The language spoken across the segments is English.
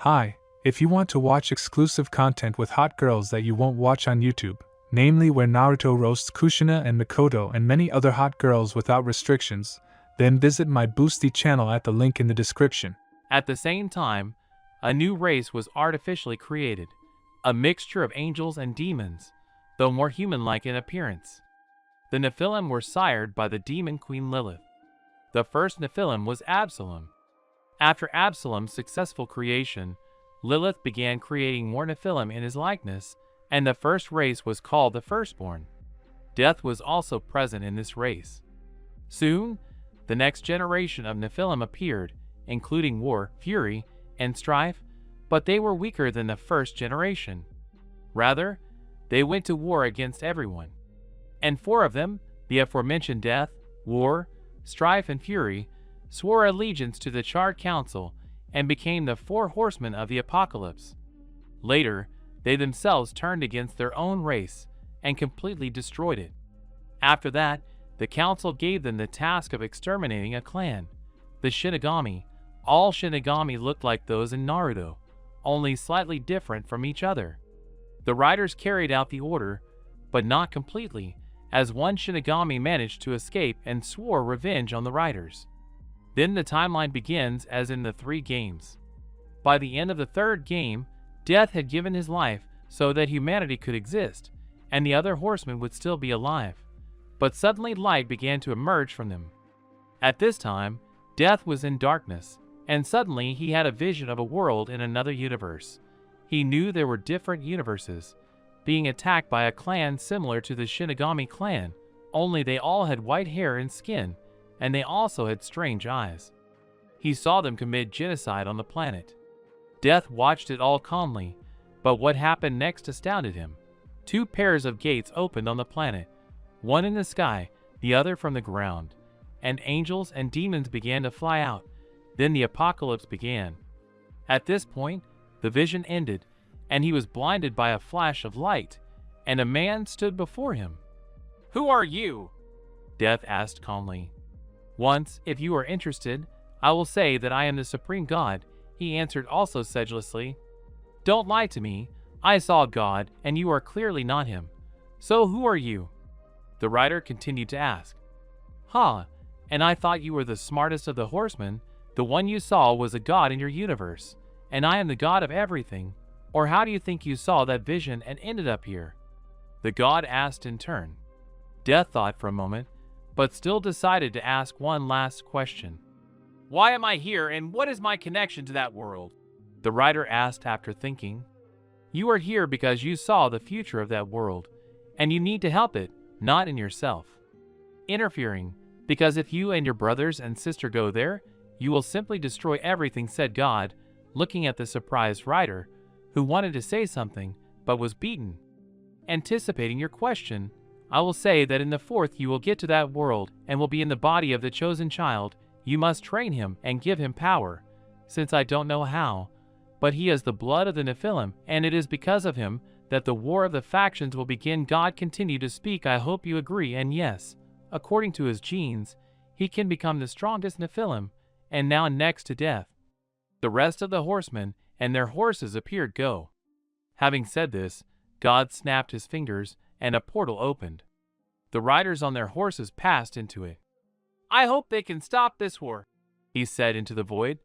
Hi, if you want to watch exclusive content with hot girls that you won't watch on YouTube, namely where Naruto roasts Kushina and Mikoto and many other hot girls without restrictions, then visit my Boosty channel at the link in the description. At the same time, a new race was artificially created, a mixture of angels and demons, though more human-like in appearance. The Nephilim were sired by the demon queen Lilith. The first Nephilim was Absalom. After Absalom's successful creation, Lilith began creating more Nephilim in his likeness, and the first race was called the Firstborn. Death was also present in this race. Soon, the next generation of Nephilim appeared, including War, Fury, and Strife, but they were weaker than the first generation. Rather, they went to war against everyone. And four of them, the aforementioned Death, War, Strife, and Fury, swore allegiance to the Charred Council and became the four horsemen of the apocalypse. Later, they themselves turned against their own race and completely destroyed it. After that, the council gave them the task of exterminating a clan, the Shinigami. All Shinigami looked like those in Naruto, only slightly different from each other. The riders carried out the order, but not completely, as one Shinigami managed to escape and swore revenge on the riders. Then the timeline begins as in the three games. By the end of the third game, Death had given his life so that humanity could exist, and the other horsemen would still be alive. But suddenly light began to emerge from them. At this time, Death was in darkness, and suddenly he had a vision of a world in another universe. He knew there were different universes, being attacked by a clan similar to the Shinigami clan, only they all had white hair and skin, and they also had strange eyes. He saw them commit genocide on the planet. Death watched it all calmly, but what happened next astounded him. Two pairs of gates opened on the planet, one in the sky, the other from the ground, and angels and demons began to fly out. Then the apocalypse began. At this point, the vision ended, and he was blinded by a flash of light, and a man stood before him. "Who are you?" Death asked calmly. "Once, if you are interested, I will say that I am the Supreme God," he answered also sedulously. "Don't lie to me. I saw God, and you are clearly not him. So who are you?" The rider continued to ask. And I thought you were the smartest of the horsemen. The one you saw was a god in your universe, and I am the god of everything. Or how do you think you saw that vision and ended up here?" The god asked in turn. Death thought for a moment, but still decided to ask one last question. "Why am I here, and what is my connection to that world?" The rider asked after thinking. "You are here because you saw the future of that world, and you need to help it, not in yourself. Interfering, because if you and your brothers and sister go there, you will simply destroy everything," said God, looking at the surprised rider, who wanted to say something, but was beaten. "Anticipating your question, I will say that in the fourth you will get to that world and will be in the body of the chosen child. You must train him and give him power, since I don't know how, but he has the blood of the Nephilim, and it is because of him that the war of the factions will begin." God continued to speak. "I hope you agree, and yes, according to his genes, he can become the strongest Nephilim, and now next to Death." The rest of the horsemen and their horses appeared go. Having said this, God snapped his fingers, and a portal opened. The riders on their horses passed into it. "I hope they can stop this war," he said into the void.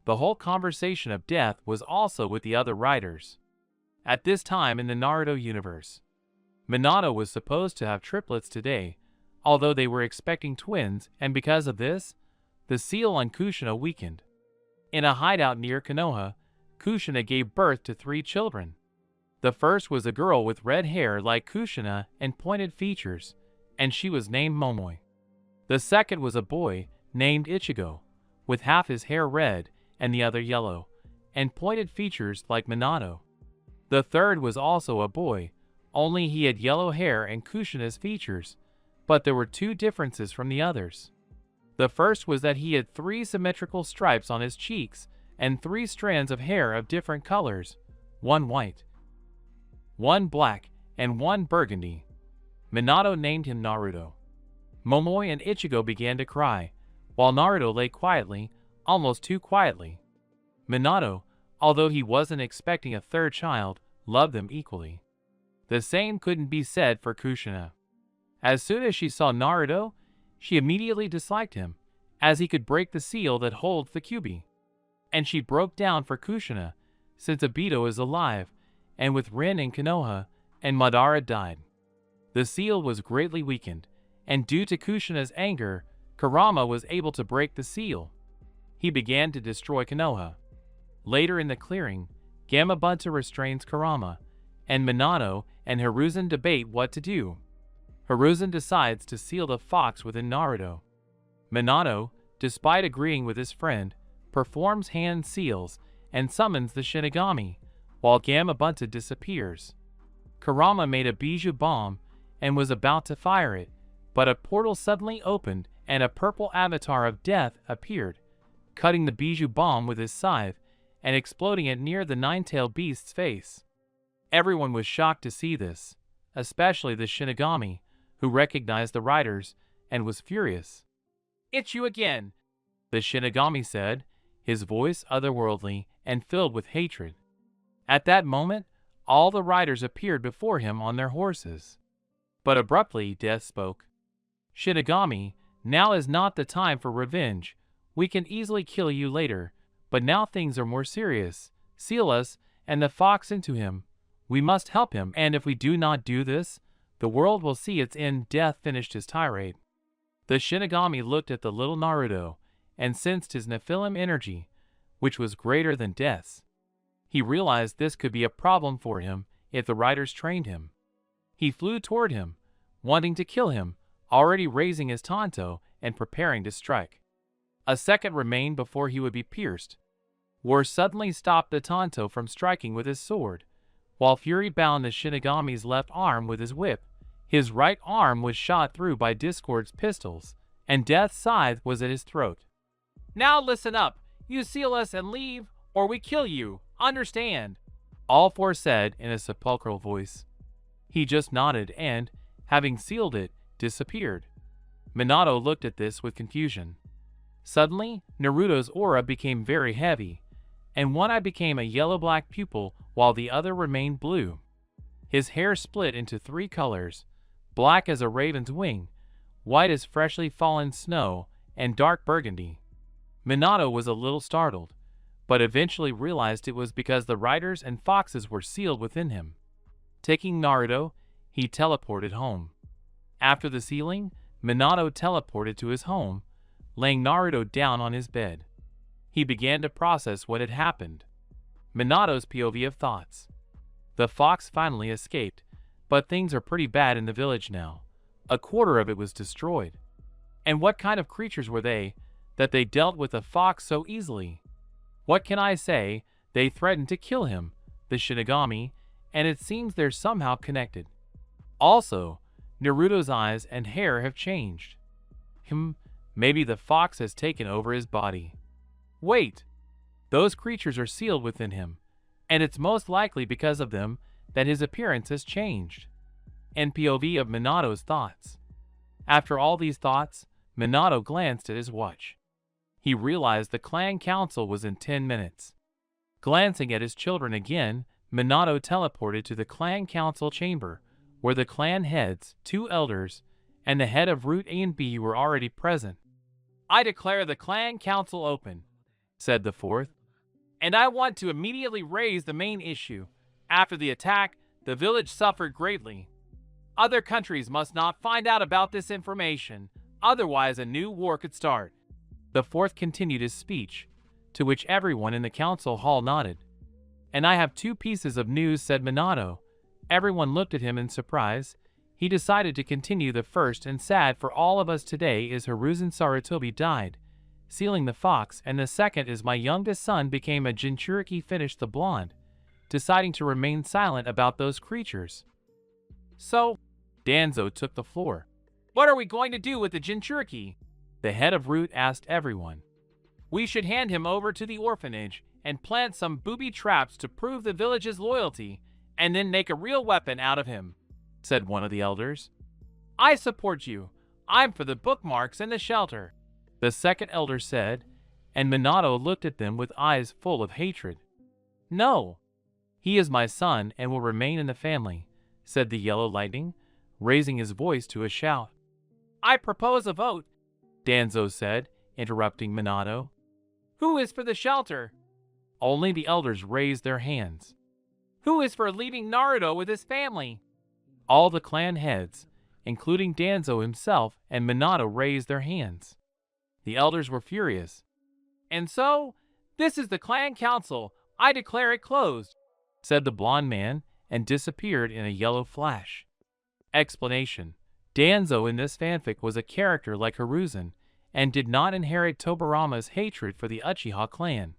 The whole conversation of Death was also with the other riders. At this time in the Naruto universe, Minato was supposed to have triplets today, although they were expecting twins, and because of this, the seal on Kushina weakened. In a hideout near Konoha, Kushina gave birth to 3 children. The first was a girl with red hair like Kushina and pointed features, and she was named Momoi. The second was a boy named Ichigo, with half his hair red and the other yellow, and pointed features like Minato. The third was also a boy, only he had yellow hair and Kushina's features, but there were 2 differences from the others. The first was that he had 3 symmetrical stripes on his cheeks and 3 strands of hair of different colors, 1 white, 1 black, and 1 burgundy. Minato named him Naruto. Momoi and Ichigo began to cry, while Naruto lay quietly, almost too quietly. Minato, although he wasn't expecting a third child, loved them equally. The same couldn't be said for Kushina. As soon as she saw Naruto, she immediately disliked him, as he could break the seal that holds the Kyuubi. And she broke down for Kushina, since Obito is alive, and with Rin and Konoha, and Madara died. The seal was greatly weakened, and due to Kushina's anger, Kurama was able to break the seal. He began to destroy Konoha. Later in the clearing, Gamabunta restrains Kurama, and Minato and Hiruzen debate what to do. Hiruzen decides to seal the fox within Naruto. Minato, despite agreeing with his friend, performs hand seals and summons the Shinigami, while Gamabunta disappears. Kurama made a bijou bomb and was about to fire it, but a portal suddenly opened and a purple avatar of death appeared, cutting the bijou bomb with his scythe and exploding it near the nine-tailed beast's face. Everyone was shocked to see this, especially the Shinigami, who recognized the riders and was furious. "It's you again," the Shinigami said, his voice otherworldly and filled with hatred. At that moment, all the riders appeared before him on their horses. But abruptly, Death spoke. "Shinigami, now is not the time for revenge. We can easily kill you later, but now things are more serious. Seal us and the fox into him. We must help him, and if we do not do this, the world will see its end." Death finished his tirade. The Shinigami looked at the little Naruto and sensed his Nephilim energy, which was greater than Death's. He realized this could be a problem for him if the riders trained him. He flew toward him, wanting to kill him, already raising his tanto and preparing to strike. A second remained before he would be pierced. War suddenly stopped the tanto from striking with his sword, while Fury bound the Shinigami's left arm with his whip. His right arm was shot through by Discord's pistols, and Death's scythe was at his throat. "Now listen up. You seal us and leave, or we kill you. Understand?" all four said in a sepulchral voice. He just nodded and, having sealed it, disappeared. Minato looked at this with confusion. Suddenly, Naruto's aura became very heavy, and one eye became a yellow-black pupil while the other remained blue. His hair split into three colors: black as a raven's wing, white as freshly fallen snow, and dark burgundy. Minato was a little startled, but eventually realized it was because the riders and foxes were sealed within him. Taking Naruto, he teleported home. After the sealing, Minato teleported to his home, laying Naruto down on his bed. He began to process what had happened. Minato's POV of thoughts. The fox finally escaped, but things are pretty bad in the village now. A quarter of it was destroyed. And what kind of creatures were they, that they dealt with a fox so easily? What can I say? They threatened to kill him, the Shinigami, and it seems they're somehow connected. Also, Naruto's eyes and hair have changed. Maybe the fox has taken over his body. Wait! Those creatures are sealed within him, and it's most likely because of them that his appearance has changed. And POV of Minato's thoughts. After all these thoughts, Minato glanced at his watch. He realized the clan council was in 10 minutes. Glancing at his children again, Minato teleported to the clan council chamber, where the clan heads, 2 elders, and the head of Route A and B were already present. "I declare the clan council open," said the fourth, "and I want to immediately raise the main issue. After the attack, the village suffered greatly. Other countries must not find out about this information, otherwise a new war could start." The fourth continued his speech, to which everyone in the council hall nodded. "And I have 2 pieces of news," said Minato. Everyone looked at him in surprise. He decided to continue. The first and sad for all of us today is Hiruzen Sarutobi died, sealing the fox, and the second is my youngest son became a Jinchuriki, finished the blonde, deciding to remain silent about those creatures. So, Danzo took the floor. "What are we going to do with the Jinchuriki?" the head of Root asked everyone. "We should hand him over to the orphanage and plant some booby traps to prove the village's loyalty, and then make a real weapon out of him," said one of the elders. "I support you. I'm for the bookmarks and the shelter," the second elder said, and Minato looked at them with eyes full of hatred. No, he is my son and will remain in the family, said the yellow lightning, raising his voice to a shout. I propose a vote, Danzo said, interrupting Minato. Who is for the shelter? Only the elders raised their hands. Who is for leaving Naruto with his family? All the clan heads, including Danzo himself and Minato, raised their hands. The elders were furious. And so, this is the clan council. I declare it closed, said the blonde man, and disappeared in a yellow flash. Explanation: Danzo in this fanfic was a character like Hiruzen, and did not inherit Tobirama's hatred for the Uchiha clan.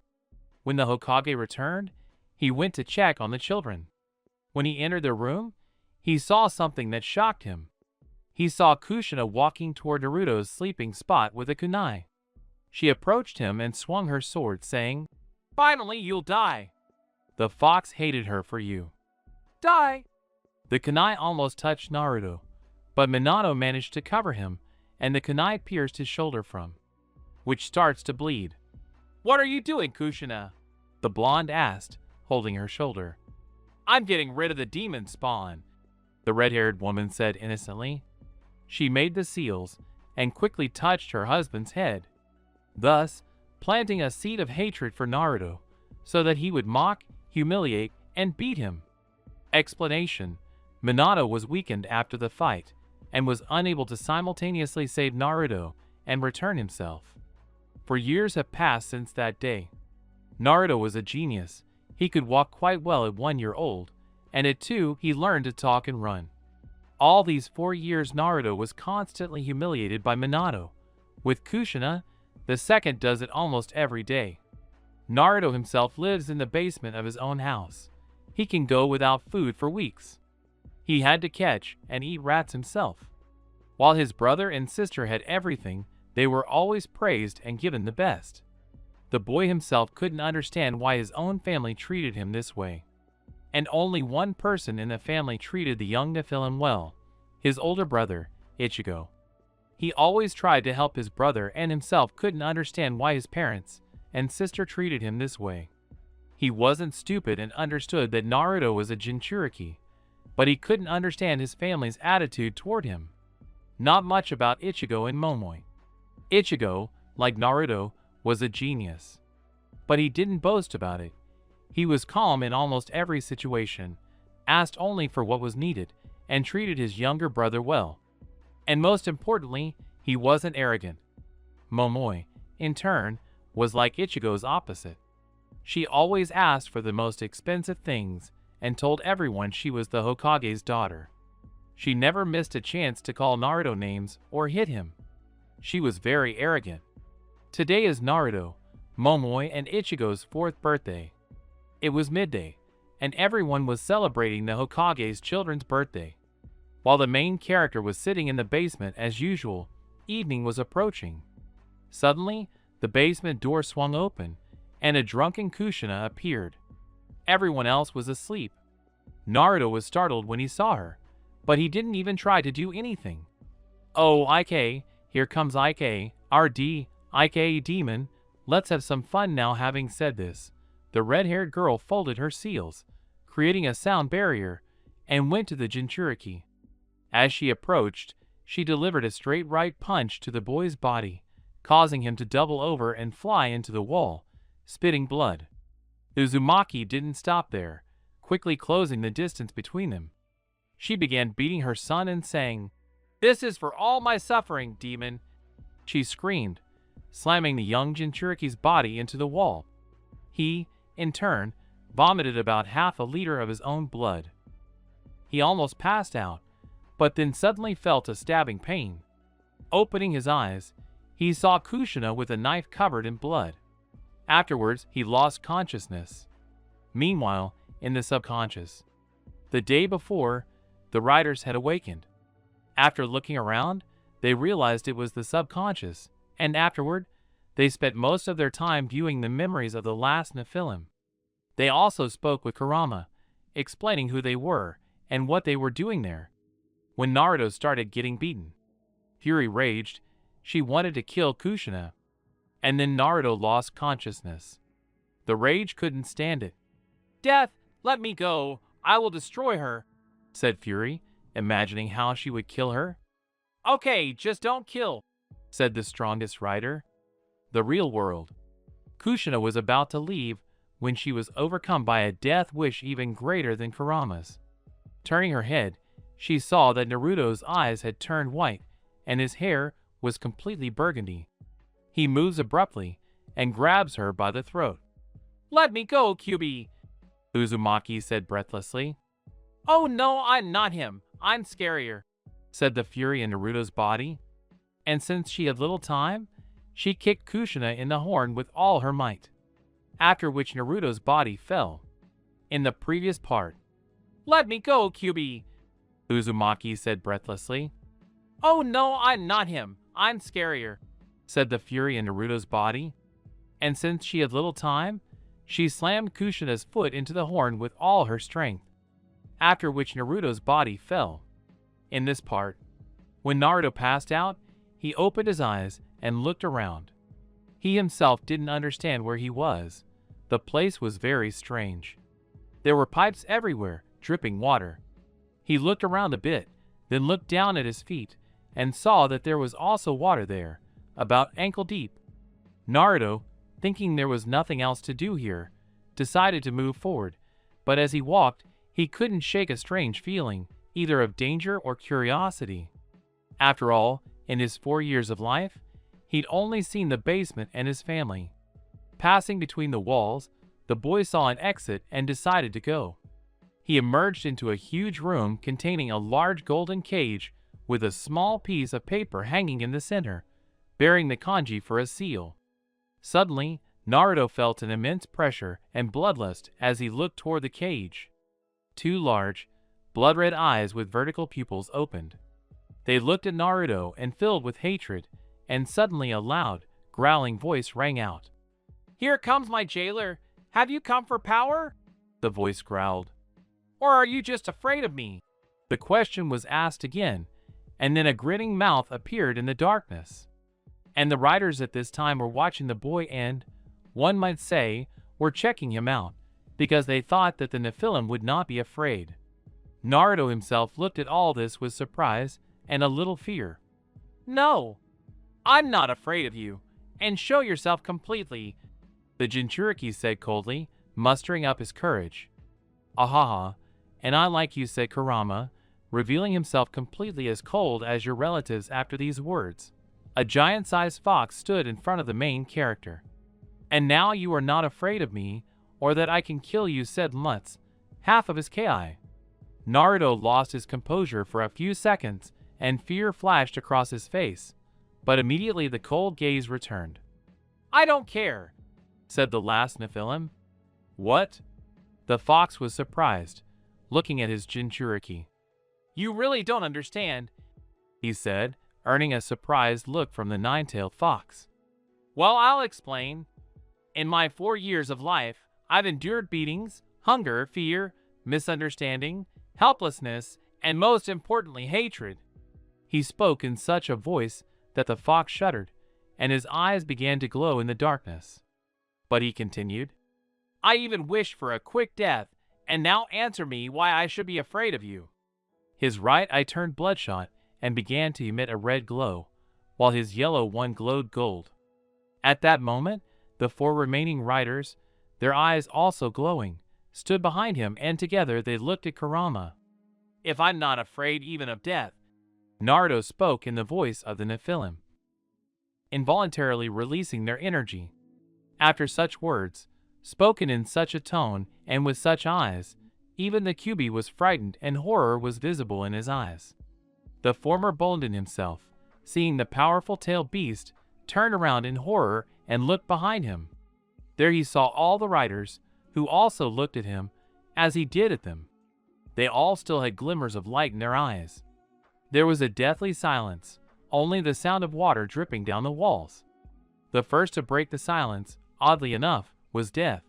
When the Hokage returned, he went to check on the children. When he entered their room, he saw something that shocked him. He saw Kushina walking toward Naruto's sleeping spot with a kunai. She approached him and swung her sword, saying, Finally, you'll die. The fox hated her for you. Die! The kunai almost touched Naruto, but Minato managed to cover him, and the kunai pierced his shoulder which starts to bleed. What are you doing, Kushina? The blonde asked, holding her shoulder. I'm getting rid of the demon spawn, the red-haired woman said innocently. She made the seals and quickly touched her husband's head, thus planting a seed of hatred for Naruto, so that he would mock, humiliate, and beat him. Explanation: Minato was weakened after the fight, and was unable to simultaneously save Naruto and return himself. For years have passed since that day. Naruto was a genius. He could walk quite well at 1 year old, and at 2 he learned to talk and run. All these 4 years Naruto was constantly humiliated by Minato. With Kushina, the second does it almost every day. Naruto himself lives in the basement of his own house. He can go without food for weeks. He had to catch and eat rats himself. While his brother and sister had everything, they were always praised and given the best. The boy himself couldn't understand why his own family treated him this way. And only one person in the family treated the young Nephilim well: his older brother, Ichigo. He always tried to help his brother and himself couldn't understand why his parents and sister treated him this way. He wasn't stupid and understood that Naruto was a Jinchuriki, but he couldn't understand his family's attitude toward him. Not much about Ichigo and Momoi. Ichigo, like Naruto, was a genius. But he didn't boast about it. He was calm in almost every situation, asked only for what was needed, and treated his younger brother well. And most importantly, he wasn't arrogant. Momoi, in turn, was like Ichigo's opposite. She always asked for the most expensive things and told everyone she was the Hokage's daughter. She never missed a chance to call Naruto names or hit him. She was very arrogant. Today is Naruto, Momoi, and Ichigo's 4th birthday. It was midday, and everyone was celebrating the Hokage's children's birthday. While the main character was sitting in the basement as usual, evening was approaching. Suddenly, the basement door swung open, and a drunken Kushina appeared. Everyone else was asleep. Naruto was startled when he saw her, but he didn't even try to do anything. Oh, IK, here comes IK, RD, IK demon, let's have some fun now. Having said this, the red-haired girl folded her seals, creating a sound barrier, and went to the Jinchuriki. As she approached, she delivered a straight right punch to the boy's body, causing him to double over and fly into the wall, spitting blood. Uzumaki didn't stop there, quickly closing the distance between them. She began beating her son and saying, "This is for all my suffering, demon!" She screamed, slamming the young Jinchuriki's body into the wall. He, in turn, vomited about half a liter of his own blood. He almost passed out, but then suddenly felt a stabbing pain. Opening his eyes, he saw Kushina with a knife covered in blood. Afterwards, he lost consciousness. Meanwhile, in the subconscious, the day before, the riders had awakened. After looking around, they realized it was the subconscious, and afterward, they spent most of their time viewing the memories of the last Nephilim. They also spoke with Kurama, explaining who they were and what they were doing there. When Naruto started getting beaten, Fury raged. She wanted to kill Kushina. And then Naruto lost consciousness. The rage couldn't stand it. Death, let me go. I will destroy her, said Fury, imagining how she would kill her. Okay, just don't kill, said the strongest rider. The real world. Kushina was about to leave when she was overcome by a death wish even greater than Kurama's. Turning her head, she saw that Naruto's eyes had turned white and his hair was completely burgundy. He moves abruptly and grabs her by the throat. Let me go, Kyubi, Uzumaki said breathlessly. Oh no, I'm not him. I'm scarier, said the fury in Naruto's body. And since she had little time, she kicked Kushina in the horn with all her might, after which Naruto's body fell. In the previous part, let me go, Kyubi, Uzumaki said breathlessly. Oh no, I'm not him. I'm scarier, said the fury in Naruto's body. And since she had little time, she slammed Kushina's foot into the horn with all her strength, after which Naruto's body fell. In this part, when Naruto passed out, he opened his eyes and looked around. He himself didn't understand where he was. The place was very strange. There were pipes everywhere, dripping water. He looked around a bit, then looked down at his feet and saw that there was also water there, about ankle deep. Naruto, thinking there was nothing else to do here, decided to move forward, but as he walked, he couldn't shake a strange feeling, either of danger or curiosity. After all, in his 4 years of life, he'd only seen the basement and his family. Passing between the walls, the boy saw an exit and decided to go. He emerged into a huge room containing a large golden cage with a small piece of paper hanging in the center, bearing the kanji for a seal. Suddenly, Naruto felt an immense pressure and bloodlust as he looked toward the cage. 2 large, blood-red eyes with vertical pupils opened. They looked at Naruto and filled with hatred, and suddenly a loud, growling voice rang out. Here comes my jailer. Have you come for power? The voice growled. Or are you just afraid of me? The question was asked again, and then a grinning mouth appeared in the darkness. And the riders at this time were watching the boy and, one might say, were checking him out, because they thought that the Nephilim would not be afraid. Naruto himself looked at all this with surprise and a little fear. No, I'm not afraid of you, and show yourself completely, the Jinchuriki said coldly, mustering up his courage. Ahaha, and I like you, said Kurama, revealing himself completely as cold as your relatives after these words. A giant-sized fox stood in front of the main character. And now you are not afraid of me, or that I can kill you, said Mutz, half of his Ki. Naruto lost his composure for a few seconds, and fear flashed across his face, but immediately the cold gaze returned. I don't care, said the last Nephilim. What? The fox was surprised, looking at his Jinchuriki. You really don't understand, he said, earning a surprised look from the nine-tailed fox. Well, I'll explain. In my 4 years of life, I've endured beatings, hunger, fear, misunderstanding, helplessness, and most importantly, hatred. He spoke in such a voice that the fox shuddered, and his eyes began to glow in the darkness. But he continued, I even wished for a quick death, and now answer me why I should be afraid of you. His right eye turned bloodshot and began to emit a red glow, while his yellow one glowed gold. At that moment, the 4 remaining riders, their eyes also glowing, stood behind him, and together they looked at Kurama. If I'm not afraid even of death, Naruto spoke in the voice of the Nephilim, involuntarily releasing their energy. After such words, spoken in such a tone and with such eyes, even the Kyubi was frightened and horror was visible in his eyes. The former boldened himself, seeing the powerful tailed beast, turned around in horror and looked behind him. There he saw all the riders, who also looked at him as he did at them. They all still had glimmers of light in their eyes. There was a deathly silence, only the sound of water dripping down the walls. The first to break the silence, oddly enough, was Death.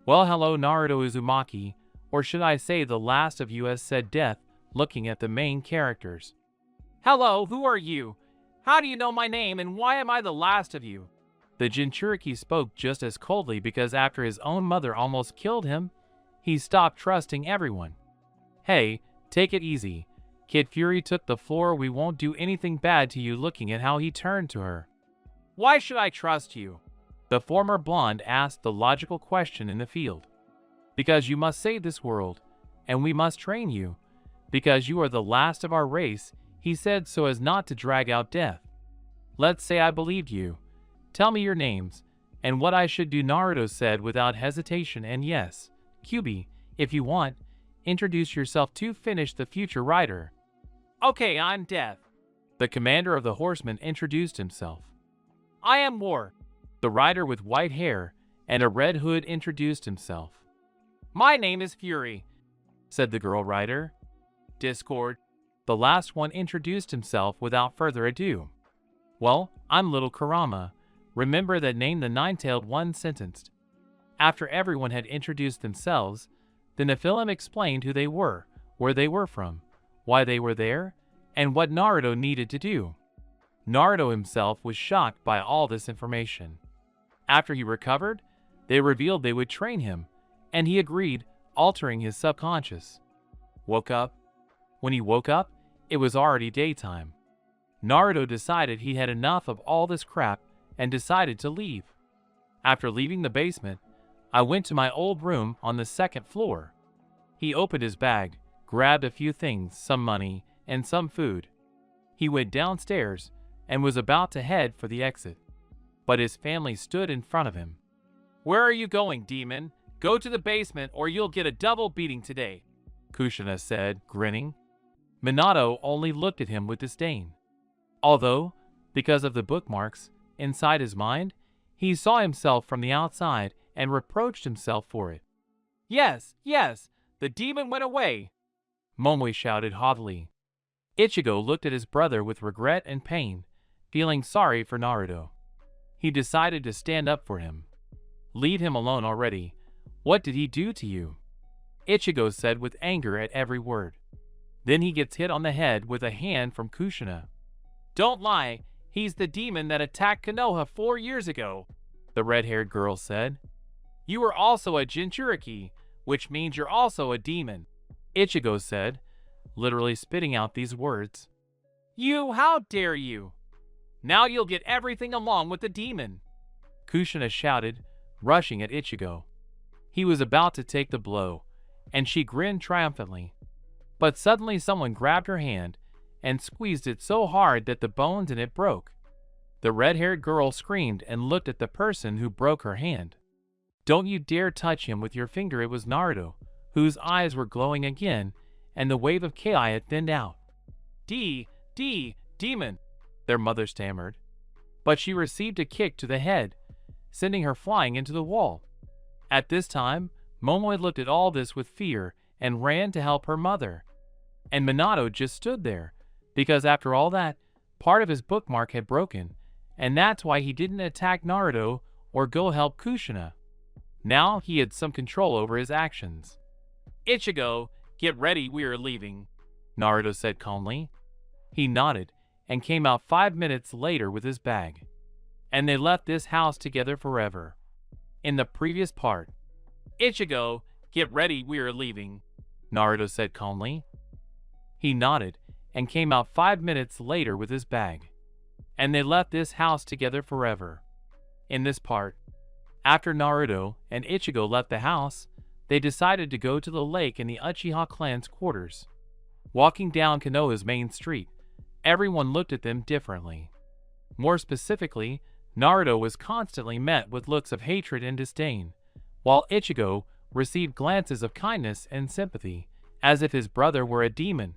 Well, hello, Naruto Uzumaki, or should I say the last of you, said Death, looking at the main characters. Hello, who are you? How do you know my name, and why am I the last of you? The Jinchuriki spoke just as coldly because after his own mother almost killed him, He stopped trusting everyone. Hey, take it easy. Kid Fury took the floor. We won't do anything bad to you. Looking at how he turned to her. Why should I trust you? The former blonde asked the logical question in the field. Because you must save this world, and we must train you. Because you are the last of our race, he said so as not to drag out death. Let's say I believed you. Tell me your names, and what I should do, Naruto said without hesitation. And yes, Kyuubi, if you want, introduce yourself to finish the future rider. Okay, I'm Death. The commander of the horsemen introduced himself. I am War. The rider with white hair and a red hood introduced himself. My name is Fury, said the girl rider. Discord. The last one introduced himself without further ado. Well, I'm Little Kurama. Remember that name, the nine-tailed one sentenced. After everyone had introduced themselves, the Nephilim explained who they were, where they were from, why they were there, and what Naruto needed to do. Naruto himself was shocked by all this information. After he recovered, they revealed they would train him, and he agreed, altering his subconscious. Woke up. When he woke up, it was already daytime. Naruto decided he had enough of all this crap and decided to leave. After leaving the basement, I went to my old room on the second floor. He opened his bag, grabbed a few things, some money, and some food. He went downstairs and was about to head for the exit. But his family stood in front of him. Where are you going, demon? Go to the basement or you'll get a double beating today, Kushina said, grinning. Minato only looked at him with disdain. Although, because of the bookmarks inside his mind, he saw himself from the outside and reproached himself for it. Yes, yes, the demon went away, Momoi shouted haughtily. Ichigo looked at his brother with regret and pain, feeling sorry for Naruto. He decided to stand up for him. Leave him alone already. What did he do to you? Ichigo said with anger at every word. Then he gets hit on the head with a hand from Kushina. Don't lie, he's the demon that attacked Konoha 4 years ago, the red-haired girl said. You are also a Jinchuriki, which means you're also a demon, Ichigo said, literally spitting out these words. You, how dare you? Now you'll get everything along with the demon, Kushina shouted, rushing at Ichigo. He was about to take the blow, and she grinned triumphantly. But suddenly someone grabbed her hand and squeezed it so hard that the bones in it broke. The red-haired girl screamed and looked at the person who broke her hand. Don't you dare touch him with your finger. It was Naruto, whose eyes were glowing again, and the wave of Ki had thinned out. Demon, their mother stammered. But she received a kick to the head, sending her flying into the wall. At this time, Momoi looked at all this with fear and ran to help her mother. And Minato just stood there, because after all that, part of his bookmark had broken, and that's why he didn't attack Naruto or go help Kushina. Now he had some control over his actions. Ichigo, get ready, we are leaving, Naruto said calmly. He nodded and came out 5 minutes later with his bag. And they left this house together forever. In the previous part, Ichigo, get ready, we are leaving, Naruto said calmly. He nodded and came out 5 minutes later with his bag. And they left this house together forever. In this part, after Naruto and Ichigo left the house, they decided to go to the lake in the Uchiha clan's quarters. Walking down Konoha's main street, everyone looked at them differently. More specifically, Naruto was constantly met with looks of hatred and disdain, while Ichigo received glances of kindness and sympathy, as if his brother were a demon.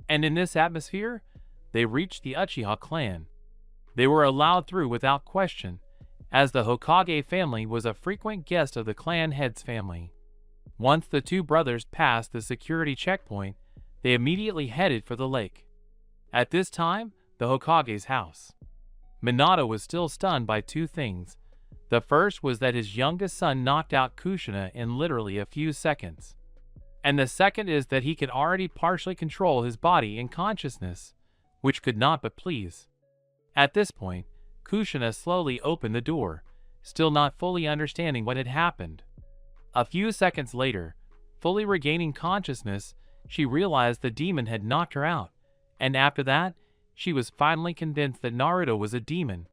And in this atmosphere, they reached the Uchiha clan. They were allowed through without question, as the Hokage family was a frequent guest of the clan head's family. Once the two brothers passed the security checkpoint, they immediately headed for the lake. At this time, the Hokage's house. Minato was still stunned by two things. The first was that his youngest son knocked out Kushina in literally a few seconds. And the second is that he could already partially control his body and consciousness, which could not but please. At this point, Kushina slowly opened the door, still not fully understanding what had happened. A few seconds later, Fully regaining consciousness, she realized the demon had knocked her out, and after that, she was finally convinced that Naruto was a demon.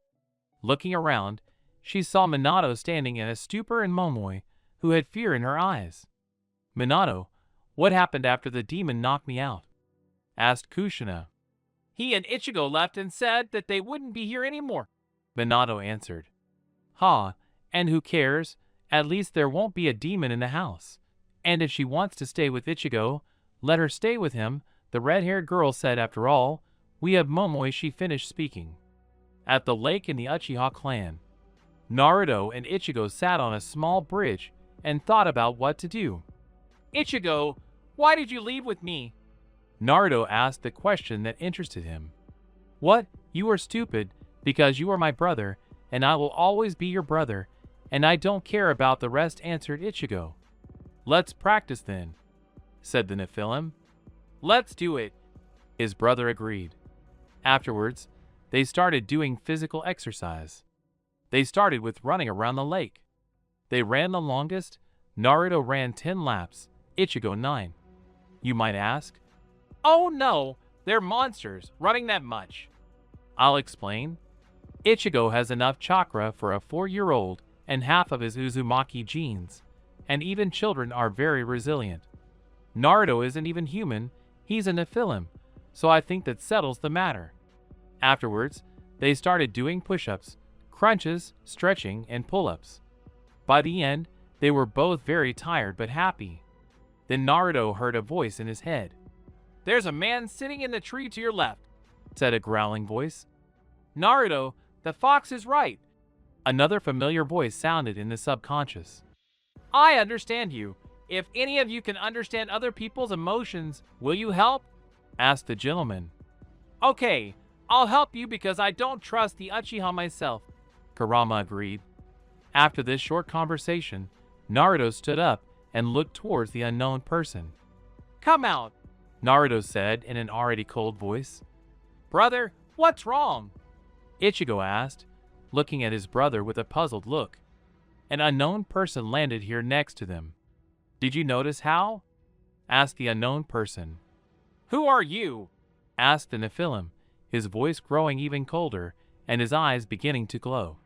Looking around, she saw Minato standing in a stupor and Momoi, who had fear in her eyes. "Minato, what happened after the demon knocked me out?" asked Kushina. "He and Ichigo left and said that they wouldn't be here anymore," Minato answered. "Ha, and who cares? At least there won't be a demon in the house. And if she wants to stay with Ichigo, let her stay with him," the red-haired girl said. "After all, we have Momoi." She finished speaking. At the lake in the Uchiha clan, Naruto and Ichigo sat on a small bridge and thought about what to do. "Ichigo, why did you leave with me?" Naruto asked the question that interested him. "What? You are stupid, because you are my brother, and I will always be your brother, and I don't care about the rest," answered Ichigo. "Let's practice then," said the Nephilim. "Let's do it," his brother agreed. Afterwards, they started doing physical exercise. They started with running around the lake. They ran the longest. Naruto ran 10 laps, Ichigo 9. You might ask, "Oh no, they're monsters running that much." I'll explain. Ichigo has enough chakra for a 4-year-old and half of his Uzumaki genes, and even children are very resilient. Naruto isn't even human, he's a Nephilim, so I think that settles the matter. Afterwards, they started doing push-ups, crunches, stretching, and pull-ups. By the end, they were both very tired but happy. Then Naruto heard a voice in his head. "There's a man sitting in the tree to your left," said a growling voice. "Naruto, the fox is right." Another familiar voice sounded in the subconscious. "I understand you. If any of you can understand other people's emotions, will you help?" asked the gentleman. "Okay, I'll help you because I don't trust the Uchiha myself," Kurama agreed. After this short conversation, Naruto stood up and looked towards the unknown person. "Come out," Naruto said in an already cold voice. "Brother, what's wrong?" Ichigo asked, looking at his brother with a puzzled look. An unknown person landed here next to them. "Did you notice how?" asked the unknown person. "Who are you?" asked the Nephilim, his voice growing even colder and his eyes beginning to glow.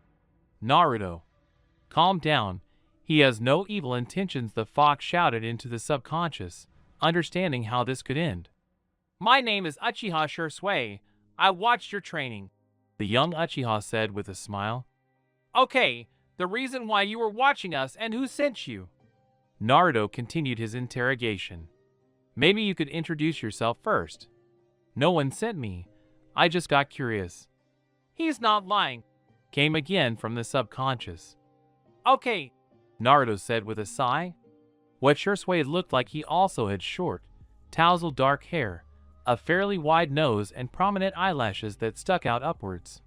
"Naruto. Calm down. He has no evil intentions," the fox shouted into the subconscious, understanding how this could end. "My name is Uchiha Shursui. I watched your training," the young Uchiha said with a smile. "Okay, the reason why you were watching us and who sent you?" Naruto continued his interrogation. "Maybe you could introduce yourself first." "No one sent me. I just got curious." "He's not lying," came again from the subconscious. "Okay," Naruto said with a sigh. What Shursui looked like, he also had short, tousled dark hair, a fairly wide nose, and prominent eyelashes that stuck out upwards.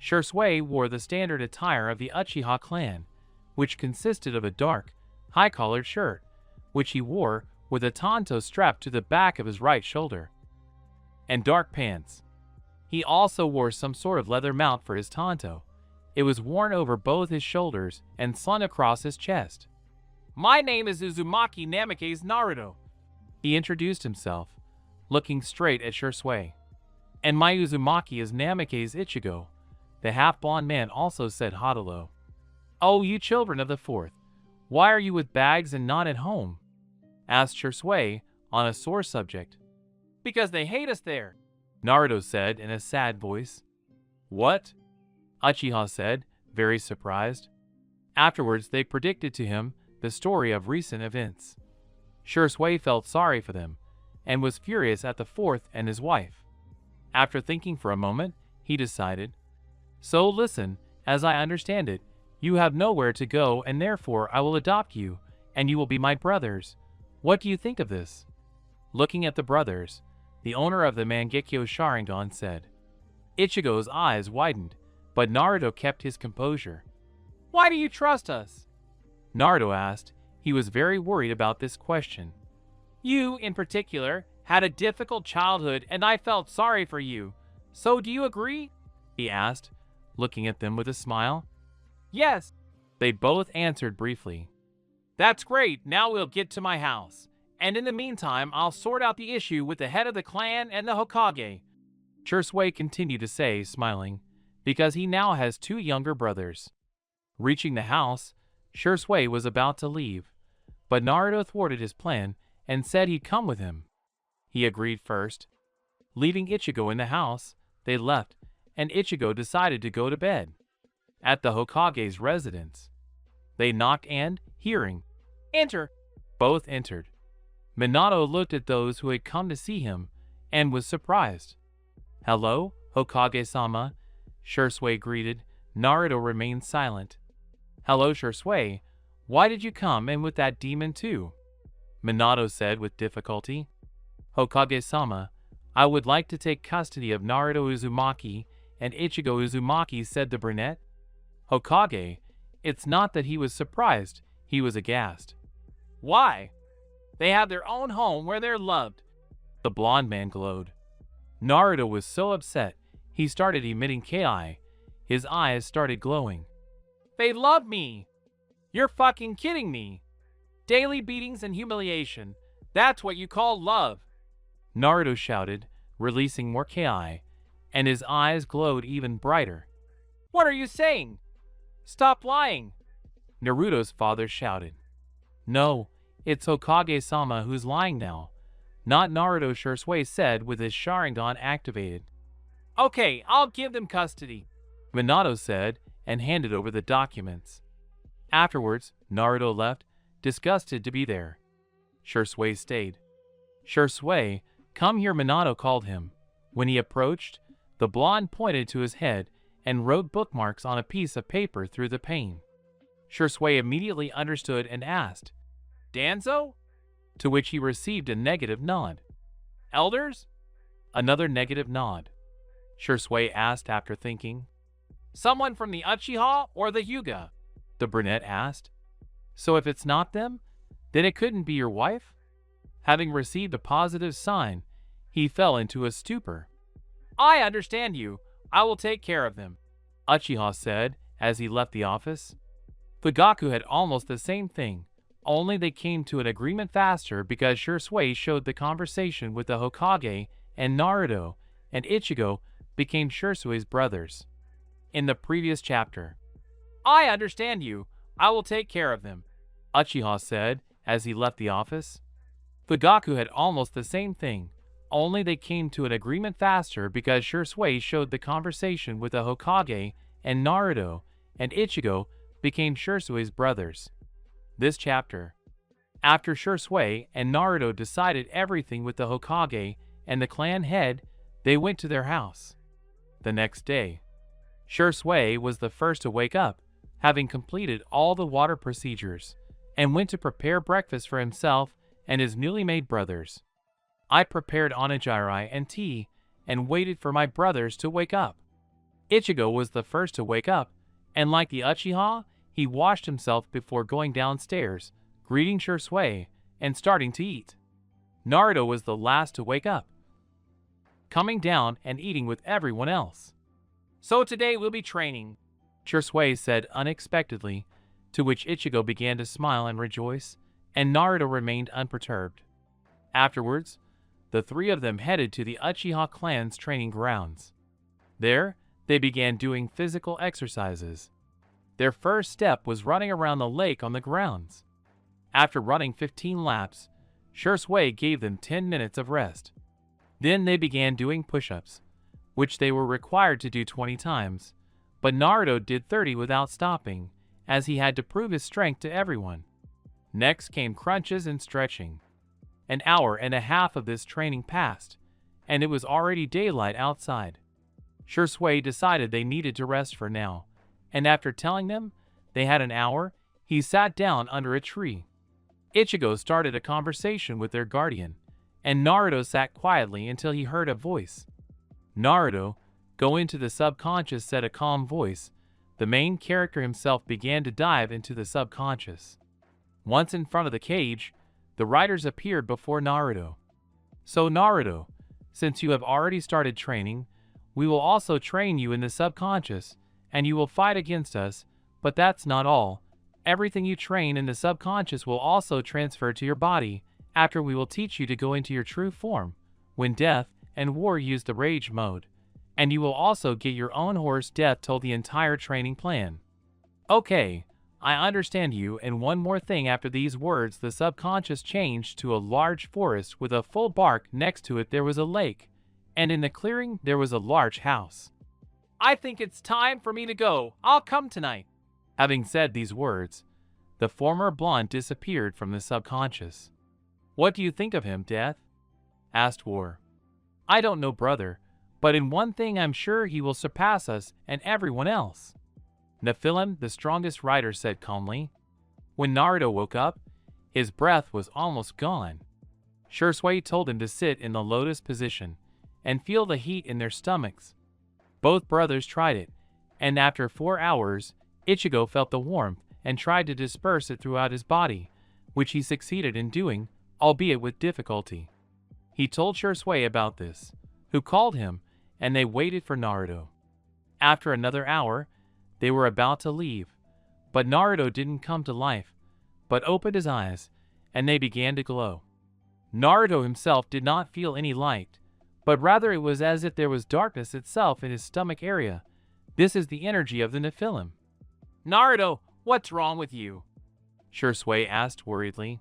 Shursui wore the standard attire of the Uchiha clan, which consisted of a dark, high-collared shirt, which he wore with a tanto strapped to the back of his right shoulder, and dark pants. He also wore some sort of leather mount for his tanto. It was worn over both his shoulders and slung across his chest. "My name is Uzumaki Namake's Naruto," he introduced himself, looking straight at Shursui. "And my Uzumaki is Namake's Ichigo," the half-blonde man also said haughtily. "Oh, you children of the fourth, why are you with bags and not at home?" asked Shursui on a sore subject. "Because they hate us there," Naruto said in a sad voice. "What?" Uchiha said, very surprised. Afterwards, they predicted to him the story of recent events. Shursui felt sorry for them, and was furious at the fourth and his wife. After thinking for a moment, he decided, "So listen, as I understand it, you have nowhere to go, and therefore I will adopt you, and you will be my brothers. What do you think of this?" Looking at the brothers, the owner of the Mangekyo Sharingan said. Ichigo's eyes widened, but Naruto kept his composure. "Why do you trust us?" Naruto asked. He was very worried about this question. "You, in particular, had a difficult childhood, and I felt sorry for you. So do you agree?" he asked, looking at them with a smile. "Yes," they both answered briefly. That's great, now we'll get to my house. And in the meantime, I'll sort out the issue with the head of the clan and the Hokage. Shursui continued to say, smiling, because he now has 2 younger brothers. Reaching the house, Shursui was about to leave, but Naruto thwarted his plan and said he'd come with him. He agreed first. Leaving Ichigo in the house, they left, and Ichigo decided to go to bed. At the Hokage's residence, they knocked and, hearing, "Enter," both entered. Minato looked at those who had come to see him and was surprised. "Hello, Hokage-sama," Shursui greeted. Naruto remained silent. "Hello, Shursui. Why did you come, and with that demon too?" Minato said with difficulty. "Hokage-sama, I would like to take custody of Naruto Uzumaki and Ichigo Uzumaki," said the brunette. Hokage, it's not that he was surprised, he was aghast. "Why? They have their own home where they're loved." The blonde man glowed. Naruto was so upset, he started emitting ki. His eyes started glowing. "They love me! You're fucking kidding me! Daily beatings and humiliation, that's what you call love!" Naruto shouted, releasing more ki, and his eyes glowed even brighter. "What are you saying? Stop lying!" Naruto's father shouted. "No, it's Hokage-sama who's lying now, not Naruto," Shursui said with his Sharingan activated. "Okay, I'll give them custody," Minato said and handed over the documents. Afterwards, Naruto left, disgusted to be there. Shursui stayed. "Shursui, come here," Minato called him. When he approached, the blonde pointed to his head and wrote bookmarks on a piece of paper through the pane. Shursui immediately understood and asked, "Danzo?" To which he received a negative nod. "Elders?" Another negative nod. Shursui asked after thinking. "Someone from the Uchiha or the Hyuga?" the brunette asked. "So if it's not them, then it couldn't be your wife?" Having received a positive sign, he fell into a stupor. "I understand you. I will take care of them," Uchiha said as he left the office. Fugaku had almost the same thing, only they came to an agreement faster because Shursui showed the conversation with the Hokage and Naruto, and Ichigo became Shursui's brothers. In the previous chapter, "I understand you. I will take care of them," Uchiha said as he left the office. Fugaku had almost the same thing, only they came to an agreement faster because Shursui showed the conversation with the Hokage and Naruto, and Ichigo became Shursui's brothers. This chapter. After Shursui and Naruto decided everything with the Hokage and the clan head, they went to their house. The next day, Shursui was the first to wake up, having completed all the water procedures, and went to prepare breakfast for himself and his newly made brothers. I prepared onigiri and tea and waited for my brothers to wake up. Ichigo was the first to wake up, and like the Uchiha, he washed himself before going downstairs, greeting Shursui, and starting to eat. Naruto was the last to wake up, coming down and eating with everyone else. "So today we'll be training," Shursui said unexpectedly, to which Ichigo began to smile and rejoice, and Naruto remained unperturbed. Afterwards, the 3 of them headed to the Uchiha clan's training grounds. There, they began doing physical exercises. Their first step was running around the lake on the grounds. After running 15 laps, Shursui gave them 10 minutes of rest. Then they began doing push-ups, which they were required to do 20 times, but Naruto did 30 without stopping, as he had to prove his strength to everyone. Next came crunches and stretching. An hour and a half of this training passed, and it was already daylight outside. Shursui decided they needed to rest for now, and after telling them they had an hour, he sat down under a tree. Ichigo started a conversation with their guardian, and Naruto sat quietly until he heard a voice. "Naruto, go into the subconscious," said a calm voice. The main character himself began to dive into the subconscious. Once in front of the cage, the riders appeared before Naruto. "So Naruto, since you have already started training, we will also train you in the subconscious, and you will fight against us, but that's not all," Everything you train in the subconscious will also transfer to your body after we will teach you to go into your true form when Death and War use the Rage mode, and you will also get your own horse. Death told the entire training plan. Okay, I understand you, and one more thing. After these words, the subconscious changed to a large forest with a full bark. Next to it there was a lake, and in the clearing there was a large house. I think it's time for me to go. I'll come tonight. Having said these words, the former blonde disappeared from the subconscious. What do you think of him, Death? Asked War. I don't know, brother, but in one thing I'm sure he will surpass us and everyone else. Nephilim, the strongest rider, said calmly. When Naruto woke up, his breath was almost gone. Shursui told him to sit in the lotus position and feel the heat in their stomachs. Both brothers tried it, and after 4 hours, Ichigo felt the warmth and tried to disperse it throughout his body, which he succeeded in doing, albeit with difficulty. He told Shursui about this, who called him, and they waited for Naruto. After another hour, they were about to leave, but Naruto didn't come to life, but opened his eyes, and they began to glow. Naruto himself did not feel any light, but rather it was as if there was darkness itself in his stomach area. This is the energy of the Nephilim. Naruto, what's wrong with you? Shursui asked worriedly.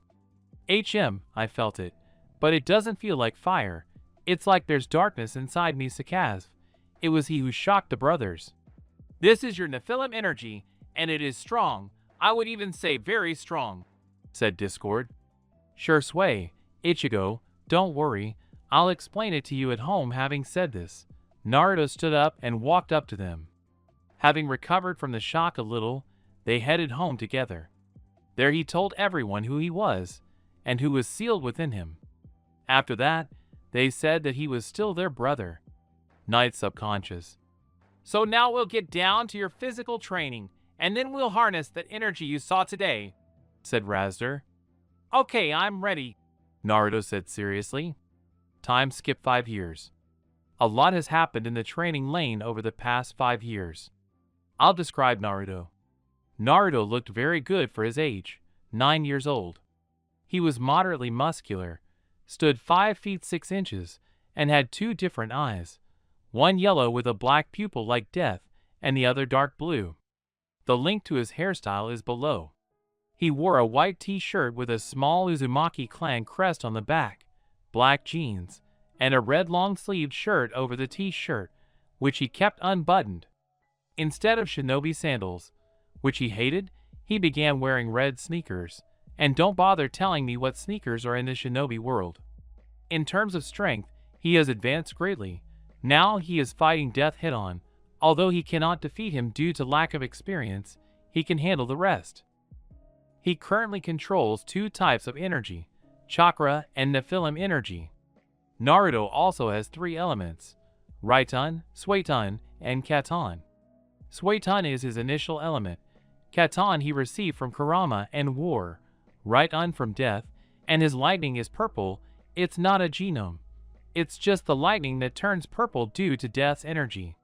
I felt it, but it doesn't feel like fire. It's like there's darkness inside me. Sakaz. It was he who shocked the brothers. This is your Nephilim energy, and it is strong. I would even say very strong, said Discord. Shursui, Ichigo, don't worry. I'll explain it to you at home. Having said this, Naruto stood up and walked up to them. Having recovered from the shock a little, they headed home together. There he told everyone who he was, and who was sealed within him. After that, they said that he was still their brother. Night subconscious. So now we'll get down to your physical training, and then we'll harness that energy you saw today, said Razder. Okay, I'm ready, Naruto said seriously. Time skipped 5 years. A lot has happened in the training lane over the past 5 years. I'll describe Naruto. Naruto looked very good for his age, 9 years old. He was moderately muscular, stood 5 feet 6 inches, and had 2 different eyes, one yellow with a black pupil like Death, and the other dark blue. The link to his hairstyle is below. He wore a white t-shirt with a small Uzumaki clan crest on the back, black jeans, and a red long-sleeved shirt over the t-shirt, which he kept unbuttoned. Instead of shinobi sandals, which he hated, he began wearing red sneakers, and don't bother telling me what sneakers are in the shinobi world. In terms of strength, he has advanced greatly. Now he is fighting Death head-on. Although he cannot defeat him due to lack of experience, he can handle the rest. He currently controls 2 types of energy, chakra and Nephilim energy. Naruto also has 3 elements, Raitun, Suetun, and Katon. Suetun is his initial element. Katon he received from Kurama and War, Raitun from Death, and his lightning is purple. It's not a genome. It's just the lightning that turns purple due to Death's energy.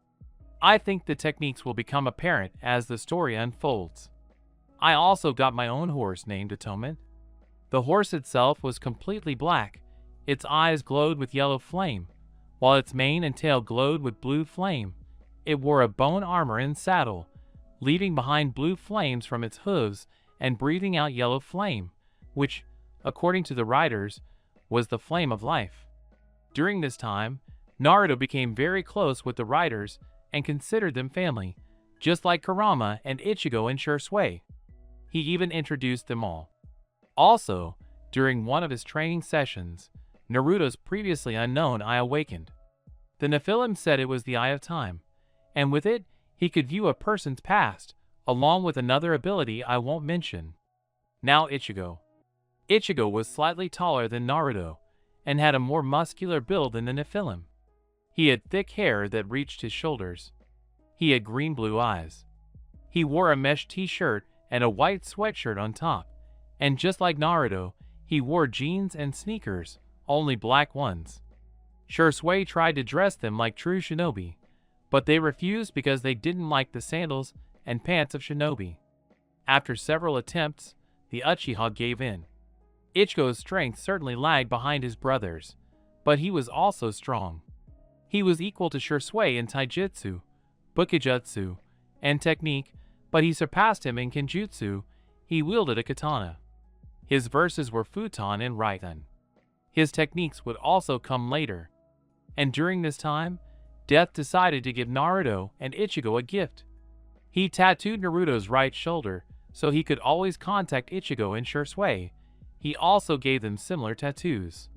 I think the techniques will become apparent as the story unfolds. I also got my own horse named Atonement. The horse itself was completely black. Its eyes glowed with yellow flame, while its mane and tail glowed with blue flame. It wore a bone armor and saddle, leaving behind blue flames from its hooves and breathing out yellow flame, which, according to the writers, was the flame of life. During this time, Naruto became very close with the writers and considered them family, just like Kurama and Ichigo and Shursui. He even introduced them all. Also, during one of his training sessions, Naruto's previously unknown eye awakened. The Nephilim said it was the Eye of Time, and with it, he could view a person's past, along with another ability I won't mention. Now Ichigo. Ichigo was slightly taller than Naruto, and had a more muscular build than the Nephilim. He had thick hair that reached his shoulders. He had green-blue eyes. He wore a mesh t-shirt and a white sweatshirt on top, and just like Naruto, he wore jeans and sneakers, only black ones. Shursui tried to dress them like true shinobi, but they refused because they didn't like the sandals and pants of shinobi. After several attempts, the Uchiha gave in. Ichigo's strength certainly lagged behind his brothers, but he was also strong. He was equal to Shursui in taijutsu, bukijutsu, and technique, but he surpassed him in kenjutsu. He wielded a katana. His verses were futon and raiten. His techniques would also come later. And during this time, Death decided to give Naruto and Ichigo a gift. He tattooed Naruto's right shoulder so he could always contact Ichigo and Shursui. He also gave them similar tattoos.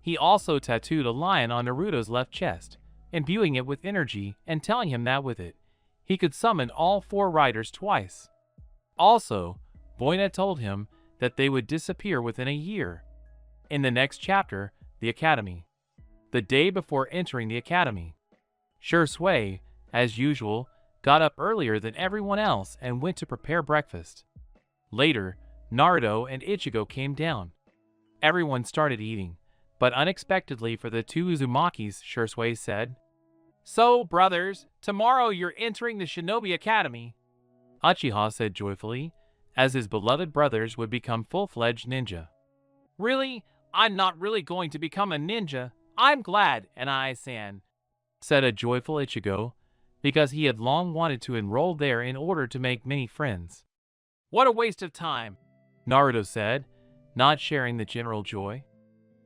He also tattooed a lion on Naruto's left chest, imbuing it with energy and telling him that with it, he could summon all 4 riders twice. Also, Boina told him that they would disappear within a year. In the next chapter, the Academy. The day before entering the Academy, Shursui, as usual, got up earlier than everyone else and went to prepare breakfast. Later, Naruto and Ichigo came down. Everyone started eating, but unexpectedly for the 2 Uzumakis, Shursui said, "So, brothers, tomorrow you're entering the Shinobi Academy." Uchiha said joyfully, as his beloved brothers would become full-fledged ninja. "Really? I'm not really going to become a ninja. I'm glad, Anai-san," said a joyful Ichigo, because he had long wanted to enroll there in order to make many friends. "What a waste of time," Naruto said, not sharing the general joy.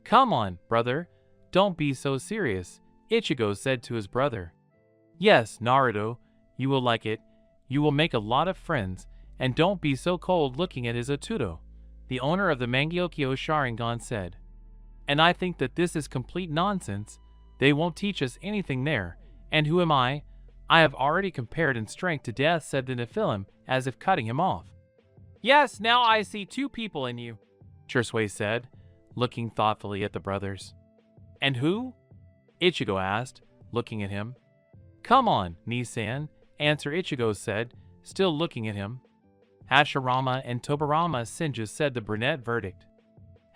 "Come on, brother, don't be so serious," Ichigo said to his brother. "Yes, Naruto, you will like it. You will make a lot of friends, and don't be so cold looking at his Otuto," the owner of the Mangyokyo Sharingan said. "And I think that this is complete nonsense. They won't teach us anything there, and who am I? I have already compared in strength to Death," said the Nephilim, as if cutting him off. "Yes, now I see 2 people in you," Shursui said, looking thoughtfully at the brothers. "And who?" Ichigo asked, looking at him. "Come on, Nisan," answer Ichigo said, still looking at him. Hashirama and Tobirama Senju said the brunette verdict.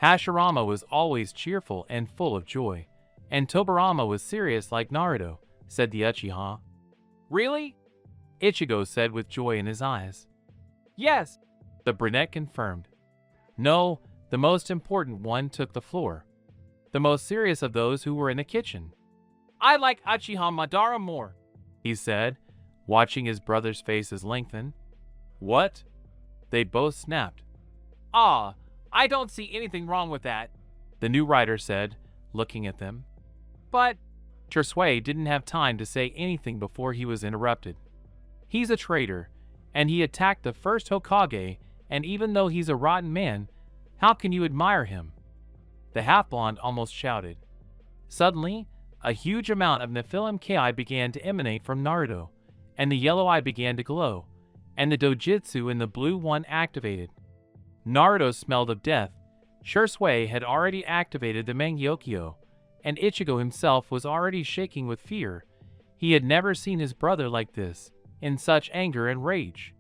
Hashirama was always cheerful and full of joy, and Tobirama was serious like Naruto, said the Uchiha. "Really?" Ichigo said with joy in his eyes. "Yes," the brunette confirmed. "No, the most important one took the floor. The most serious of those who were in the kitchen. I like Uchiha Madara more," he said, watching his brothers' faces lengthen. "What?" They both snapped. "Ah, I don't see anything wrong with that," the new writer said, looking at them. But Shursui didn't have time to say anything before he was interrupted. "He's a traitor, and he attacked the first Hokage, and even though he's a rotten man, how can you admire him?" The half-blonde almost shouted. Suddenly, a huge amount of Nephilim Ki began to emanate from Naruto, and the yellow eye began to glow, and the dojutsu in the blue one activated. Naruto smelled of death. Shursui had already activated the Mangyokyo, and Ichigo himself was already shaking with fear. He had never seen his brother like this, in such anger and rage.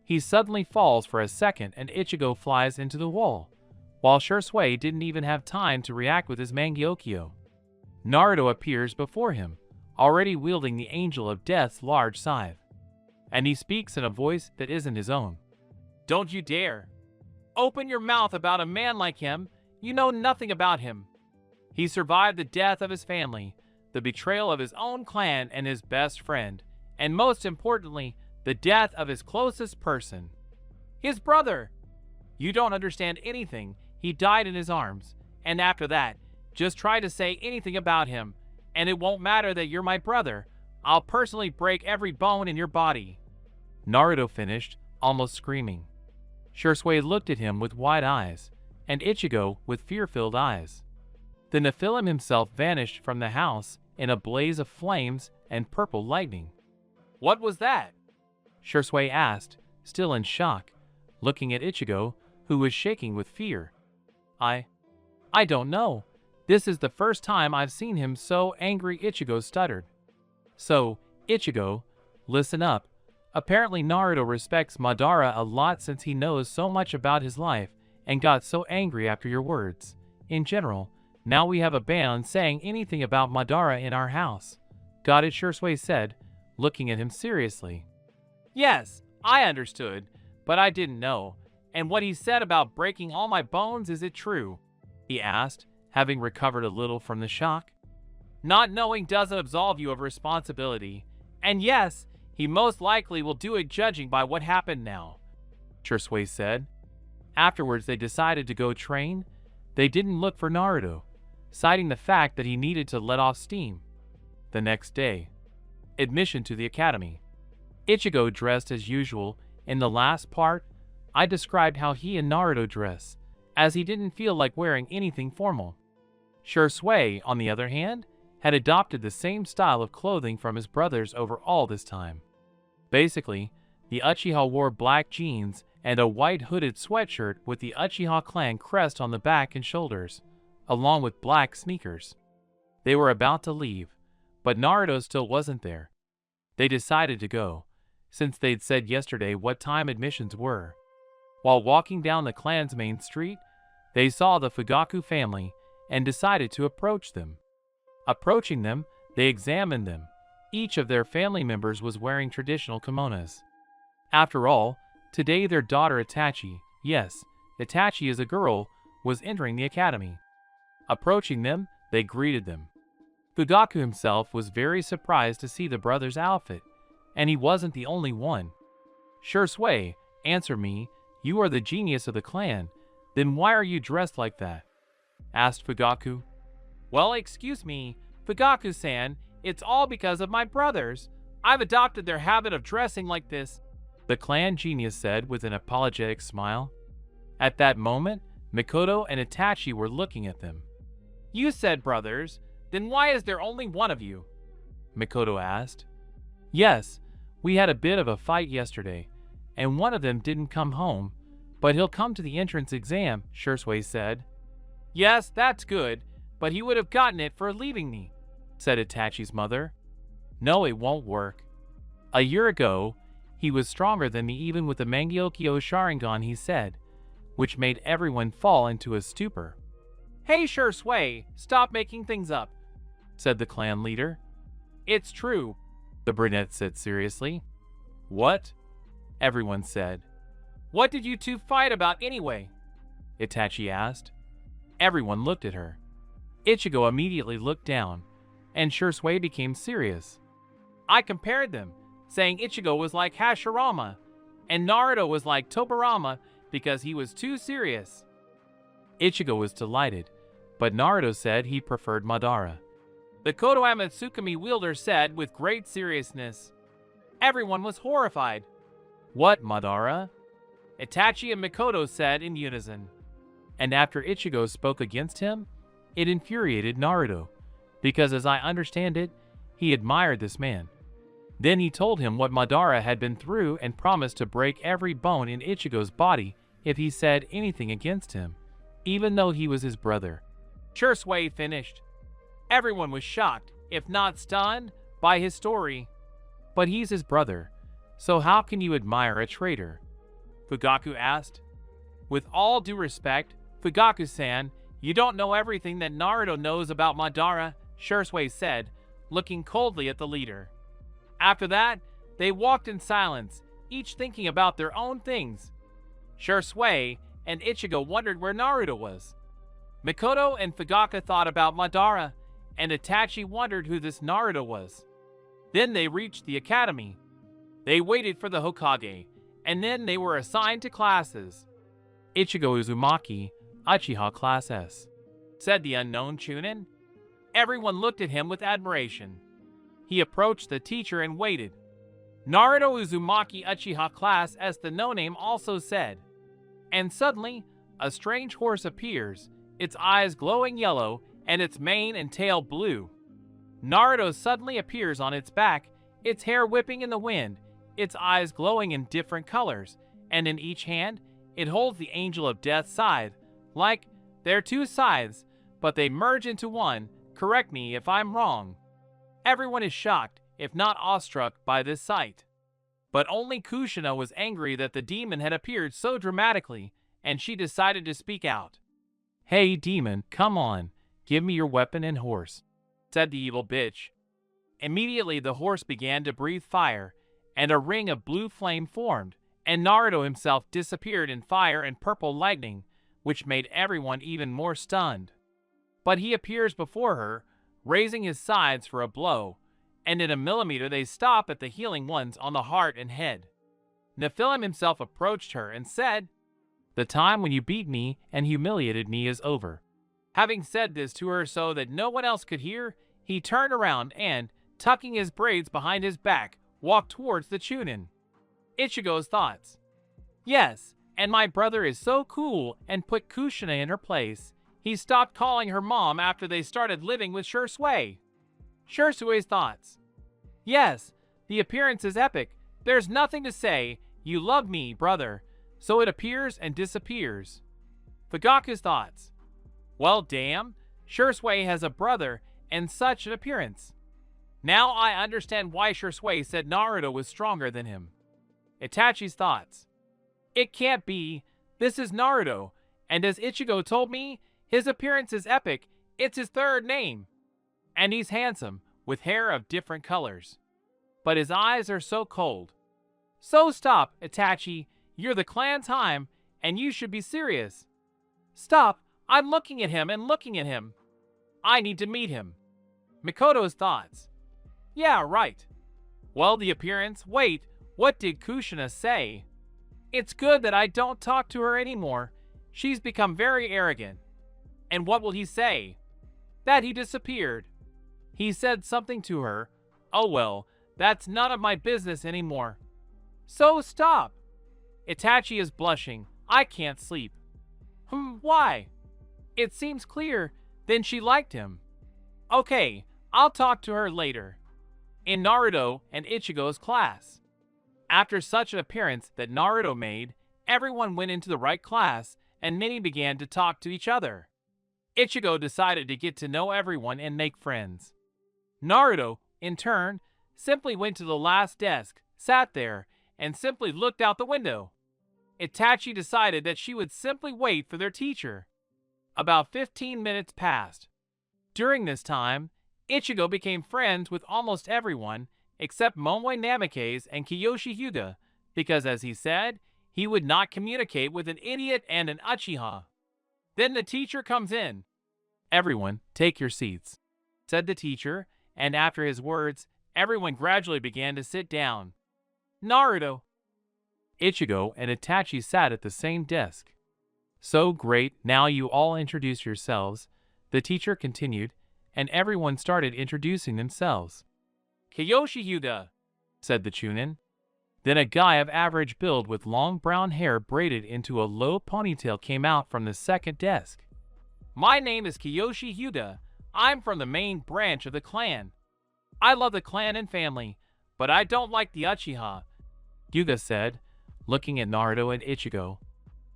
He suddenly falls for a second and Ichigo flies into the wall, while Shursui didn't even have time to react with his Mangyokyo. Naruto appears before him, already wielding the Angel of Death's large scythe. And he speaks in a voice that isn't his own. "Don't you dare open your mouth about a man like him. You know nothing about him. He survived the death of his family, the betrayal of his own clan and his best friend, and most importantly, the death of his closest person. His brother. You don't understand anything. He died in his arms, and after that, just try to say anything about him, and it won't matter that you're my brother. I'll personally break every bone in your body." Naruto finished, almost screaming. Shursui looked at him with wide eyes, and Ichigo with fear-filled eyes. The Nephilim himself vanished from the house in a blaze of flames and purple lightning. "What was that?" Shursui asked, still in shock, looking at Ichigo, who was shaking with fear. I don't know. This is the first time I've seen him so angry," Ichigo stuttered. "So, Ichigo, listen up. Apparently Naruto respects Madara a lot since he knows so much about his life and got so angry after your words. In general, now we have a ban on saying anything about Madara in our house." "Got it," Shursui said, looking at him seriously. "Yes, I understood, but I didn't know. And what he said about breaking all my bones, is it true?" he asked, having recovered a little from the shock. "Not knowing doesn't absolve you of responsibility. And yes, he most likely will do it, judging by what happened now," Shursui said. Afterwards, they decided to go train. They didn't look for Naruto, citing the fact that he needed to let off steam. The next day, admission to the academy. Ichigo dressed as usual. In the last part, I described how he and Naruto dress, as he didn't feel like wearing anything formal. Shursui, on the other hand, had adopted the same style of clothing from his brothers over all this time. Basically, the Uchiha wore black jeans and a white hooded sweatshirt with the Uchiha clan crest on the back and shoulders, along with black sneakers. They were about to leave, but Naruto still wasn't there. They decided to go, since they'd said yesterday what time admissions were. While walking down the clan's main street, they saw the Fugaku family and decided to approach them. Approaching them, they examined them. Each of their family members was wearing traditional kimonos. After all, today their daughter Itachi, yes, Itachi is a girl, was entering the academy. Approaching them, they greeted them. Fugaku himself was very surprised to see the brother's outfit, and he wasn't the only one. "Shursui, answer me, you are the genius of the clan, then why are you dressed like that?" asked Fugaku. "Well, excuse me, Fugaku-san, it's all because of my brothers. I've adopted their habit of dressing like this," the clan genius said with an apologetic smile. At that moment, Mikoto and Itachi were looking at them. "You said brothers, then why is there only one of you?" Mikoto asked. "Yes, we had a bit of a fight yesterday, and one of them didn't come home, but he'll come to the entrance exam," Shursui said. "Yes, that's good, but he would have gotten it for leaving me," said Itachi's mother. "No, it won't work. A year ago, he was stronger than me even with the Mangyokyo Sharingan," he said, which made everyone fall into a stupor. "Hey, Shursui, stop making things up," said the clan leader. "It's true," the brunette said seriously. "What?" everyone said. "What did you two fight about anyway?" Itachi asked. Everyone looked at her. Ichigo immediately looked down, and Shursui became serious. "I compared them, saying Ichigo was like Hashirama, and Naruto was like Tobirama because he was too serious." Ichigo was delighted, but Naruto said he preferred Madara. The Kotoama Tsukumi wielder said with great seriousness. Everyone was horrified. "What, Madara?" Itachi and Mikoto said in unison. And after Ichigo spoke against him, it infuriated Naruto, because as I understand it, he admired this man. Then he told him what Madara had been through and promised to break every bone in Ichigo's body if he said anything against him, even though he was his brother. Shursui finished. Everyone was shocked, if not stunned, by his story. But he's his brother, so how can you admire a traitor? Fugaku asked. With all due respect, Fugaku-san, you don't know everything that Naruto knows about Madara, Shursui said, looking coldly at the leader. After that, they walked in silence, each thinking about their own things. Shursui and Ichigo wondered where Naruto was. Mikoto and Fugaku thought about Madara, and Itachi wondered who this Naruto was. Then they reached the academy. They waited for the Hokage, and then they were assigned to classes. Ichigo Uzumaki, Uchiha Class S, said the unknown Chunin. Everyone looked at him with admiration. He approached the teacher and waited. Naruto Uzumaki Uchiha Class S, the no-name also said. And suddenly, a strange horse appears, its eyes glowing yellow and its mane and tail blue. Naruto suddenly appears on its back, its hair whipping in the wind, its eyes glowing in different colors, and in each hand, it holds the Angel of Death's scythe. Like, they're two scythes, but they merge into one. Correct me if I'm wrong. Everyone is shocked, if not awestruck, by this sight. But only Kushina was angry that the demon had appeared so dramatically, and she decided to speak out. Hey demon, come on, give me your weapon and horse, said the evil bitch. Immediately the horse began to breathe fire, and a ring of blue flame formed, and Naruto himself disappeared in fire and purple lightning, which made everyone even more stunned. But he appears before her, raising his sides for a blow, and in a millimeter they stop at the healing ones on the heart and head. Nephilim himself approached her and said, "The time when you beat me and humiliated me is over." Having said this to her so that no one else could hear, he turned around and, tucking his braids behind his back, walked towards the Chunin. Ichigo's thoughts. Yes, and my brother is so cool and put Kushina in her place. He stopped calling her mom after they started living with Shursui. Shursui's thoughts. Yes, the appearance is epic. There's nothing to say. You love me, brother. So it appears and disappears. Fugaku's thoughts. Well, damn, Shursui has a brother and such an appearance. Now I understand why Shursui said Naruto was stronger than him. Itachi's thoughts. It can't be. This is Naruto, and as Ichigo told me, his appearance is epic. It's his third name. And he's handsome, with hair of different colors. But his eyes are so cold. So stop, Itachi. You're the clan time, and you should be serious. Stop. I'm looking at him and looking at him. I need to meet him. Mikoto's thoughts. Yeah, right. Well, the appearance. Wait, what did Kushina say? It's good that I don't talk to her anymore. She's become very arrogant. And what will he say? That he disappeared. He said something to her. Oh well, that's none of my business anymore. So stop. Itachi is blushing. I can't sleep. Why? It seems clear. Then she liked him. Okay, I'll talk to her later. In Naruto and Ichigo's class. After such an appearance that Naruto made, everyone went into the right class and many began to talk to each other. Ichigo decided to get to know everyone and make friends. Naruto, in turn, simply went to the last desk, sat there, and simply looked out the window. Itachi decided that she would simply wait for their teacher. About 15 minutes passed. During this time, Ichigo became friends with almost everyone except Momoe Namikaze and Kiyoshi Hyuga, because as he said, he would not communicate with an idiot and an Uchiha. Then the teacher comes in. Everyone, take your seats, said the teacher, and after his words, everyone gradually began to sit down. Naruto. Ichigo and Itachi sat at the same desk. So great, now you all introduce yourselves, the teacher continued, and everyone started introducing themselves. Kiyoshi Hyuga, said the Chunin. Then a guy of average build with long brown hair braided into a low ponytail came out from the second desk. My name is Kiyoshi Hyuga. I'm from the main branch of the clan. I love the clan and family, but I don't like the Uchiha, Hyuga said, looking at Naruto and Ichigo.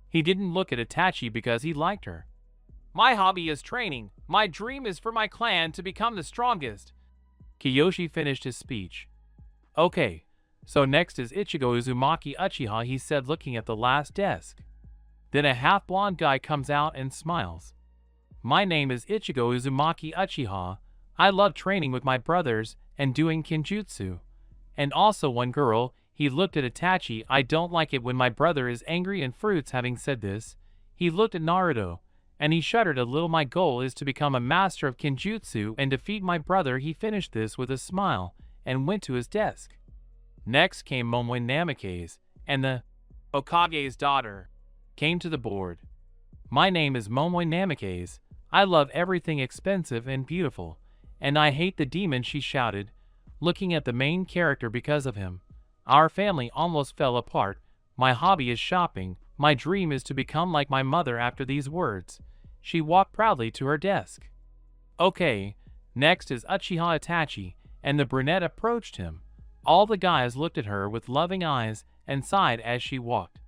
He didn't look at Itachi because he liked her. My hobby is training. My dream is for my clan to become the strongest. Kiyoshi finished his speech. Okay, so next is Ichigo Uzumaki Uchiha, he said, looking at the last desk. Then a half-blonde guy comes out and smiles. My name is Ichigo Uzumaki Uchiha. I love training with my brothers and doing kinjutsu. And also one girl, he looked at Itachi. I don't like it when my brother is angry and fruits. Having said this, he looked at Naruto, and he shuddered a little. My goal is to become a master of kinjutsu and defeat my brother. He finished this with a smile and went to his desk. Next came Momoe Namikaze, and the Hokage's daughter came to the board. My name is Momoe Namikaze. I love everything expensive and beautiful, and I hate the demon, she shouted, looking at the main character. Because of him, our family almost fell apart. My hobby is shopping. My dream is to become like my mother. After these words, she walked proudly to her desk. Okay, next is Uchiha Itachi, and the brunette approached him. All the guys looked at her with loving eyes and sighed as she walked.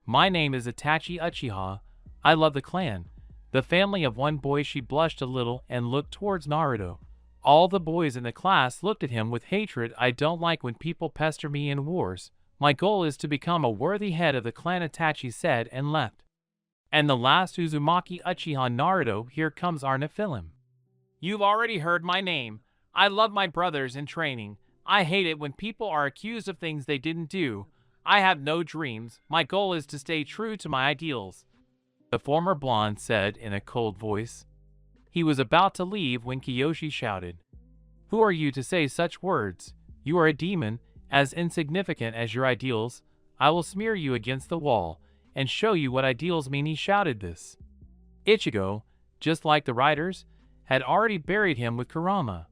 My name is Itachi Uchiha. I love the clan, the family of one boy. She blushed a little and looked towards Naruto. All the boys in the class looked at him with hatred. I don't like when people pester me in wars. My goal is to become a worthy head of the clan, Itachi said, and left. And the last Uzumaki Uchiha, Naruto. Here comes our Nephilim. You've already heard my name. I love my brothers in training. I hate it when people are accused of things they didn't do. I have no dreams. My goal is to stay true to my ideals," the former blonde said in a cold voice. He was about to leave when Kiyoshi shouted, "Who are you to say such words? You are a demon, as insignificant as your ideals. I will smear you against the wall and show you what ideals mean." He shouted this. Ichigo, just like the writers, had already buried him with Kurama.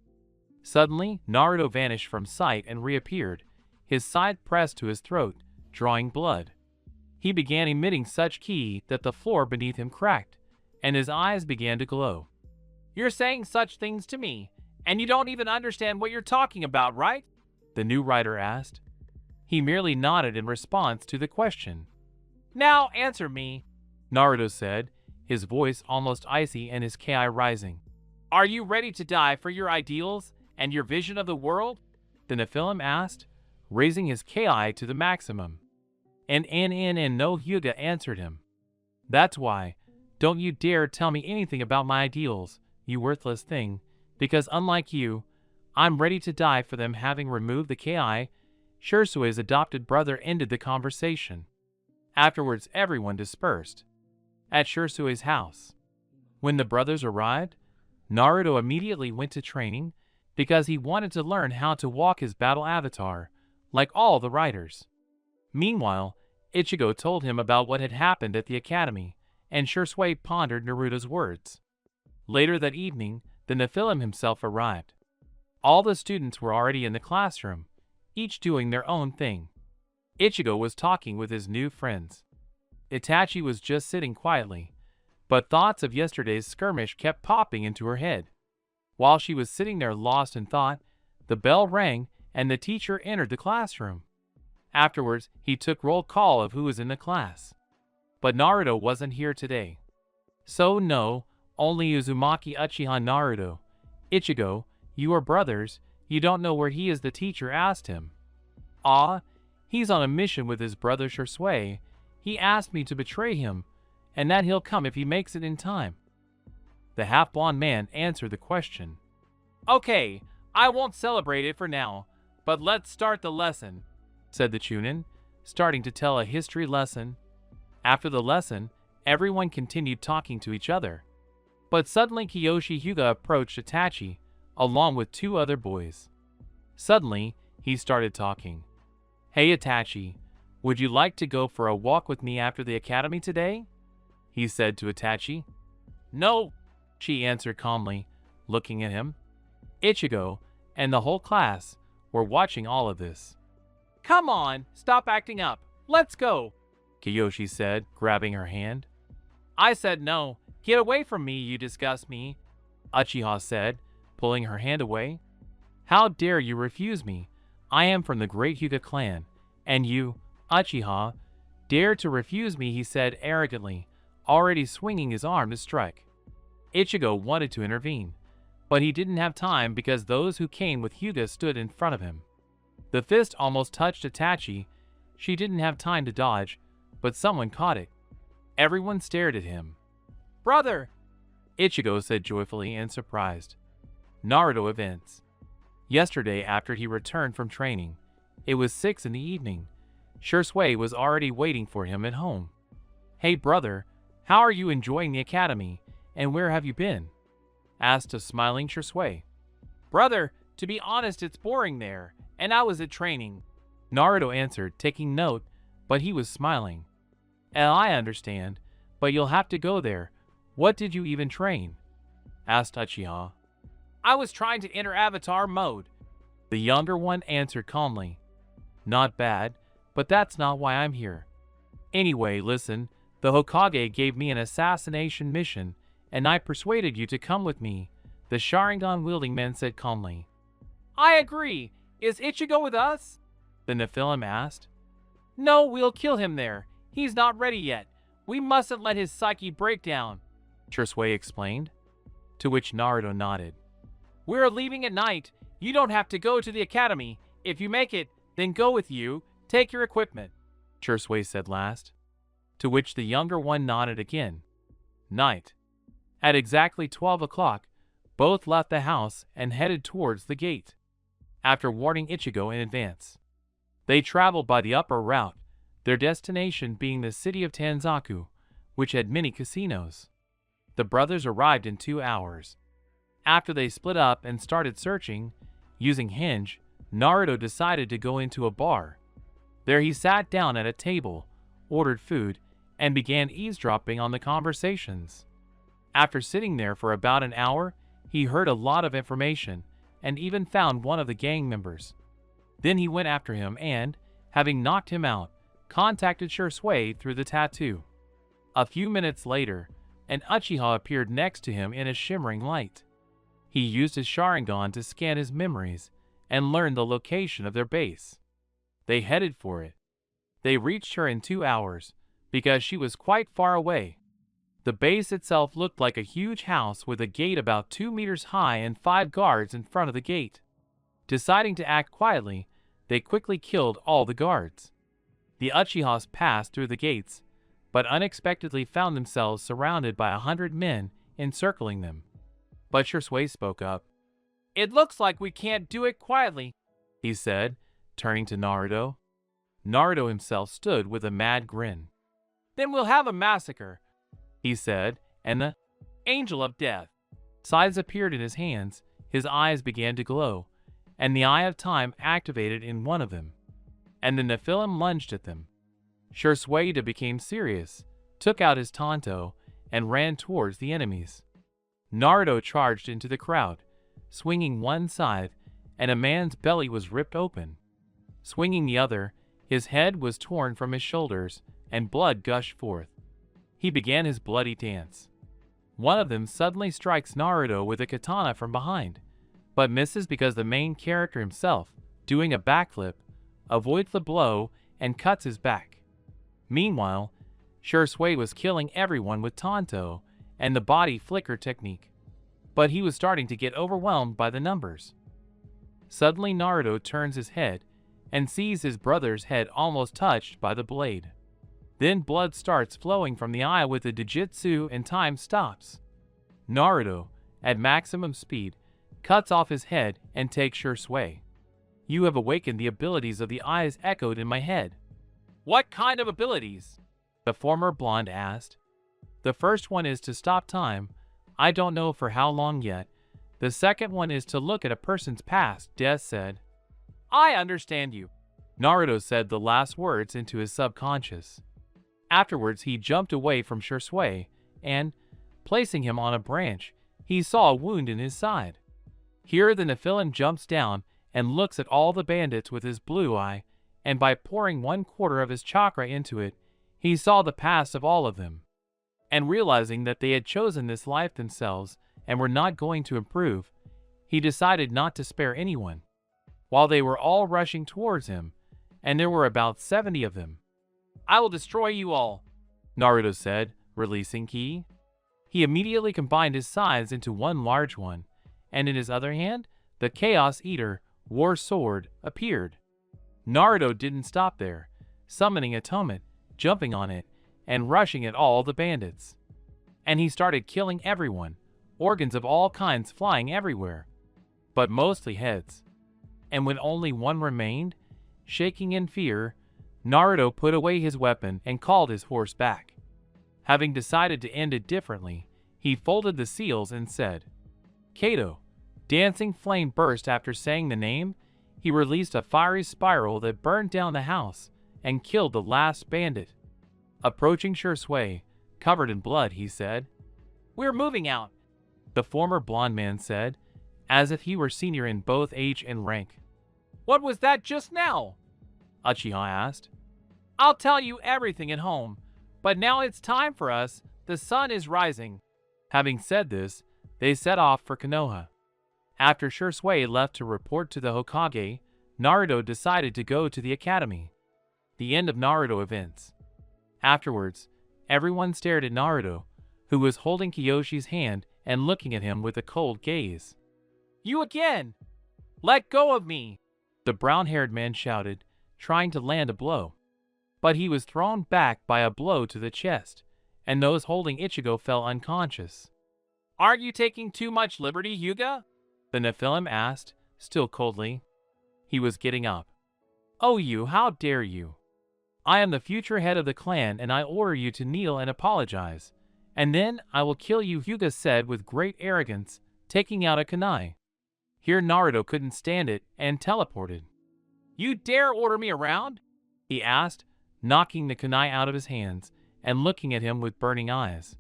Suddenly, Naruto vanished from sight and reappeared, his side pressed to his throat, drawing blood. He began emitting such ki that the floor beneath him cracked, and his eyes began to glow. "You're saying such things to me, and you don't even understand what you're talking about, right?" the new writer asked. He merely nodded in response to the question. "Now answer me," Naruto said, his voice almost icy and his ki rising. "Are you ready to die for your ideals and your vision of the world?" the Nephilim asked, raising his ki to the maximum. And no Hyuga answered him. "That's why. Don't you dare tell me anything about my ideals, you worthless thing, because unlike you, I'm ready to die for them." Having removed the ki, Shirsue's adopted brother ended the conversation. Afterwards, everyone dispersed. At Shirsue's house, when the brothers arrived, Naruto immediately went to training because he wanted to learn how to walk his battle avatar, like all the writers. Meanwhile, Ichigo told him about what had happened at the academy, and Shirsue pondered Naruto's words. Later that evening, the Nephilim himself arrived. All the students were already in the classroom, each doing their own thing. Ichigo was talking with his new friends. Itachi was just sitting quietly, but thoughts of yesterday's skirmish kept popping into her head. While she was sitting there lost in thought, the bell rang and the teacher entered the classroom. Afterwards, he took roll call of who was in the class. But Naruto wasn't here today. So no, only Uzumaki Uchiha Naruto. "Ichigo, you are brothers, you don't know where he is?" the teacher asked him. "Ah, he's on a mission with his brother Shirsue. He asked me to betray him, and that he'll come if he makes it in time." The half-blonde man answered the question. "Okay, I won't celebrate it for now, but let's start the lesson," said the Chunin, starting to tell a history lesson. After the lesson, everyone continued talking to each other. But suddenly Kiyoshi Hyuga approached Itachi, along with two other boys. Suddenly, he started talking. "Hey Itachi, would you like to go for a walk with me after the academy today?" he said to Itachi. "No," she answered calmly, looking at him. Ichigo and the whole class were watching all of this. "Come on, stop acting up. Let's go," Kiyoshi said, grabbing her hand. "I said no. Get away from me, you disgust me," Uchiha said, pulling her hand away. "How dare you refuse me? I am from the great Hyuga clan, and you, Uchiha, dare to refuse me," he said arrogantly, already swinging his arm to strike. Ichigo wanted to intervene, but he didn't have time because those who came with Hyuga stood in front of him. The fist almost touched Itachi. She didn't have time to dodge, but someone caught it. Everyone stared at him. "Brother!" Ichigo said joyfully and surprised. Naruto events. Yesterday, after he returned from training, it was 6 in the evening. Shirsue was already waiting for him at home. "Hey brother, how are you enjoying the academy, and where have you been?" asked a smiling Shirsue. "Brother, to be honest, it's boring there, and I was at training," Naruto answered, taking note, but he was smiling. "I understand, but you'll have to go there. What did you even train?" asked Uchiha. "I was trying to enter Avatar mode," the younger one answered calmly. "Not bad, but that's not why I'm here. Anyway, listen, the Hokage gave me an assassination mission, and I persuaded you to come with me," the Sharingan-wielding man said calmly. "I agree. Is Ichigo with us?" the Nephilim asked. "No, we'll kill him there. He's not ready yet. We mustn't let his psyche break down," Shirsue explained, to which Naruto nodded. "We're leaving at night. You don't have to go to the academy. If you make it, then go with you. Take your equipment," Shirsue said last, to which the younger one nodded again. Night. At exactly 12 o'clock, both left the house and headed towards the gate, after warning Ichigo in advance. They traveled by the upper route, their destination being the city of Tanzaku, which had many casinos. The brothers arrived in 2 hours. After they split up and started searching, using Hinge, Naruto decided to go into a bar. There he sat down at a table, ordered food, and began eavesdropping on the conversations. After sitting there for about an hour, he heard a lot of information and even found one of the gang members. Then he went after him and, having knocked him out, contacted Shursui through the tattoo. A few minutes later, an Uchiha appeared next to him in a shimmering light. He used his Sharingan to scan his memories and learned the location of their base. They headed for it. They reached her in 2 hours, because she was quite far away. The base itself looked like a huge house with a gate about 2 meters high and 5 guards in front of the gate. Deciding to act quietly, they quickly killed all the guards. The Uchihas passed through the gates, but unexpectedly found themselves surrounded by 100 men encircling them. But Shursui spoke up. "It looks like we can't do it quietly," he said, turning to Naruto. Naruto himself stood with a mad grin. "Then we'll have a massacre," he said, and the Angel of Death scythes appeared in his hands, his eyes began to glow, and the Eye of Time activated in one of them. And the Nephilim lunged at them. Shursui became serious, took out his Tanto, and ran towards the enemies. Naruto charged into the crowd, swinging one scythe, and a man's belly was ripped open. Swinging the other, his head was torn from his shoulders, and blood gushed forth. He began his bloody dance. One of them suddenly strikes Naruto with a katana from behind, but misses because the main character himself, doing a backflip, avoids the blow and cuts his back. Meanwhile, Shursui was killing everyone with Tanto and the body flicker technique, but he was starting to get overwhelmed by the numbers. Suddenly Naruto turns his head and sees his brother's head almost touched by the blade. Then blood starts flowing from the eye with the Dijitsu and time stops. Naruto, at maximum speed, cuts off his head and takes Shursui. "You have awakened the abilities of the eyes," echoed in my head. "What kind of abilities?" the former blonde asked. "The first one is to stop time. I don't know for how long yet. The second one is to look at a person's past," Des said. "I understand you." Naruto said the last words into his subconscious. Afterwards, he jumped away from Shursui, and, placing him on a branch, he saw a wound in his side. Here the Nephilim jumps down and looks at all the bandits with his blue eye, and by pouring 1/4 of his chakra into it, he saw the past of all of them. And realizing that they had chosen this life themselves and were not going to improve, he decided not to spare anyone. While they were all rushing towards him, and there were about 70 of them. "I will destroy you all," Naruto said, releasing Ki. He immediately combined his scythes into one large one, and in his other hand, the Chaos Eater, War Sword, appeared. Naruto didn't stop there, summoning a Tomet, jumping on it, and rushing at all the bandits. And he started killing everyone, organs of all kinds flying everywhere, but mostly heads. And when only one remained, shaking in fear, Naruto put away his weapon and called his horse back. Having decided to end it differently, he folded the seals and said, "Kato." Dancing flame burst after saying the name. He released a fiery spiral that burned down the house and killed the last bandit. Approaching Shursui, covered in blood, he said, "We're moving out," the former blonde man said, as if he were senior in both age and rank. "What was that just now?" Uchiha asked. "I'll tell you everything at home, but now it's time for us. The sun is rising." Having said this, they set off for Konoha. After Shursui left to report to the Hokage, Naruto decided to go to the academy. The end of Naruto events. Afterwards, everyone stared at Naruto, who was holding Kiyoshi's hand and looking at him with a cold gaze. "You again! Let go of me!" the brown-haired man shouted, trying to land a blow. But he was thrown back by a blow to the chest, and those holding Ichigo fell unconscious. "Aren't you taking too much liberty, Hyuga?" the Nephilim asked, still coldly. He was getting up. "Oh, you, how dare you? I am the future head of the clan and I order you to kneel and apologize. And then I will kill you," Hyuga said with great arrogance, taking out a kunai. Here Naruto couldn't stand it and teleported. "You dare order me around?" he asked, knocking the kunai out of his hands and looking at him with burning eyes.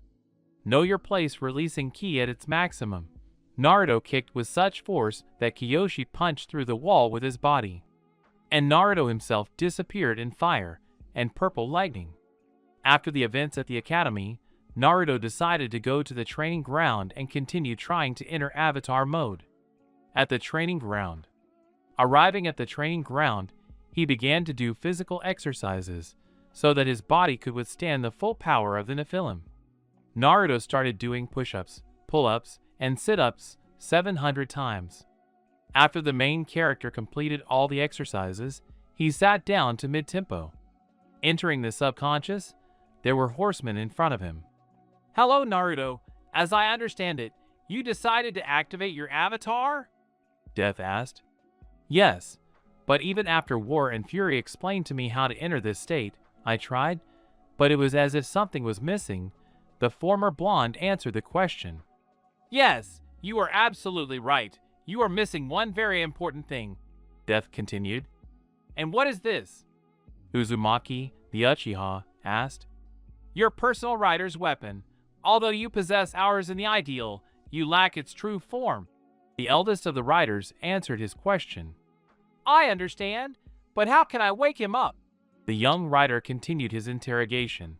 Know your place, releasing ki at its maximum. Naruto kicked with such force that Kiyoshi punched through the wall with his body. And Naruto himself disappeared in fire and purple lightning. After the events at the academy, Naruto decided to go to the training ground and continue trying to enter avatar mode. At the training ground. Arriving at the training ground, he began to do physical exercises so that his body could withstand the full power of the Nephilim. Naruto started doing push-ups, pull-ups, and sit-ups 700 times. After the main character completed all the exercises, he sat down to mid-tempo. Entering the subconscious, there were horsemen in front of him. "Hello, Naruto. As I understand it, you decided to activate your avatar?" Death asked. "Yes, but even after War and Fury explained to me how to enter this state, I tried, but it was as if something was missing." The former blonde answered the question. "Yes, you are absolutely right. You are missing one very important thing," Death continued. "And what is this?" Uzumaki, the Uchiha, asked. "Your personal rider's weapon. Although you possess ours in the ideal, you lack its true form." The eldest of the riders answered his question. "I understand, but how can I wake him up?" The young rider continued his interrogation.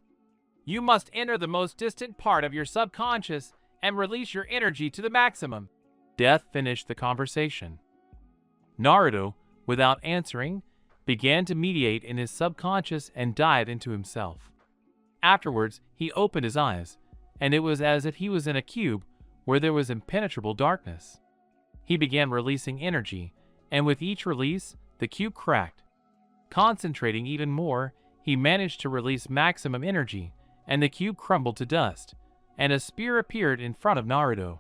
"You must enter the most distant part of your subconscious and release your energy to the maximum." Death finished the conversation. Naruto, without answering, began to meditate in his subconscious and dive into himself. Afterwards, he opened his eyes, and it was as if he was in a cube where there was impenetrable darkness. He began releasing energy, and with each release, the cube cracked. Concentrating even more, he managed to release maximum energy, and the cube crumbled to dust, and a spear appeared in front of Naruto.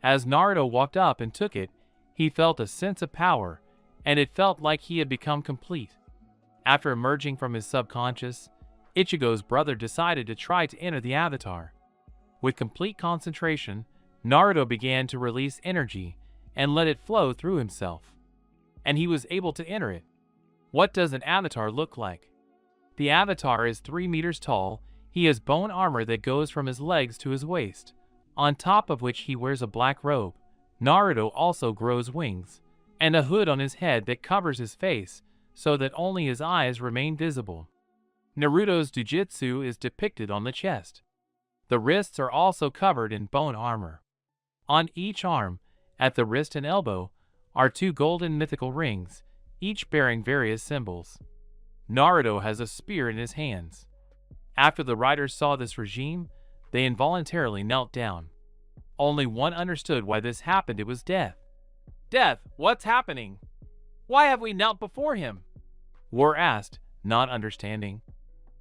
As Naruto walked up and took it, he felt a sense of power, and it felt like he had become complete. After emerging from his subconscious, Ichigo's brother decided to try to enter the avatar. With complete concentration, Naruto began to release energy and let it flow through himself. And he was able to enter it. What does an avatar look like? The avatar is 3 meters tall. He has bone armor that goes from his legs to his waist, on top of which he wears a black robe. Naruto also grows wings, and a hood on his head that covers his face so that only his eyes remain visible. Naruto's jujutsu is depicted on the chest. The wrists are also covered in bone armor. On each arm, at the wrist and elbow, are 2 golden mythical rings, each bearing various symbols. Naruto has a spear in his hands. After the riders saw this regime, they involuntarily knelt down. Only one understood why this happened. It was Death. "Death, what's happening? Why have we knelt before him?" War asked, not understanding.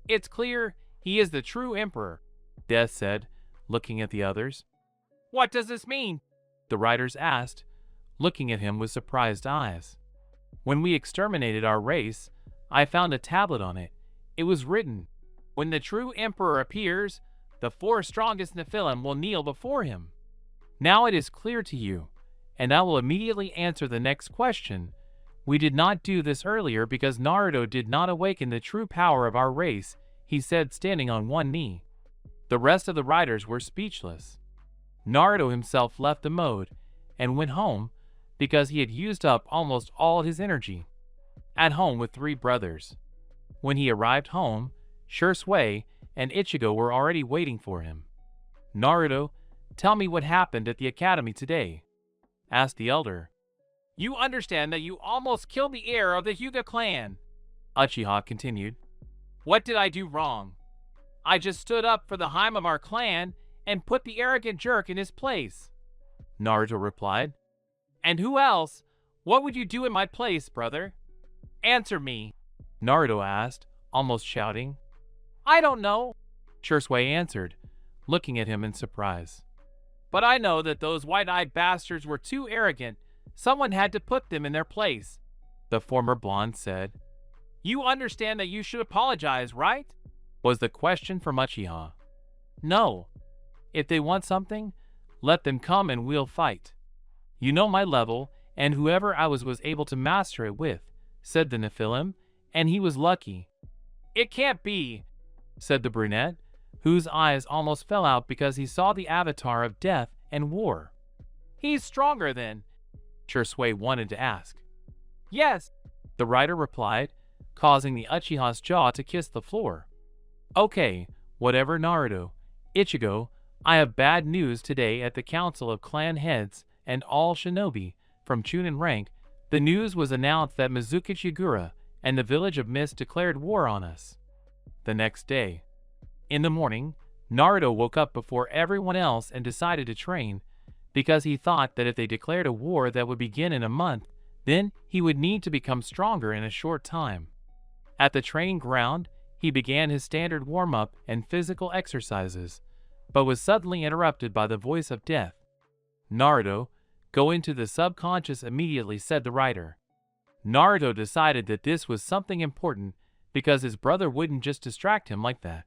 "It's clear he is the true emperor," Death said, looking at the others. "What does this mean?" the riders asked, looking at him with surprised eyes. "When we exterminated our race, I found a tablet on it. It was written, 'When the true emperor appears, the 4 strongest Nephilim will kneel before him.' Now it is clear to you, and I will immediately answer the next question. We did not do this earlier because Naruto did not awaken the true power of our race," he said, standing on one knee. The rest of the riders were speechless. Naruto himself left the mode and went home because he had used up almost all his energy. At home with 3 brothers. When he arrived home, Shursui and Ichigo were already waiting for him. "Naruto, tell me what happened at the academy today," asked the elder. "You understand that you almost killed the heir of the Hyuga clan," Uchiha continued. "What did I do wrong? I just stood up for the Haim of our clan and put the arrogant jerk in his place," Naruto replied. "And who else? What would you do in my place, brother? Answer me," Naruto asked, almost shouting. "I don't know," Shursui answered, looking at him in surprise. "But I know that those white-eyed bastards were too arrogant. Someone had to put them in their place," the former blonde said. You understand that you should apologize, right? Was the question from Uchiha. No. If they want something, let them come and we'll fight. You know my level, and whoever I was able to master it with, said the Nephilim, and he was lucky. It can't be, said the brunette, whose eyes almost fell out because he saw the avatar of death and war. He's stronger then, Shui wanted to ask. Yes, the writer replied, causing the Uchiha's jaw to kiss the floor. Okay, whatever Naruto. Ichigo, I have bad news today at the Council of Clan Heads and all shinobi from Chunin rank. The news was announced that Mizuki Shigura and the Village of Mist declared war on us. The next day. In the morning, Naruto woke up before everyone else and decided to train, because he thought that if they declared a war that would begin in a month, then he would need to become stronger in a short time. At the training ground, he began his standard warm-up and physical exercises, but was suddenly interrupted by the voice of death. Naruto, go into the subconscious immediately, said the writer. Naruto decided that this was something important because his brother wouldn't just distract him like that.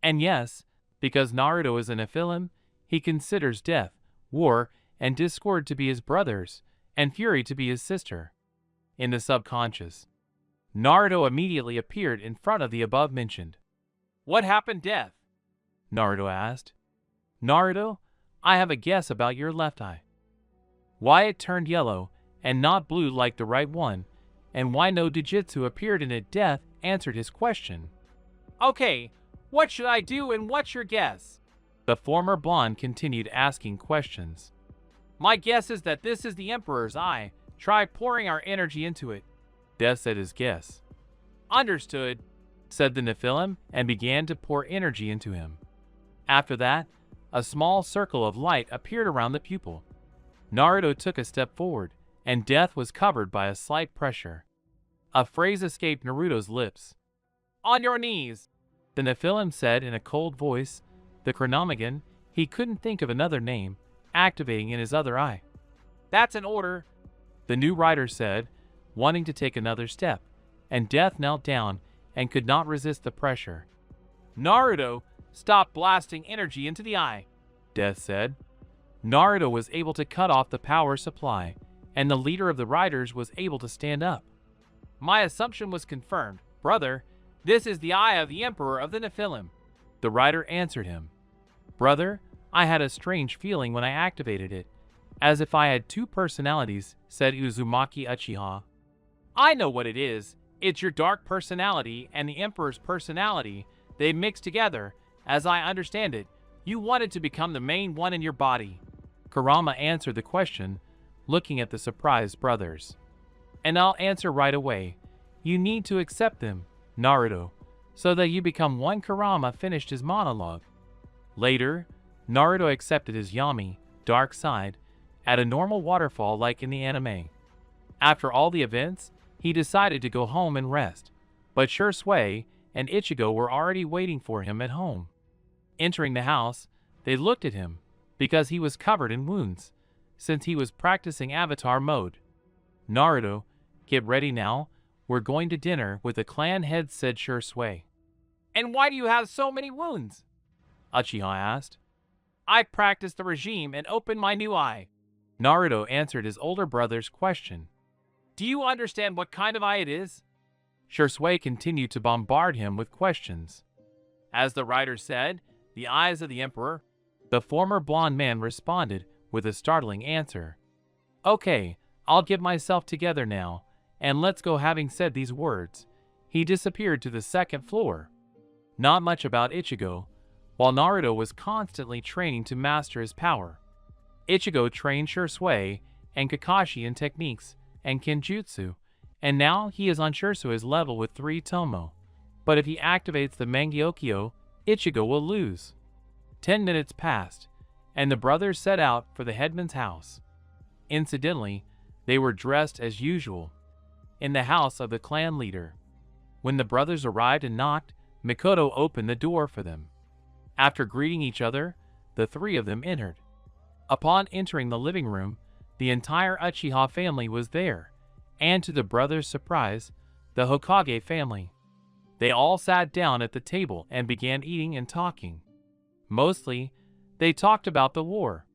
And yes, because Naruto is a Nephilim, he considers death, war, and discord to be his brothers, and fury to be his sister. In the subconscious, Naruto immediately appeared in front of the above-mentioned. What happened, Death? Naruto asked. Naruto, I have a guess about your left eye. Why it turned yellow and not blue like the right one, and why no Dujutsu appeared in it, Death answered his question. Okay, what should I do and what's your guess? The former blonde continued asking questions. My guess is that this is the Emperor's eye. Try pouring our energy into it. Death said his guess. Understood, said the Nephilim, and began to pour energy into him. After that, a small circle of light appeared around the pupil. Naruto took a step forward, and Death was covered by a slight pressure. A phrase escaped Naruto's lips. On your knees, the Nephilim said in a cold voice, the Chronomegon, he couldn't think of another name, activating in his other eye. That's an order, the new writer said, wanting to take another step, and Death knelt down and could not resist the pressure. Naruto, stop blasting energy into the eye, Death said. Naruto was able to cut off the power supply, and the leader of the riders was able to stand up. My assumption was confirmed. Brother, this is the eye of the Emperor of the Nephilim, the rider answered him. Brother, I had a strange feeling when I activated it, as if I had two personalities, said Uzumaki Uchiha. I know what it is. It's your dark personality and the Emperor's personality. They mix together. As I understand it, you wanted to become the main one in your body. Kurama answered the question, looking at the surprised brothers. And I'll answer right away. You need to accept them, Naruto, so that you become one. Kurama finished his monologue. Later, Naruto accepted his Yami, dark side, at a normal waterfall like in the anime. After all the events, he decided to go home and rest, but Shui and Ichigo were already waiting for him at home. Entering the house, they looked at him, because he was covered in wounds, since he was practicing avatar mode. Naruto, get ready now, we're going to dinner with the clan heads, said Shui. And why do you have so many wounds? Uchiha asked. I practiced the regime and opened my new eye. Naruto answered his older brother's question. Do you understand what kind of eye it is? Shui continued to bombard him with questions. As the writer said, the eyes of the Emperor, the former blonde man responded with a startling answer. Okay, I'll get myself together now, and let's go. Having said these words, he disappeared to the second floor. Not much about Ichigo. While Naruto was constantly training to master his power, Ichigo trained Shui and Kakashi in techniques and Kenjutsu, and now he is on Shusui's level with 3 Tomo. But if he activates the Mangyokyo, Ichigo will lose. 10 minutes passed, and the brothers set out for the headman's house. Incidentally, they were dressed as usual, in the house of the clan leader. When the brothers arrived and knocked, Mikoto opened the door for them. After greeting each other, the 3 of them entered. Upon entering the living room, the entire Uchiha family was there, and to the brothers' surprise, the Hokage family. They all sat down at the table and began eating and talking. Mostly, they talked about the war.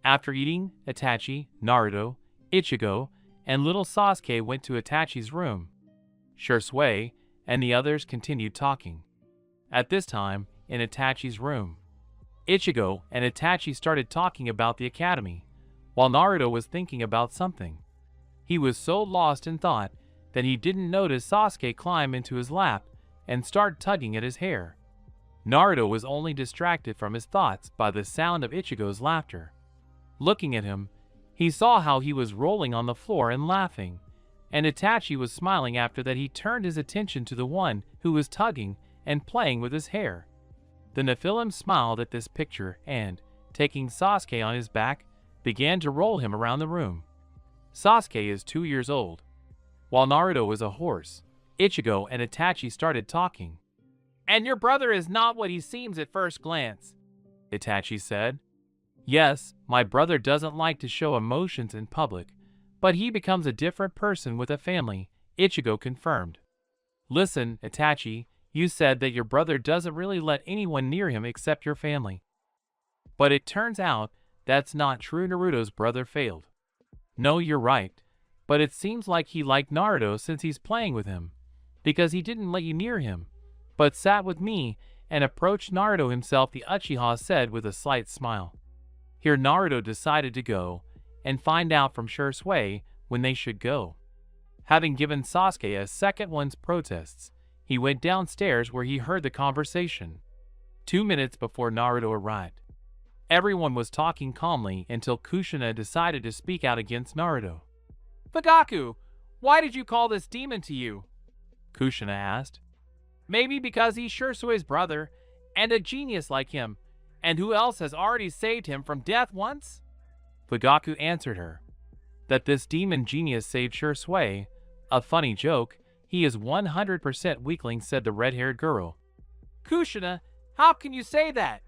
After eating, Itachi, Naruto, Ichigo, and little Sasuke went to Itachi's room. Shisui and the others continued talking. At this time, in Itachi's room, Ichigo and Itachi started talking about the academy, while Naruto was thinking about something. He was so lost in thought that he didn't notice Sasuke climb into his lap and start tugging at his hair. Naruto was only distracted from his thoughts by the sound of Ichigo's laughter. Looking at him, he saw how he was rolling on the floor and laughing, and Itachi was smiling. After that, he turned his attention to the one who was tugging and playing with his hair. The Nephilim smiled at this picture and, taking Sasuke on his back, began to roll him around the room. Sasuke is 2 years old. While Naruto was a horse, Ichigo and Itachi started talking. "And your brother is not what he seems at first glance," Itachi said. "Yes, my brother doesn't like to show emotions in public, but he becomes a different person with a family," Ichigo confirmed. "Listen, Itachi, you said that your brother doesn't really let anyone near him except your family. But it turns out that's not true. Naruto's brother failed." "No, you're right, but it seems like he liked Naruto since he's playing with him, because he didn't let you near him, but sat with me and approached Naruto himself," the Uchiha said with a slight smile. Here Naruto decided to go and find out from Shisui when they should go. Having given Sasuke a second one's protests, he went downstairs where he heard the conversation. 2 minutes before Naruto arrived, everyone was talking calmly until Kushina decided to speak out against Naruto. "Fugaku, why did you call this demon to you?" Kushina asked. "Maybe because he's Shisui's brother and a genius like him, and who else has already saved him from death once?" Fugaku answered her. "That this demon genius saved Shisui? A funny joke. He is 100% weakling," said the red-haired girl. "Kushina, how can you say that?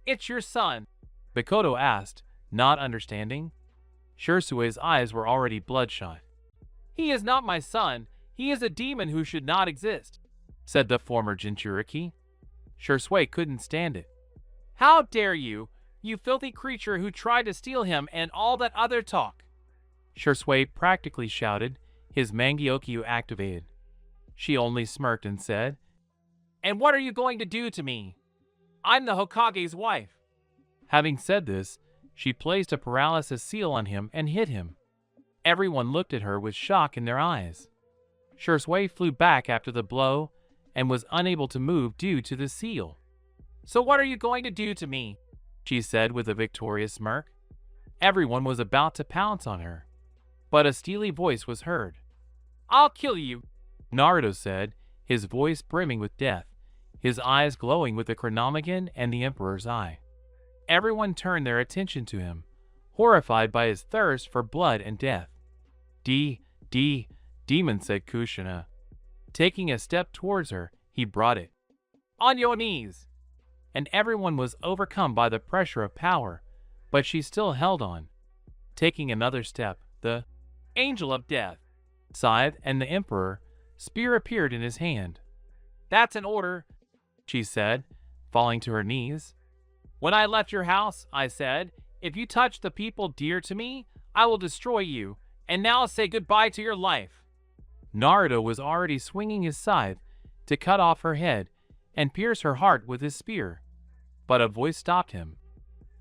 It's your son," Mikoto asked, not understanding. Shisui's eyes were already bloodshot. "He is not my son. He is a demon who should not exist," said the former Jinchuriki. Shisui couldn't stand it. "How dare you, you filthy creature who tried to steal him and all that other talk!" Shisui practically shouted, his Mangyokyu activated. She only smirked and said, "And what are you going to do to me? I'm the Hokage's wife." Having said this, she placed a paralysis seal on him and hit him. Everyone looked at her with shock in their eyes. Shisui flew back after the blow and was unable to move due to the seal. "So what are you going to do to me?" she said with a victorious smirk. Everyone was about to pounce on her, but a steely voice was heard. "I'll kill you," Naruto said, his voice brimming with death, his eyes glowing with the Chronomegon and the Emperor's eye. Everyone turned their attention to him, horrified by his thirst for blood and death. Demon," said Kushina. Taking a step towards her, he brought it. "On your knees!" And everyone was overcome by the pressure of power, but she still held on. Taking another step, the Angel of Death, Scythe, and the Emperor, spear appeared in his hand. "That's an order," she said, falling to her knees. "When I left your house, I said, if you touch the people dear to me, I will destroy you, and now say goodbye to your life." Naruto was already swinging his scythe to cut off her head and pierce her heart with his spear. But a voice stopped him.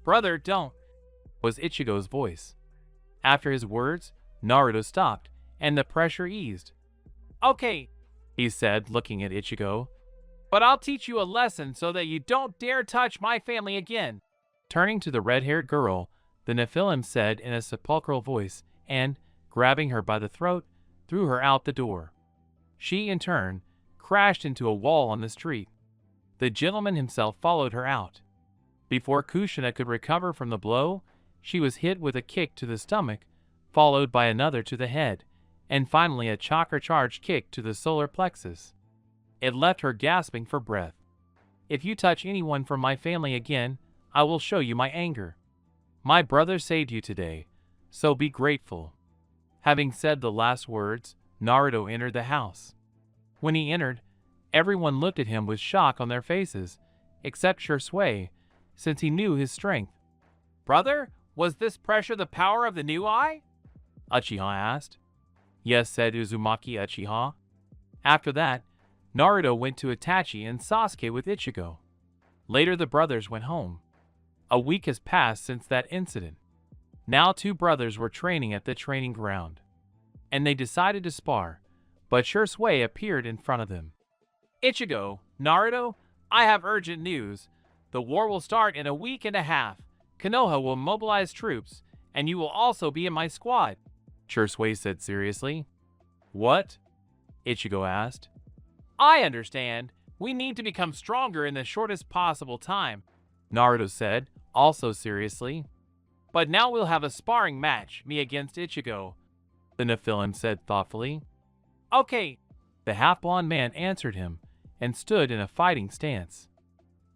"Brother, don't," was Ichigo's voice. After his words, Naruto stopped, and the pressure eased. "Okay," he said, looking at Ichigo, "but I'll teach you a lesson so that you don't dare touch my family again." Turning to the red-haired girl, the Nephilim said in a sepulchral voice and, grabbing her by the throat, threw her out the door. She, in turn, crashed into a wall on the street. The gentleman himself followed her out. Before Kushina could recover from the blow, she was hit with a kick to the stomach, followed by another to the head, and finally a chakra-charged kick to the solar plexus. It left her gasping for breath. "If you touch anyone from my family again, I will show you my anger. My brother saved you today, so be grateful." Having said the last words, Naruto entered the house. When he entered, everyone looked at him with shock on their faces, except Shui, since he knew his strength. "Brother, was this pressure the power of the new eye?" Uchiha asked. "Yes," said Uzumaki Uchiha. After that, Naruto went to Itachi and Sasuke with Ichigo. Later the brothers went home. A week has passed since that incident. Now 2 brothers were training at the training ground, and they decided to spar, but Shui appeared in front of them. "Ichigo, Naruto, I have urgent news. The war will start in a week and a half. Konoha will mobilize troops, and you will also be in my squad," Shui said seriously. "What?" Ichigo asked. "I understand. We need to become stronger in the shortest possible time," Naruto said, also seriously. "But now we'll have a sparring match, me against Ichigo," the Nephilim said thoughtfully. "Okay," the half-blonde man answered him, and stood in a fighting stance.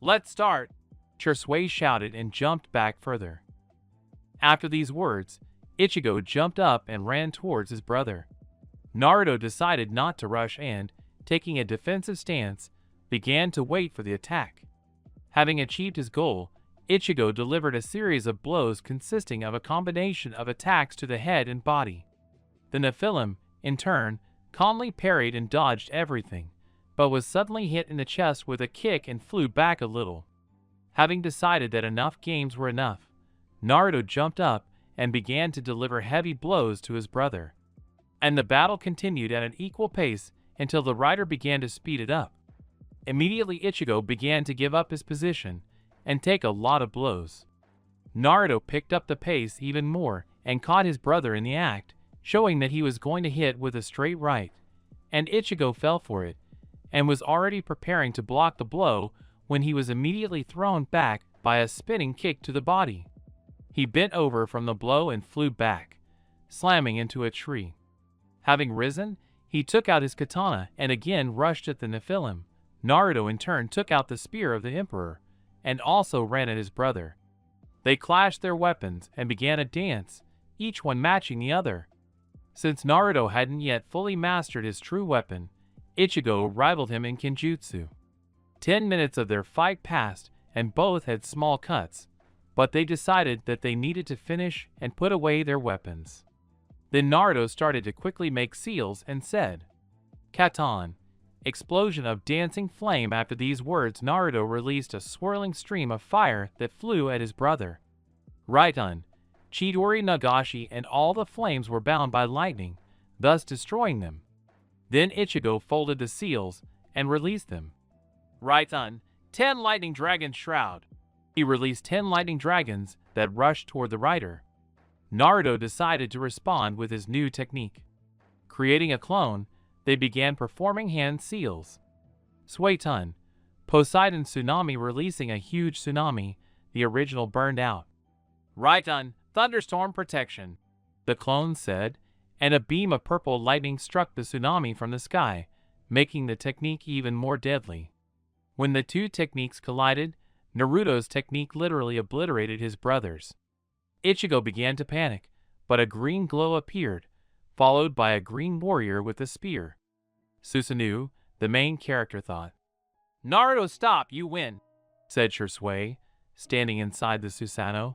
"Let's start," Shui shouted and jumped back further. After these words, Ichigo jumped up and ran towards his brother. Naruto decided not to rush and, taking a defensive stance, began to wait for the attack. Having achieved his goal, Ichigo delivered a series of blows consisting of a combination of attacks to the head and body. The Nephilim, in turn, calmly parried and dodged everything, but was suddenly hit in the chest with a kick and flew back a little. Having decided that enough games were enough, Naruto jumped up and began to deliver heavy blows to his brother. And the battle continued at an equal pace until the rider began to speed it up. Immediately Ichigo began to give up his position and take a lot of blows. Naruto picked up the pace even more and caught his brother in the act, showing that he was going to hit with a straight right, and Ichigo fell for it, and was already preparing to block the blow when he was immediately thrown back by a spinning kick to the body. He bent over from the blow and flew back, slamming into a tree. Having risen, he took out his katana and again rushed at the Nephilim. Naruto in turn took out the spear of the Emperor, and also ran at his brother. They clashed their weapons and began a dance, each one matching the other. Since Naruto hadn't yet fully mastered his true weapon, Ichigo rivaled him in Kenjutsu. 10 minutes of their fight passed, and both had small cuts, but they decided that they needed to finish and put away their weapons. Then Naruto started to quickly make seals and said, "Katan." Explosion of dancing flame. After these words, Naruto released a swirling stream of fire that flew at his brother. Raiden, Chidori Nagashi, and all the flames were bound by lightning, thus destroying them. Then Ichigo folded the seals and released them. Raiden, 10 lightning dragon shroud. He released 10 lightning dragons that rushed toward the rider. Naruto decided to respond with his new technique. Creating a clone, they began performing hand seals. Suetun, Poseidon tsunami, releasing a huge tsunami, the original burned out. Raiden, thunderstorm protection, the clone said, and a beam of purple lightning struck the tsunami from the sky, making the technique even more deadly. When the two techniques collided, Naruto's technique literally obliterated his brother's. Ichigo began to panic, but a green glow appeared, followed by a green warrior with a spear. Susanoo, the main character, thought. "Naruto, stop, you win," said Shui, standing inside the Susanoo.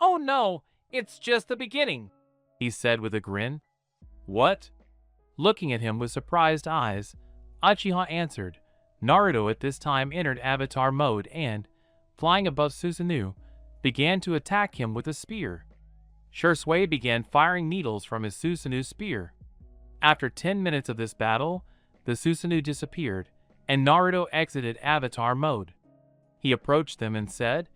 "Oh no, it's just the beginning," he said with a grin. "What?" Looking at him with surprised eyes, Uchiha answered. Naruto at this time entered avatar mode and, flying above Susanoo, began to attack him with a spear. Shui began firing needles from his Susanoo spear. After 10 minutes of this battle, the Susanoo disappeared, and Naruto exited avatar mode. He approached them and said,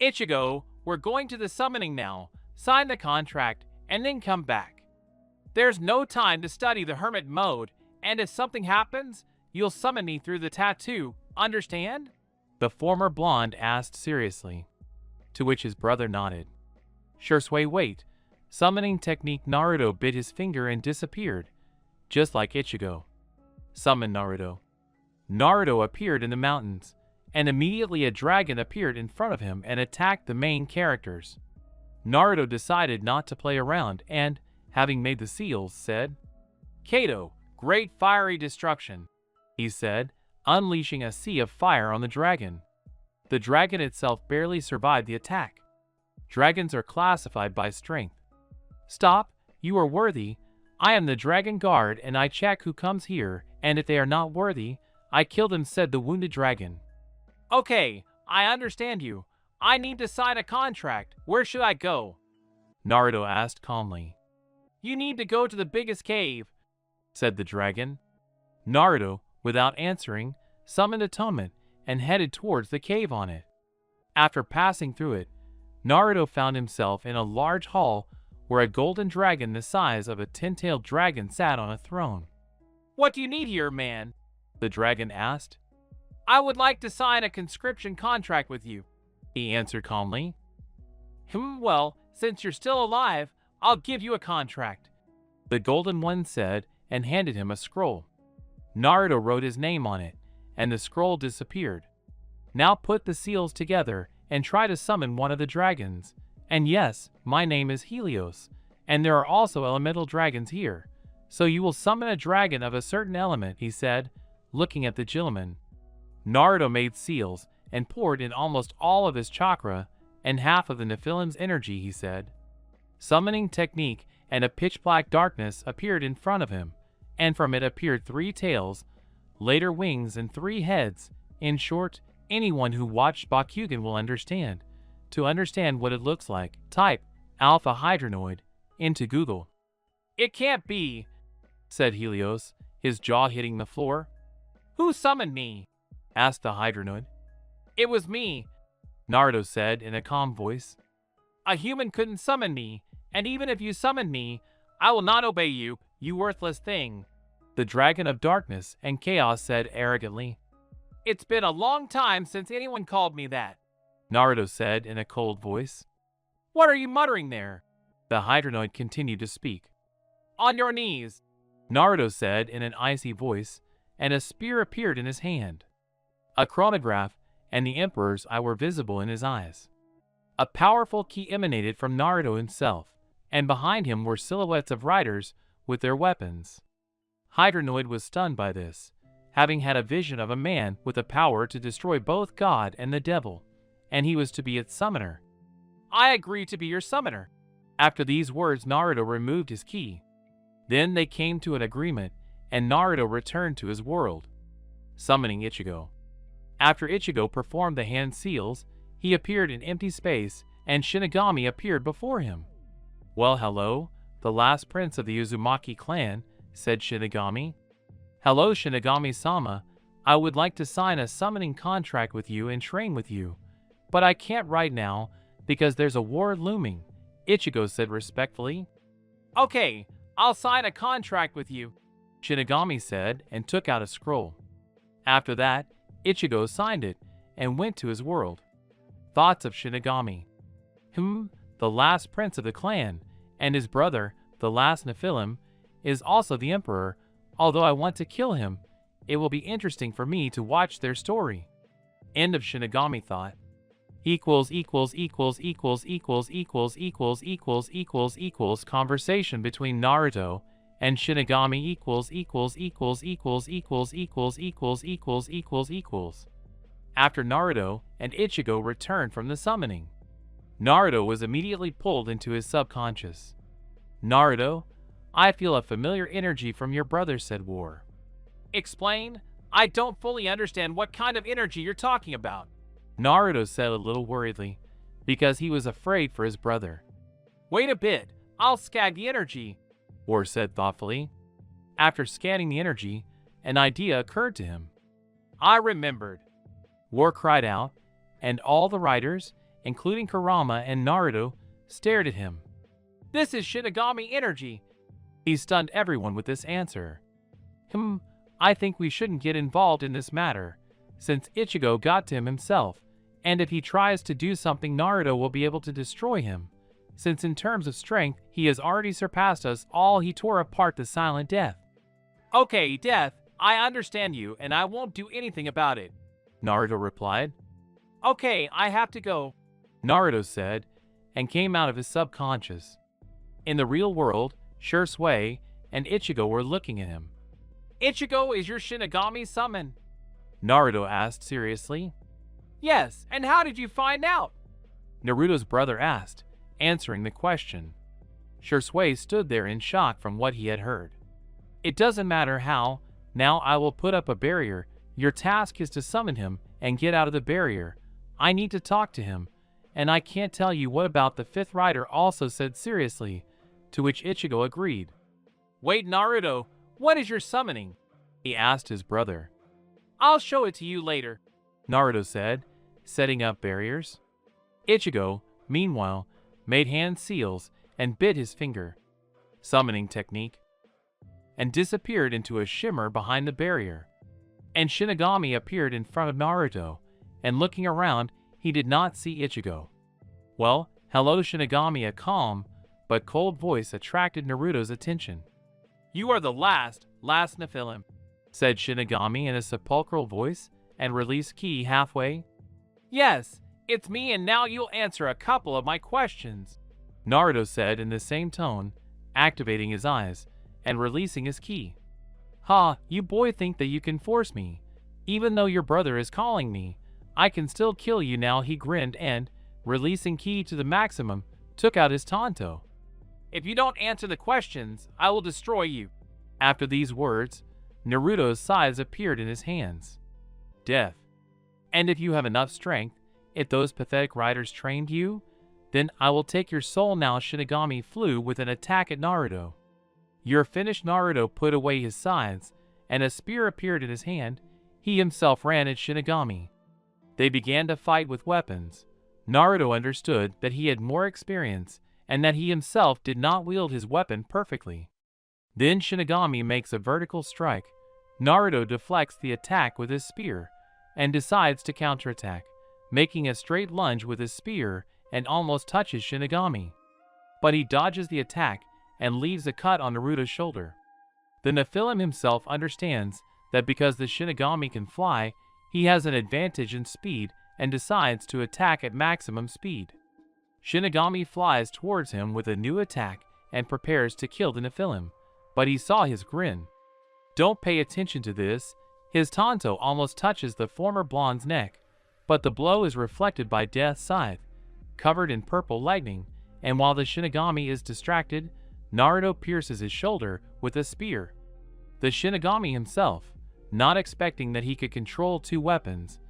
"Ichigo, we're going to the summoning now. Sign the contract, and then come back. There's no time to study the hermit mode, and if something happens, you'll summon me through the tattoo, understand?" The former blonde asked seriously, to which his brother nodded. Shui, wait. Summoning technique. Naruto bit his finger and disappeared, just like Ichigo. Summon Naruto. Naruto appeared in the mountains, and immediately a dragon appeared in front of him and attacked the main characters. Naruto decided not to play around and, having made the seals, said, "Kato, Great fiery destruction, he said, unleashing a sea of fire on the dragon. The dragon itself barely survived the attack. Dragons are classified by strength. Stop, you are worthy. I am the dragon guard and I check who comes here, and if they are not worthy, I kill them, said the wounded dragon. Okay, I understand you. I need to sign a contract. Where should I go? Naruto asked calmly. You need to go to the biggest cave, said the dragon. Naruto, without answering, summoned Atonement and headed towards the cave on it. After passing through it, Naruto found himself in a large hall where a golden dragon the size of a 10-tailed dragon sat on a throne. What do you need here, man? The dragon asked. I would like to sign a conscription contract with you, he answered calmly. Well, since you're still alive, I'll give you a contract, the golden one said and handed him a scroll. Naruto wrote his name on it, and the scroll disappeared. Now put the seals together and try to summon one of the dragons. And yes, my name is Helios, and there are also elemental dragons here. So you will summon a dragon of a certain element, he said, looking at the gentleman. Naruto made seals and poured in almost all of his chakra and half of the Nephilim's energy, he said. Summoning technique and a pitch-black darkness appeared in front of him, and from it appeared 3 tails, later wings, and 3 heads. In short, anyone who watched Bakugan will understand. To understand what it looks like, type Alpha Hydronoid into Google. It can't be, said Helios, his jaw hitting the floor. Who summoned me? Asked the Hydronoid. It was me, Naruto said in a calm voice. A human couldn't summon me, and even if you summoned me, I will not obey you, you worthless thing, the Dragon of Darkness and Chaos said arrogantly. It's been a long time since anyone called me that, Naruto said in a cold voice. What are you muttering there? The Hydronoid continued to speak. On your knees, Naruto said in an icy voice, and a spear appeared in his hand. A chronograph and the Emperor's eye were visible in his eyes. A powerful ki emanated from Naruto himself, and behind him were silhouettes of riders with their weapons. Hydronoid was stunned by this, having had a vision of a man with the power to destroy both God and the devil, and he was to be its summoner. I agree to be your summoner. After these words, Naruto removed his ki. Then they came to an agreement, and Naruto returned to his world, summoning Ichigo. After Ichigo performed the hand seals, he appeared in empty space, and Shinigami appeared before him. Well, hello, the last prince of the Uzumaki clan, said Shinigami. Hello, Shinigami-sama. I would like to sign a summoning contract with you and train with you, but I can't right now because there's a war looming, Ichigo said respectfully. Okay, I'll sign a contract with you, Shinigami said and took out a scroll. After that, Ichigo signed it and went to his world. Thoughts of Shinigami. The last prince of the clan, and his brother, the last Nephilim, is also the emperor. Although I want to kill him, it will be interesting for me to watch their story. End of Shinigami thought. Conversation between Naruto and Shinigami After Naruto and Ichigo returned from the summoning, Naruto was immediately pulled into his subconscious. Naruto, I feel a familiar energy from your brother, said War. Explain? I don't fully understand what kind of energy you're talking about, Naruto said a little worriedly, because he was afraid for his brother. Wait a bit, I'll scan the energy, War said thoughtfully. After scanning the energy, an idea occurred to him. I remembered, War cried out, and all the riders, including Kurama and Naruto, stared at him. This is Shinigami energy. He stunned everyone with this answer. I think we shouldn't get involved in this matter, since Ichigo got to him himself, and if he tries to do something, Naruto will be able to destroy him, since in terms of strength, he has already surpassed us all. He tore apart the Silent Death. Okay, Death, I understand you, and I won't do anything about it, Naruto replied. Okay, I have to go, Naruto said, and came out of his subconscious. In the real world, Shursui and Ichigo were looking at him. Ichigo is your Shinigami summon? Naruto asked seriously. Yes, and how did you find out? Naruto's brother asked, answering the question. Shursui stood there in shock from what he had heard. It doesn't matter how, now I will put up a barrier. Your task is to summon him and get out of the barrier. I need to talk to him, and I can't tell you what about the fifth rider also said seriously, to which Ichigo agreed. Wait, Naruto, what is your summoning? He asked his brother. I'll show it to you later, Naruto said, setting up barriers. Ichigo, meanwhile, made hand seals and bit his finger, summoning technique, and disappeared into a shimmer behind the barrier. And Shinigami appeared in front of Naruto, and looking around, he did not see Ichigo. Well, hello Shinigami, a calm but cold voice attracted Naruto's attention. You are the last Nephilim, said Shinigami in a sepulchral voice and released ki halfway. Yes, it's me, and now you'll answer a couple of my questions, Naruto said in the same tone, activating his eyes and releasing his ki. Ha, you boy think that you can force me. Even though your brother is calling me, I can still kill you now, he grinned and, releasing ki to the maximum, took out his tanto. If you don't answer the questions, I will destroy you. After these words, Naruto's size appeared in his hands. Death. And if you have enough strength, if those pathetic riders trained you, then I will take your soul now. Shinigami flew with an attack at Naruto. You're finished. Naruto put away his sides, and a spear appeared in his hand. He himself ran at Shinigami. They began to fight with weapons. Naruto understood that he had more experience and that he himself did not wield his weapon perfectly. Then Shinigami makes a vertical strike. Naruto deflects the attack with his spear and decides to counterattack, making a straight lunge with his spear and almost touches Shinigami. But he dodges the attack and leaves a cut on Naruto's shoulder. The Nephilim himself understands that because the Shinigami can fly, he has an advantage in speed and decides to attack at maximum speed. Shinigami flies towards him with a new attack and prepares to kill the Nephilim, but he saw his grin. Don't pay attention to this. His tanto almost touches the former blonde's neck, but the blow is reflected by Death's scythe, covered in purple lightning, and while the Shinigami is distracted, Naruto pierces his shoulder with a spear. The Shinigami himself, not expecting that he could control two weapons,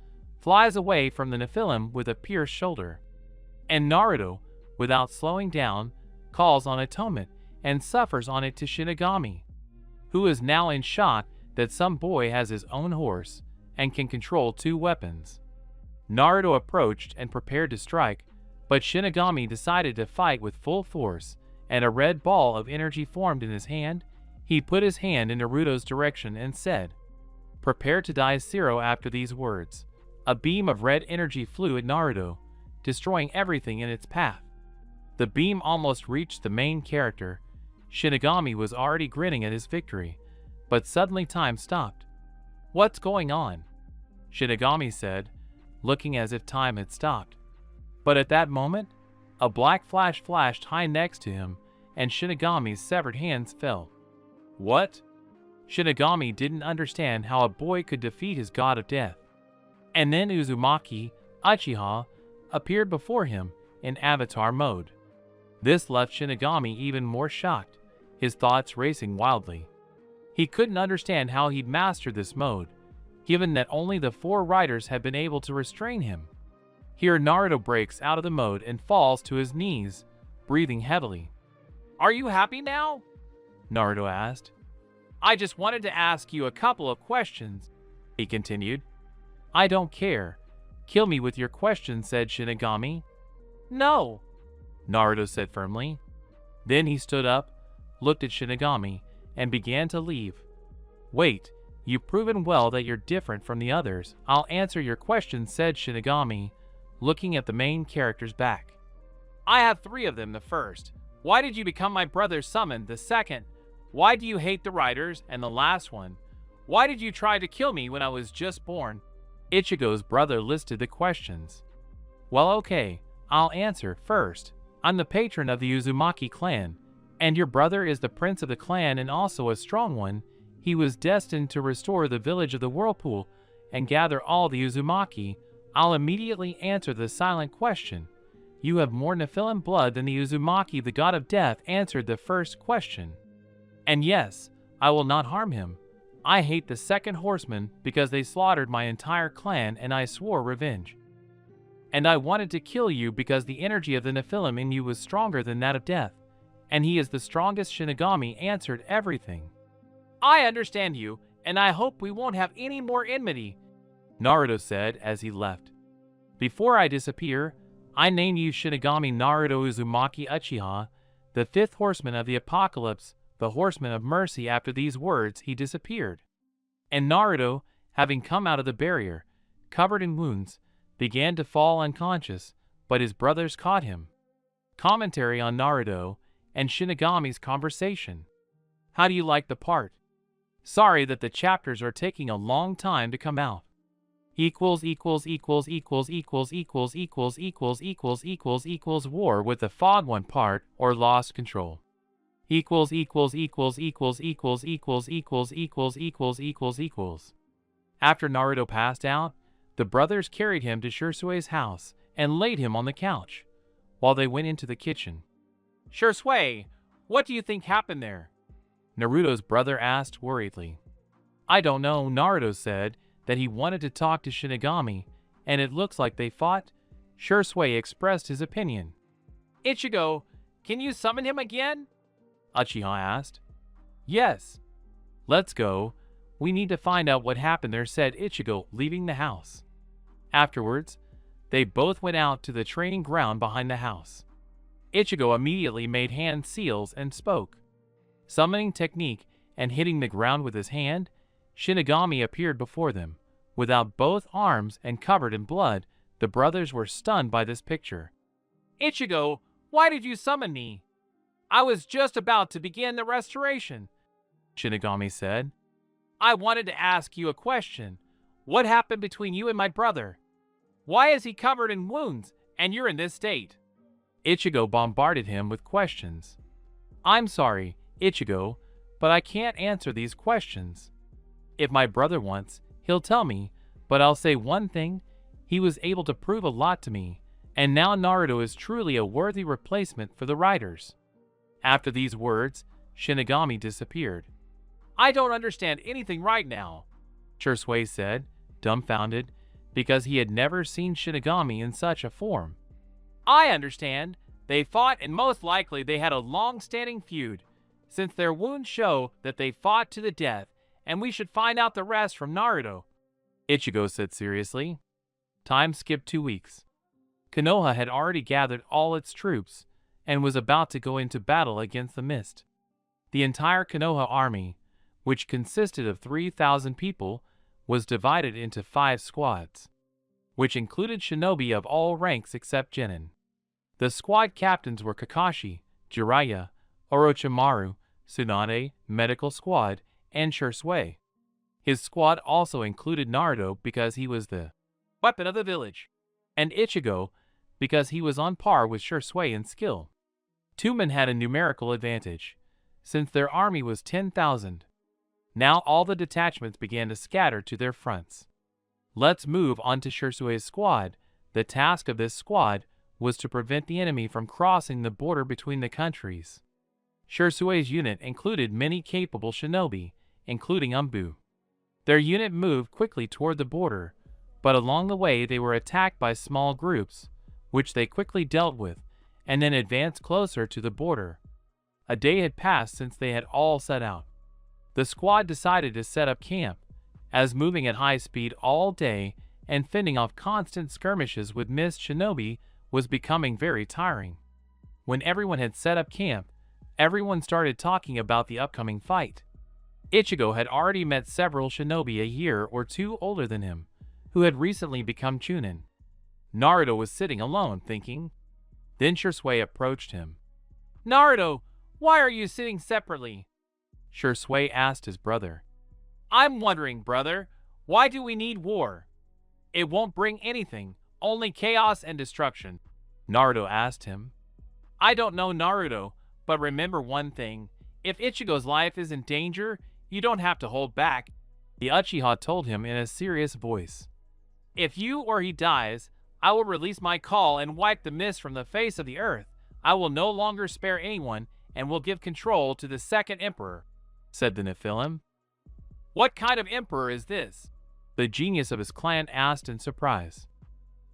flies away from the Nephilim with a pierced shoulder. And Naruto, without slowing down, calls on atonement and suffers on it to Shinigami, who is now in shock that some boy has his own horse and can control two weapons. Naruto approached and prepared to strike, but Shinigami decided to fight with full force, and a red ball of energy formed in his hand. He put his hand in Naruto's direction and said, "Prepare to die, Zero." After these words, a beam of red energy flew at Naruto, destroying everything in its path. The beam almost reached the main character. Shinigami was already grinning at his victory, but suddenly time stopped. "What's going on?" Shinigami said, looking as if time had stopped. But at that moment, a black flash flashed high next to him, and Shinigami's severed hands fell. What? Shinigami didn't understand how a boy could defeat his god of death. And then Uzumaki, Uchiha, appeared before him in avatar mode. This left Shinigami even more shocked, his thoughts racing wildly. He couldn't understand how he'd mastered this mode, given that only the four riders had been able to restrain him. Here Naruto breaks out of the mode and falls to his knees, breathing heavily. "Are you happy now?" Naruto asked. "I just wanted to ask you a couple of questions," he continued. "I don't care. Kill me with your questions," said Shinigami. "No," Naruto said firmly. Then he stood up, looked at Shinigami, and began to leave. "Wait, you've proven well that you're different from the others. I'll answer your questions," said Shinigami, looking at the main character's back. "I have three of them. The first, why did you become my brother's summon? The second, why do you hate the riders? And the last one, why did you try to kill me when I was just born?" Ichigo's brother listed the questions. "Well, okay, I'll answer. First, I'm the patron of the Uzumaki clan, and your brother is the prince of the clan and also a strong one. he was destined to restore the village of the whirlpool and gather all the Uzumaki, I'll immediately answer the silent question. You have more Nephilim blood than the Uzumaki. The god of death answered the first question. And yes, I will not harm him. I hate the second horseman because they slaughtered my entire clan and I swore revenge. And I wanted to kill you because the energy of the Nephilim in you was stronger than that of death, and he is the strongest Shinigami answered everything. I understand you, and I hope we won't have any more enmity, Naruto said as he left. Before I disappear, I name you Shinigami Naruto Uzumaki Uchiha, the fifth horseman of the apocalypse, the horseman of mercy. After these words, he disappeared. And Naruto, having come out of the barrier, covered in wounds, began to fall unconscious, but his brothers caught him. Commentary on Naruto and Shinigami's conversation. How do you like the part? Sorry that the chapters are taking a long time to come out. War with the fog one part or lost control. After Naruto passed out, the brothers carried him to Shirsui's house and laid him on the couch, while they went into the kitchen. Shirsui, what do you think happened there? Naruto's brother asked worriedly. I don't know. Naruto said that he wanted to talk to Shinigami, and it looks like they fought. Shirsui expressed his opinion. Ichigo, can you summon him again? Uchiha asked. Yes. Let's go. We need to find out what happened there, said Ichigo, leaving the house. Afterwards, they both went out to the training ground behind the house. Ichigo immediately made hand seals and spoke. Summoning technique and hitting the ground with his hand, Shinigami appeared before them. Without both arms and covered in blood, the brothers were stunned by this picture. Ichigo, why did you summon me? I was just about to begin the restoration, Shinigami said. I wanted to ask you a question. What happened between you and my brother? Why is he covered in wounds and you're in this state? Ichigo bombarded him with questions. I'm sorry, Ichigo, but I can't answer these questions. If my brother wants, he'll tell me, but I'll say one thing, he was able to prove a lot to me, and now Naruto is truly a worthy replacement for the writers. After these words, Shinigami disappeared. I don't understand anything right now, Shirsui said, dumbfounded, because he had never seen Shinigami in such a form. I understand. They fought and most likely they had a long-standing feud, since their wounds show that they fought to the death, and we should find out the rest from Naruto, Ichigo said seriously. Time skipped 2 weeks. Konoha had already gathered all its troops and was about to go into battle against the Mist. The entire Konoha army, which consisted of 3,000 people, was divided into 5 squads, which included shinobi of all ranks except Genin. The squad captains were Kakashi, Jiraiya, Orochimaru, Tsunade, Medical Squad, and Shirsui. His squad also included Naruto because he was the weapon of the village, and Ichigo because he was on par with Shirsui in skill. Two men had a numerical advantage, since their army was 10,000. Now all the detachments began to scatter to their fronts. Let's move on to Shirsui's squad. The task of this squad was to prevent the enemy from crossing the border between the countries. Shirsui's unit included many capable shinobi, including Umbu. Their unit moved quickly toward the border, but along the way they were attacked by small groups, which they quickly dealt with, and then advanced closer to the border. A day had passed since they had all set out. The squad decided to set up camp, as moving at high speed all day and fending off constant skirmishes with Mist shinobi was becoming very tiring. When everyone had set up camp, everyone started talking about the upcoming fight. Ichigo had already met several shinobi a year or two older than him, who had recently become Chunin. Naruto was sitting alone, thinking. Then Shirsui approached him. Naruto, why are you sitting separately? Shirsui asked his brother. I'm wondering, brother, why do we need war? It won't bring anything, only chaos and destruction, Naruto asked him. I don't know, Naruto, but remember one thing. If Ichigo's life is in danger, You don't have to hold back, the Uchiha told him in a serious voice. If you or he dies, I will release my call and wipe the mist from the face of the earth. I will no longer spare anyone and will give control to the second emperor, said the Nephilim. What kind of emperor is this? The genius of his clan asked in surprise.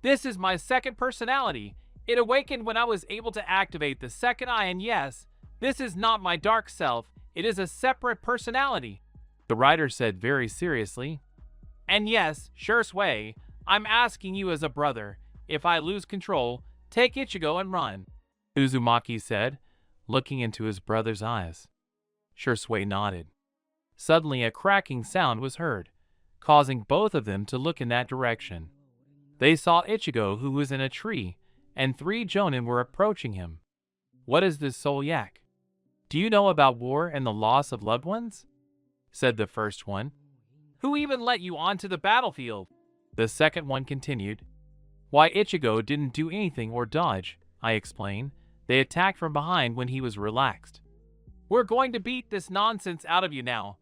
This is my second personality. It awakened when I was able to activate the second eye, and yes, this is not my dark self. It is a separate personality, the writer said very seriously. And yes, Shursui, I'm asking you as a brother, if I lose control, take Ichigo and run, Uzumaki said, looking into his brother's eyes. Shursui nodded. Suddenly a cracking sound was heard, causing both of them to look in that direction. They saw Ichigo, who was in a tree, and 3 Jonin were approaching him. What is this soul yak? Do you know about war and the loss of loved ones? Said the first one. Who even let you onto the battlefield? The second one continued. Why, Ichigo didn't do anything or dodge, I explained. They attacked from behind when he was relaxed. We're going to beat this nonsense out of you now,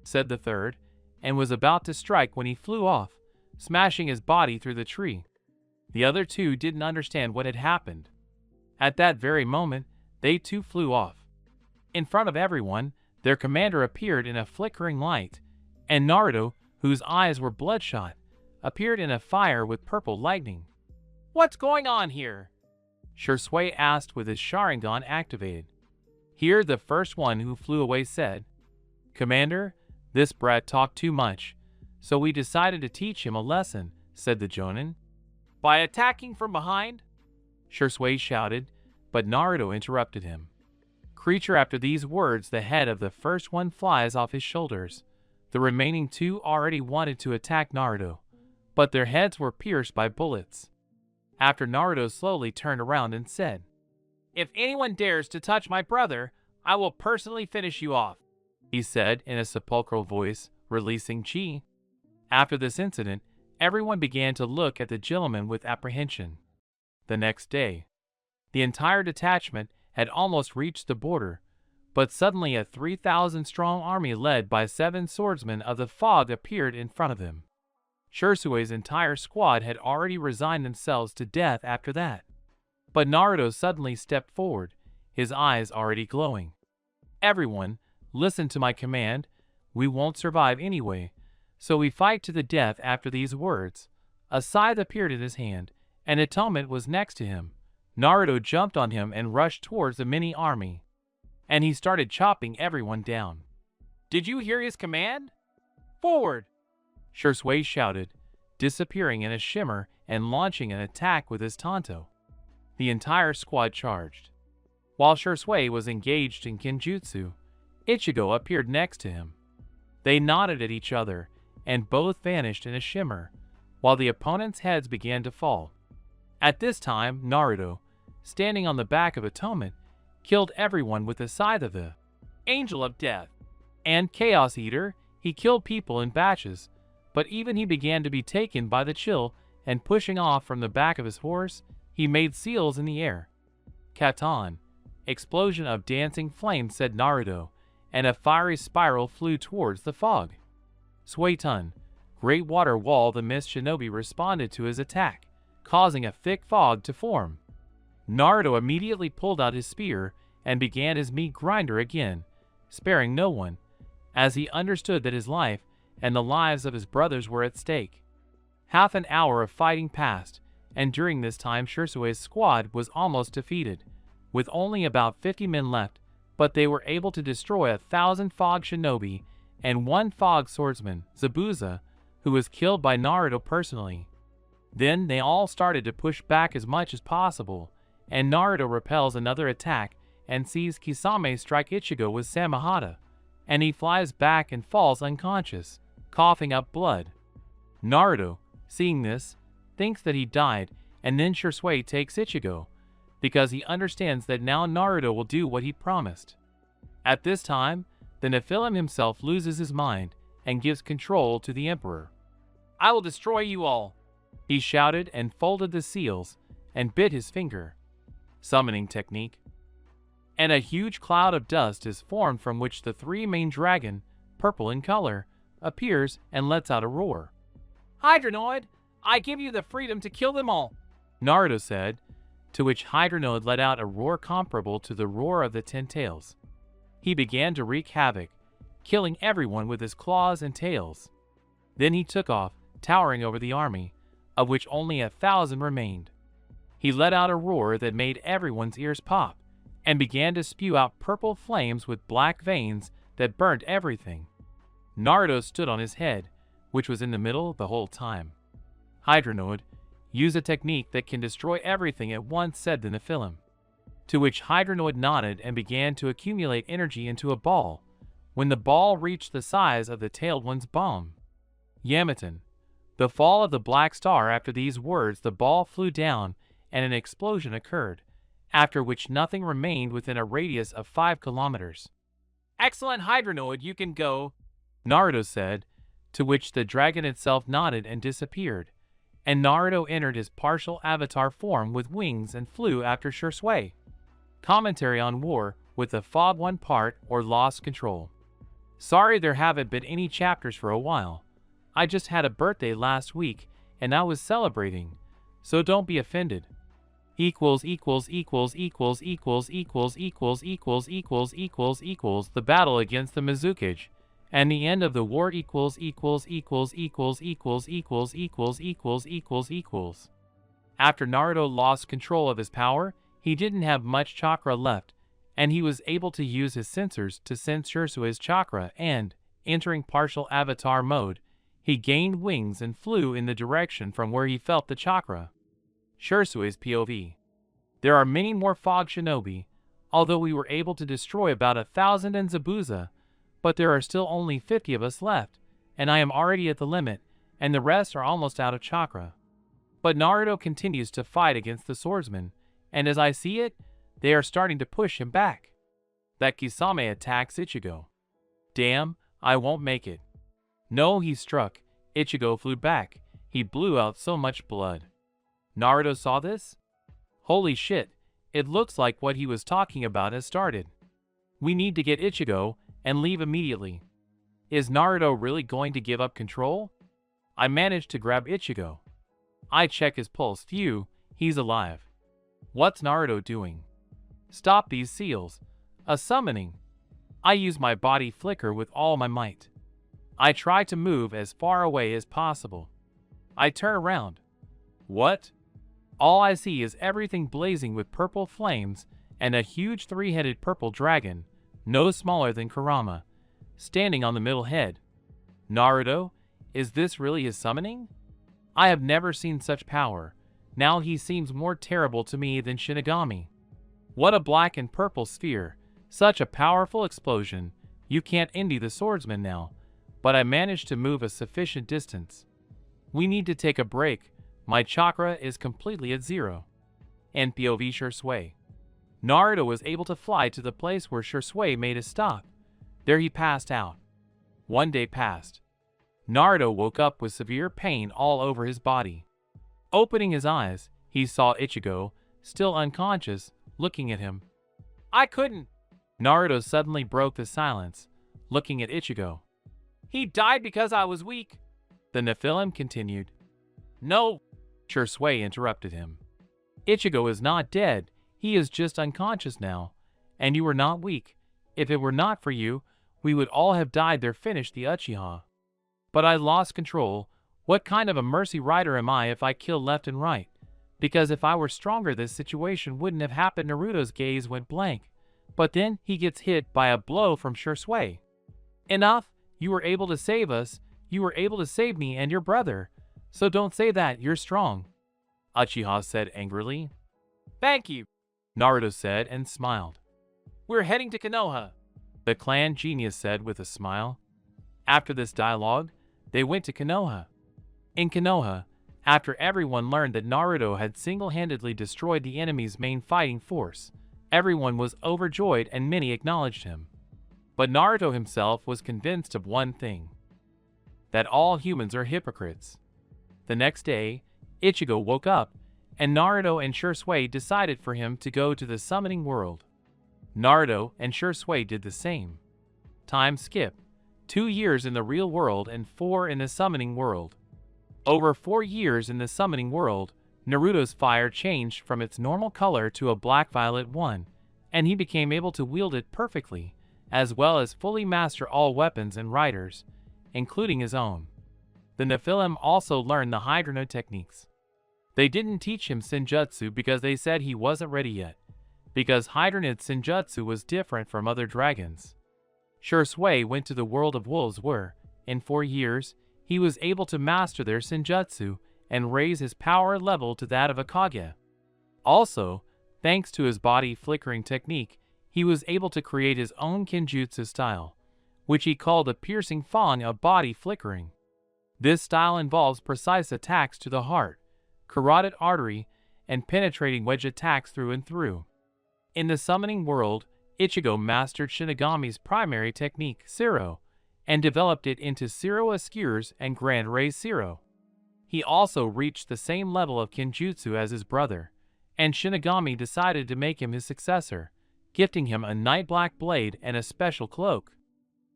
said the third, and was about to strike when he flew off, smashing his body through the tree. The other 2 didn't understand what had happened. At that very moment, they too flew off. In front of everyone, their commander appeared in a flickering light, and Naruto, whose eyes were bloodshot, appeared in a fire with purple lightning. What's going on here? Shursui asked with his Sharingan activated. Here the first one who flew away said, Commander, this brat talked too much, so we decided to teach him a lesson, said the Jonin. By attacking from behind? Shursui shouted, but Naruto interrupted him. Creature, after these words, the head of the first one flies off his shoulders. The remaining 2 already wanted to attack Naruto, but their heads were pierced by bullets. After Naruto slowly turned around and said, If anyone dares to touch my brother, I will personally finish you off, he said in a sepulchral voice, releasing chi. After this incident, everyone began to look at the gentleman with apprehension. The next day, the entire detachment had almost reached the border, but suddenly a 3,000-strong army led by 7 swordsmen of the fog appeared in front of them. Shursui's entire squad had already resigned themselves to death after that. But Naruto suddenly stepped forward, his eyes already glowing. Everyone, listen to my command. We won't survive anyway, so we fight to the death. After these words, a scythe appeared in his hand, and Atonement was next to him. Naruto jumped on him and rushed towards the mini army, and he started chopping everyone down. Did you hear his command? Forward! Shursui shouted, disappearing in a shimmer and launching an attack with his tanto. The entire squad charged. While Shursui was engaged in Kenjutsu, Ichigo appeared next to him. They nodded at each other, and both vanished in a shimmer, while the opponents' heads began to fall. At this time, Naruto, standing on the back of Atonement, killed everyone with the scythe of the Angel of Death. And Chaos Eater, he killed people in batches, but even he began to be taken by the chill, and pushing off from the back of his horse, he made seals in the air. Katon, explosion of dancing flames, said Naruto, and a fiery spiral flew towards the fog. Suetun, great water wall. The mist shinobi responded to his attack, causing a thick fog to form. Naruto immediately pulled out his spear and began his meat grinder again, sparing no one, as he understood that his life and the lives of his brothers were at stake. Half an hour of fighting passed, and during this time Shursui's squad was almost defeated, with only about 50 men left, but they were able to destroy 1,000 fog shinobi and 1 fog swordsman, Zabuza, who was killed by Naruto personally. Then they all started to push back as much as possible, and Naruto repels another attack and sees Kisame strike Ichigo with Samehada, and he flies back and falls unconscious, coughing up blood. Naruto, seeing this, thinks that he died, and then Shursui takes Ichigo, because he understands that now Naruto will do what he promised. At this time, the Nephilim himself loses his mind and gives control to the Emperor. I will destroy you all, he shouted and folded the seals and bit his finger. Summoning technique. And a huge cloud of dust is formed from which the 3 main dragon, purple in color, appears and lets out a roar. "Hydronoid, I give you the freedom to kill them all," Naruto said, to which Hydronoid let out a roar comparable to the roar of the Ten Tails. He began to wreak havoc, killing everyone with his claws and tails. Then he took off, towering over the army, of which only 1,000 remained. He let out a roar that made everyone's ears pop, and began to spew out purple flames with black veins that burnt everything. Naruto stood on his head, which was in the middle the whole time. "Hydronoid, use a technique that can destroy everything at once," said the Nephilim. To which Hydronoid nodded and began to accumulate energy into a ball, when the ball reached the size of the tailed one's bomb. Yamaton. The fall of the black star. After these words, the ball flew down and an explosion occurred, after which nothing remained within a radius of 5 kilometers. "Excellent, Hydronoid, you can go," Naruto said, to which the dragon itself nodded and disappeared, and Naruto entered his partial avatar form with wings and flew after Shursui. Commentary on War with the Fog 1 part or Lost Control. Sorry there haven't been any chapters for a while. I just had a birthday last week and I was celebrating, so don't be offended. The battle against the Mizukage and the end of the war After Naruto lost control of his power, he didn't have much chakra left, and he was able to use his sensors to sense Shursui's chakra and, entering partial avatar mode, he gained wings and flew in the direction from where he felt the chakra. Shursui's POV. There are many more Fog Shinobi, although we were able to destroy about 1,000 in Zabuza, but there are still only 50 of us left, and I am already at the limit, and the rest are almost out of chakra. But Naruto continues to fight against the swordsmen, and as I see it, they are starting to push him back. That Kisame attacks Ichigo. Damn, I won't make it. No, he struck. Ichigo flew back. He blew out so much blood. Naruto saw this? Holy shit, it looks like what he was talking about has started. We need to get Ichigo and leave immediately. Is Naruto really going to give up control? I managed to grab Ichigo. I check his pulse. Phew, he's alive. What's Naruto doing? Stop these seals. A summoning. I use my body flicker with all my might. I try to move as far away as possible. I turn around. What? All I see is everything blazing with purple flames and a huge 3-headed purple dragon, no smaller than Kurama, standing on the middle head. Naruto, is this really his summoning? I have never seen such power. Now he seems more terrible to me than Shinigami. What a black and purple sphere. Such a powerful explosion. You can't envy the swordsman now, but I managed to move a sufficient distance. We need to take a break. My chakra is completely at 0. And POV Shursui. Naruto was able to fly to the place where Shursui made a stop. There he passed out. 1 day passed. Naruto woke up with severe pain all over his body. Opening his eyes, he saw Ichigo, still unconscious, looking at him. I couldn't. Naruto suddenly broke the silence, looking at Ichigo. He died because I was weak. The Nephilim continued. No, Shursui interrupted him. Ichigo is not dead. He is just unconscious now, and you were not weak. If it were not for you, we would all have died there. Finished the Uchiha. But I lost control. What kind of a mercy rider am I if I kill left and right? Because if I were stronger, this situation wouldn't have happened. Naruto's gaze went blank. But then he gets hit by a blow from Shursui. Enough! You were able to save us. You were able to save me and your brother. So don't say that, you're strong. Uchiha said angrily. Thank you, Naruto said and smiled. We're heading to Konoha, the clan genius said with a smile. After this dialogue, they went to Konoha. In Konoha, after everyone learned that Naruto had single-handedly destroyed the enemy's main fighting force, everyone was overjoyed and many acknowledged him. But Naruto himself was convinced of one thing: that all humans are hypocrites. The next day, Ichigo woke up, and Naruto and Shursui decided for him to go to the summoning world. Naruto and Shursui did the same. Time skip. 2 years in the real world and 4 in the summoning world. Over 4 years in the summoning world, Naruto's fire changed from its normal color to a black-violet one, and he became able to wield it perfectly, as well as fully master all weapons and riders, including his own. The Nephilim also learned the Hydra techniques. They didn't teach him Senjutsu because they said he wasn't ready yet, because Hydranid Senjutsu was different from other dragons. Shui went to the world of wolves where, in 4 years, he was able to master their Senjutsu and raise his power level to that of a Kage. Also, thanks to his body flickering technique, he was able to create his own Kenjutsu style, which he called a piercing fawn of body flickering. This style involves precise attacks to the heart, carotid artery, and penetrating wedge attacks through and through. In the summoning world, Ichigo mastered Shinigami's primary technique, Zero, and developed it into Zero Askewers and Grand Ray Zero. He also reached the same level of Kenjutsu as his brother, and Shinigami decided to make him his successor, gifting him a night black blade and a special cloak.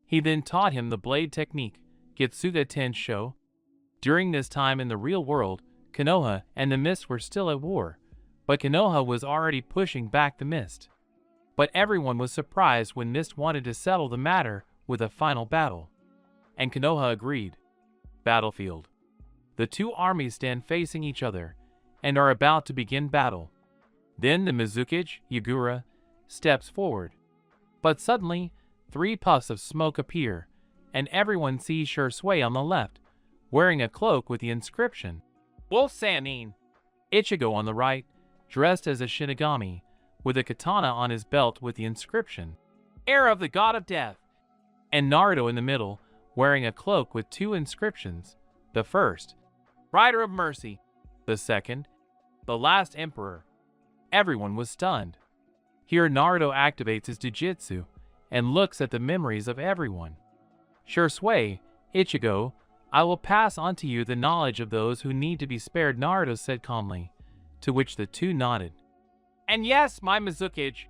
He then taught him the blade technique, Getsuga Tensho. During this time in the real world, Konoha and the Mist were still at war, but Konoha was already pushing back the Mist. But everyone was surprised when Mist wanted to settle the matter with a final battle, and Konoha agreed. Battlefield. The two armies stand facing each other and are about to begin battle. Then the Mizukage, Yagura, steps forward. But suddenly, 3 puffs of smoke appear, and everyone sees Shui on the left, wearing a cloak with the inscription, Wolf Sannin. Ichigo on the right, dressed as a Shinigami, with a katana on his belt with the inscription, Heir of the God of Death. And Naruto in the middle, wearing a cloak with 2 inscriptions. The first, Rider of Mercy. The second, the Last Emperor. Everyone was stunned. Here Naruto activates his Jujutsu and looks at the memories of everyone. Shui, Ichigo, I will pass on to you the knowledge of those who need to be spared, Naruto said calmly, to which the 2 nodded. And yes, my Mizukage,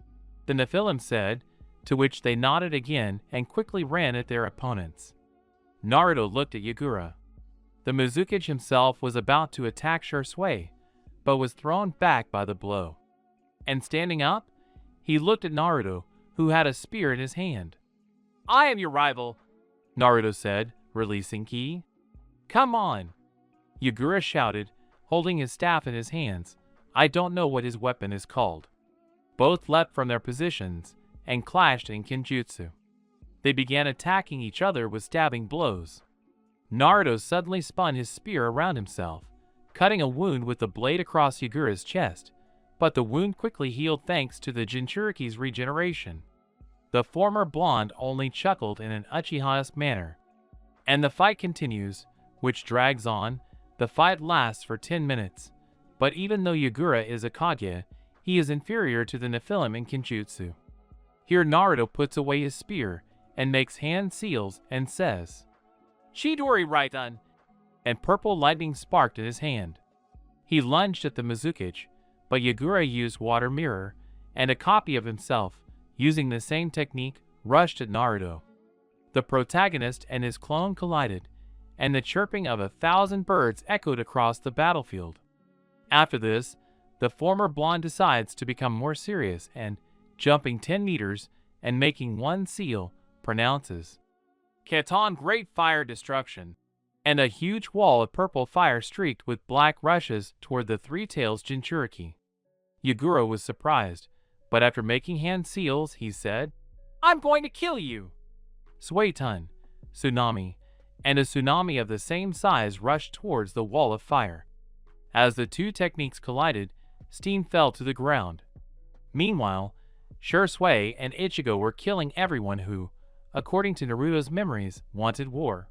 the Nephilim said, to which they nodded again and quickly ran at their opponents. Naruto looked at Yagura. The Mizukage himself was about to attack Shui, but was thrown back by the blow. And standing up, he looked at Naruto, who had a spear in his hand. I am your rival, Naruto said, releasing Ki. Come on, Yagura shouted, holding his staff in his hands. I don't know what his weapon is called. Both leapt from their positions and clashed in Kenjutsu. They began attacking each other with stabbing blows. Naruto suddenly spun his spear around himself, cutting a wound with the blade across Yagura's chest, but the wound quickly healed thanks to the Jinchuriki's regeneration. The former blonde only chuckled in an Uchiha-esque manner. And the fight continues, which drags on. The fight lasts for 10 minutes, but even though Yagura is a Kage, he is inferior to the Nephilim in Kenjutsu. Here Naruto puts away his spear and makes hand seals and says, Chidori Raitan, and purple lightning sparked in his hand. He lunged at the Mizukage, but Yagura used Water Mirror, and a copy of himself, using the same technique, rushed at Naruto. The protagonist and his clone collided, and the chirping of 1,000 birds echoed across the battlefield. After this, the former blonde decides to become more serious and, jumping 10 meters and making 1 seal, pronounces, Keton Great Fire Destruction, and a huge wall of purple fire streaked with black rushes toward the Three Tails Jinchuriki. Yagura was surprised, but after making hand seals, he said, I'm going to kill you! Suetun, Tsunami, and a tsunami of the same size rushed towards the wall of fire. As the 2 techniques collided, steam fell to the ground. Meanwhile, Shui and Ichigo were killing everyone who, according to Naruto's memories, wanted war.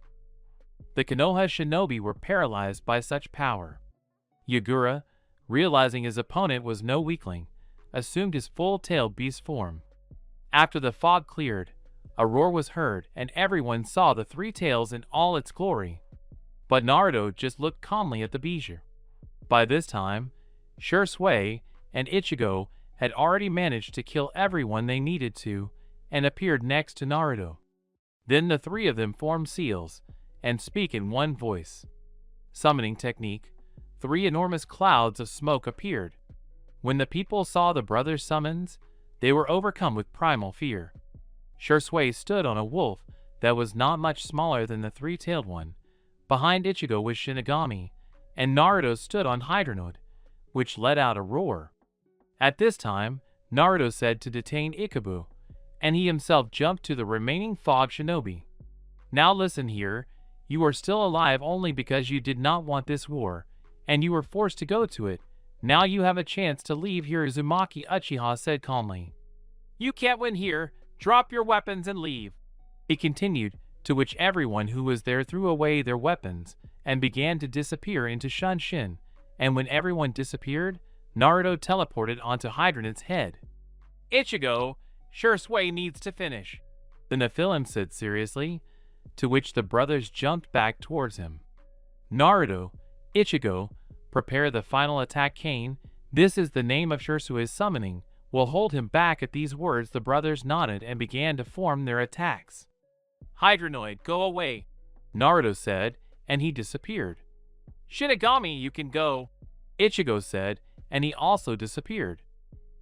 The Konoha shinobi were paralyzed by such power. Yagura, realizing his opponent was no weakling, assumed his full-tailed beast form. After the fog cleared, a roar was heard and everyone saw the 3 tails in all its glory. But Naruto just looked calmly at the beast. By this time, Shui and Ichigo had already managed to kill everyone they needed to and appeared next to Naruto. Then the three of them form seals and speak in one voice. Summoning technique. 3 enormous clouds of smoke appeared. When the people saw the brothers' summons, they were overcome with primal fear. Shursui stood on a wolf that was not much smaller than the three-tailed one. Behind Ichigo was Shinigami, and Naruto stood on Hydronoid, which let out a roar. At this time, Naruto said to detain Ikabu, and he himself jumped to the remaining fog shinobi. Now listen here, you are still alive only because you did not want this war, and you were forced to go to it. Now you have a chance to leave here, Uzumaki Uchiha said calmly. You can't win here, drop your weapons and leave. He continued, to which everyone who was there threw away their weapons and began to disappear into Shunshin, and when everyone disappeared, Naruto teleported onto Hydronoid's head. Ichigo, Shursui needs to finish, the Nephilim said seriously, to which the brothers jumped back towards him. Naruto, Ichigo, prepare the final attack Kane, this is the name of Shursui's summoning, will hold him back. At these words the brothers nodded and began to form their attacks. Hydronoid, go away, Naruto said, and he disappeared. Shinigami, you can go, Ichigo said, and he also disappeared.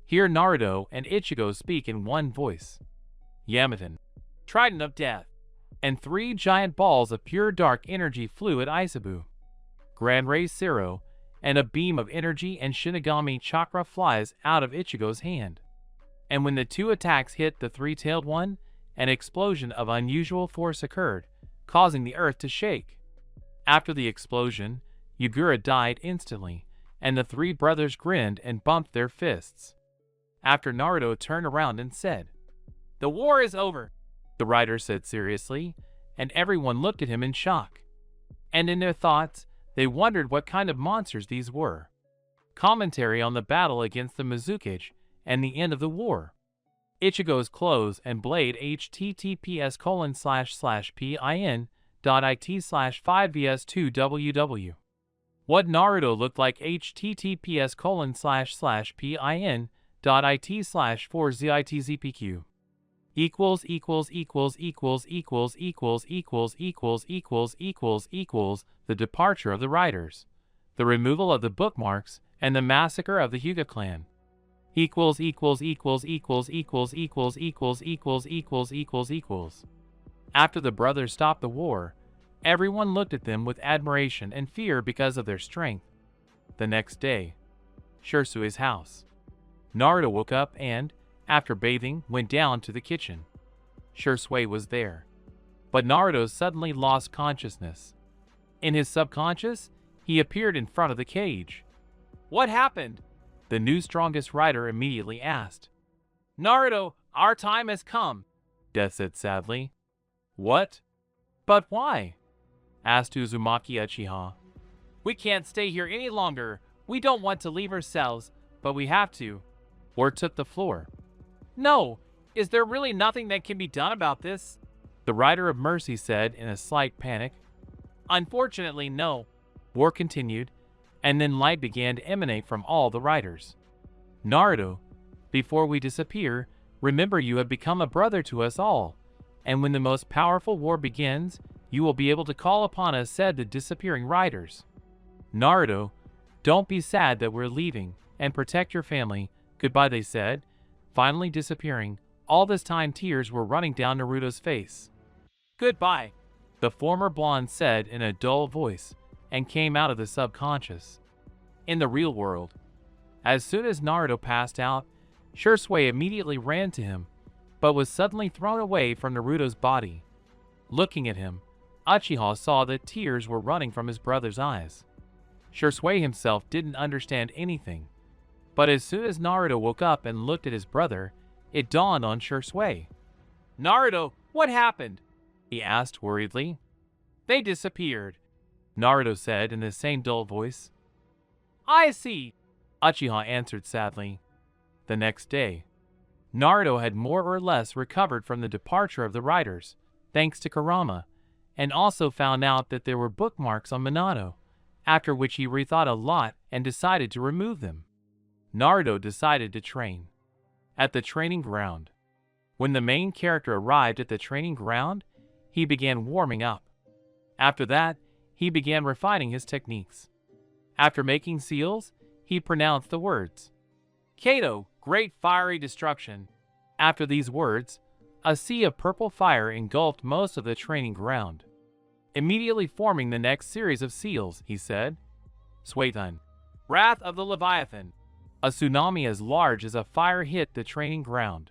Here Naruto and Ichigo speak in one voice. Yamaton, Trident of Death, and 3 giant balls of pure dark energy flew at Isabu. Grand Ray Zero, and a beam of energy and Shinigami chakra flies out of Ichigo's hand. And when the 2 attacks hit the three-tailed one, an explosion of unusual force occurred, causing the earth to shake. After the explosion, Yugura died instantly, and the 3 brothers grinned and bumped their fists. After Naruto turned around and said, "The war is over," the writer said seriously, and everyone looked at him in shock. And in their thoughts, they wondered what kind of monsters these were. Commentary on the battle against the Mizukage and the end of the war. Ichigo's clothes and blade https://pin.it/5vs2ww. What Naruto looked like https://pin.it/4zitzpq. The departure of the writers, the removal of the bookmarks, and the massacre of the Hyuga clan. After the brothers stopped the war, everyone looked at them with admiration and fear because of their strength. The next day, Shursui's house. Naruto woke up and, after bathing, went down to the kitchen. Shursui was there, but Naruto suddenly lost consciousness. In his subconscious, he appeared in front of the cage. What happened? The new strongest rider immediately asked. Naruto, our time has come, Death said sadly. What? But why? Asked Uzumaki Uchiha. We can't stay here any longer. We don't want to leave ourselves, but we have to. Or took the floor. No, is there really nothing that can be done about this? The Rider of Mercy said in a slight panic. Unfortunately, no. War continued, and then light began to emanate from all the riders. Naruto, before we disappear, remember you have become a brother to us all, and when the most powerful war begins, you will be able to call upon us, said the disappearing riders. Naruto, don't be sad that we're leaving, and protect your family. Goodbye, they said, finally disappearing. All this time tears were running down Naruto's face. Goodbye, the former blonde said in a dull voice, and came out of the subconscious. In the real world, as soon as Naruto passed out, Shursui immediately ran to him, but was suddenly thrown away from Naruto's body. Looking at him, Uchiha saw that tears were running from his brother's eyes. Shursui himself didn't understand anything, but as soon as Naruto woke up and looked at his brother, it dawned on Shursui. Naruto, what happened? He asked worriedly. They disappeared, Naruto said in the same dull voice. I see, Uchiha answered sadly. The next day, Naruto had more or less recovered from the departure of the riders, thanks to Kurama, and also found out that there were bookmarks on Minato, after which he rethought a lot and decided to remove them. Naruto decided to train. At the training ground. When the main character arrived at the training ground, he began warming up. After that, he began refining his techniques. After making seals, he pronounced the words, "Kato, great fiery destruction." After these words, a sea of purple fire engulfed most of the training ground. Immediately forming the next series of seals, he said, "Suetun, Wrath of the Leviathan." A tsunami as large as a fire hit the training ground.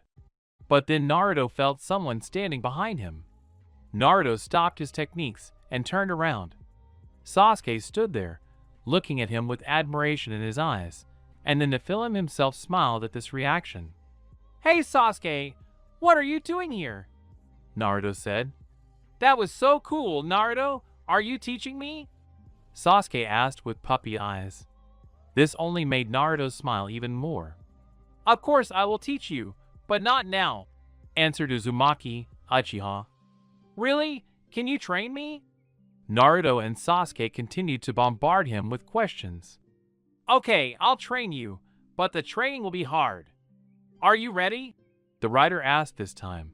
But then Naruto felt someone standing behind him. Naruto stopped his techniques and turned around. Sasuke stood there, looking at him with admiration in his eyes, and the Nephilim himself smiled at this reaction. "Hey Sasuke, what are you doing here?" Naruto said. "That was so cool, Naruto. Are you teaching me?" Sasuke asked with puppy eyes. This only made Naruto smile even more. "Of course I will teach you, but not now," answered Uzumaki Uchiha. "Really? Can you train me?" Naruto and Sasuke continued to bombard him with questions. "Okay, I'll train you, but the training will be hard. Are you ready?" the writer asked this time.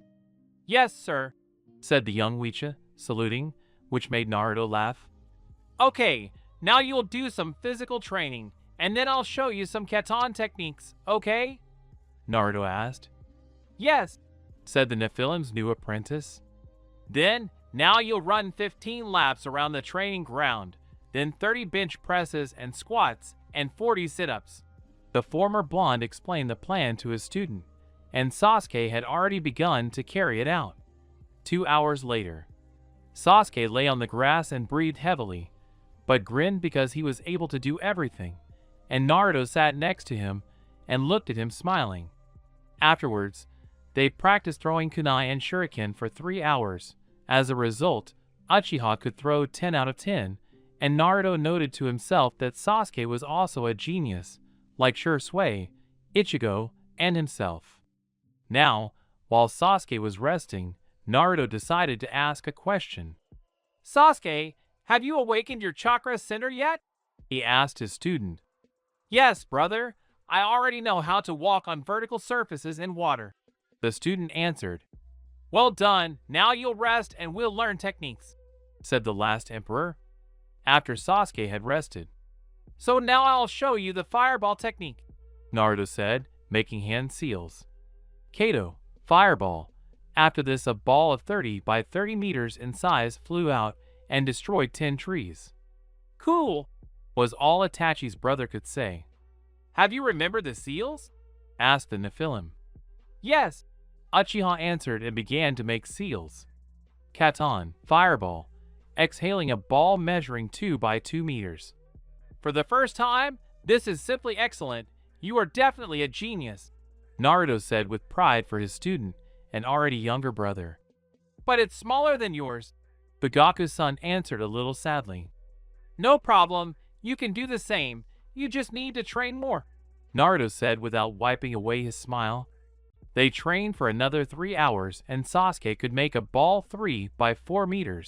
"Yes, sir," said the young Weecha, saluting, which made Naruto laugh. "Okay, now you will do some physical training, and then I'll show you some Katan techniques, okay?" Naruto asked. "Yes," said the Nephilim's new apprentice. "Then, now you'll run 15 laps around the training ground, then 30 bench presses and squats, and 40 sit-ups." The former blonde explained the plan to his student, and Sasuke had already begun to carry it out. 2 hours later, Sasuke lay on the grass and breathed heavily, but grinned because he was able to do everything, and Naruto sat next to him and looked at him smiling. Afterwards, they practiced throwing kunai and shuriken for 3 hours. As a result, Uchiha could throw 10 out of 10, and Naruto noted to himself that Sasuke was also a genius, like Shisui, Ichigo, and himself. Now, while Sasuke was resting, Naruto decided to ask a question. "Sasuke, have you awakened your chakra center yet?" he asked his student. "Yes, brother. I already know how to walk on vertical surfaces in water," the student answered. "Well done. Now you'll rest and we'll learn techniques," said the last emperor, after Sasuke had rested. "So now I'll show you the fireball technique," Naruto said, making hand seals. Kato, fireball. After this, a ball of 30 by 30 meters in size flew out and destroyed 10 trees. "Cool," was all Itachi's brother could say. "Have you remembered the seals?" asked the Nephilim. "Yes," Uchiha answered and began to make seals. Katan, fireball, exhaling a ball measuring 2 by 2 meters. "For the first time, this is simply excellent. You are definitely a genius," Naruto said with pride for his student and already younger brother. "But it's smaller than yours," Bagaku-san answered a little sadly. "No problem. You can do the same. You just need to train more," Naruto said without wiping away his smile. They trained for another 3 hours, and Sasuke could make a ball 3 by 4 meters.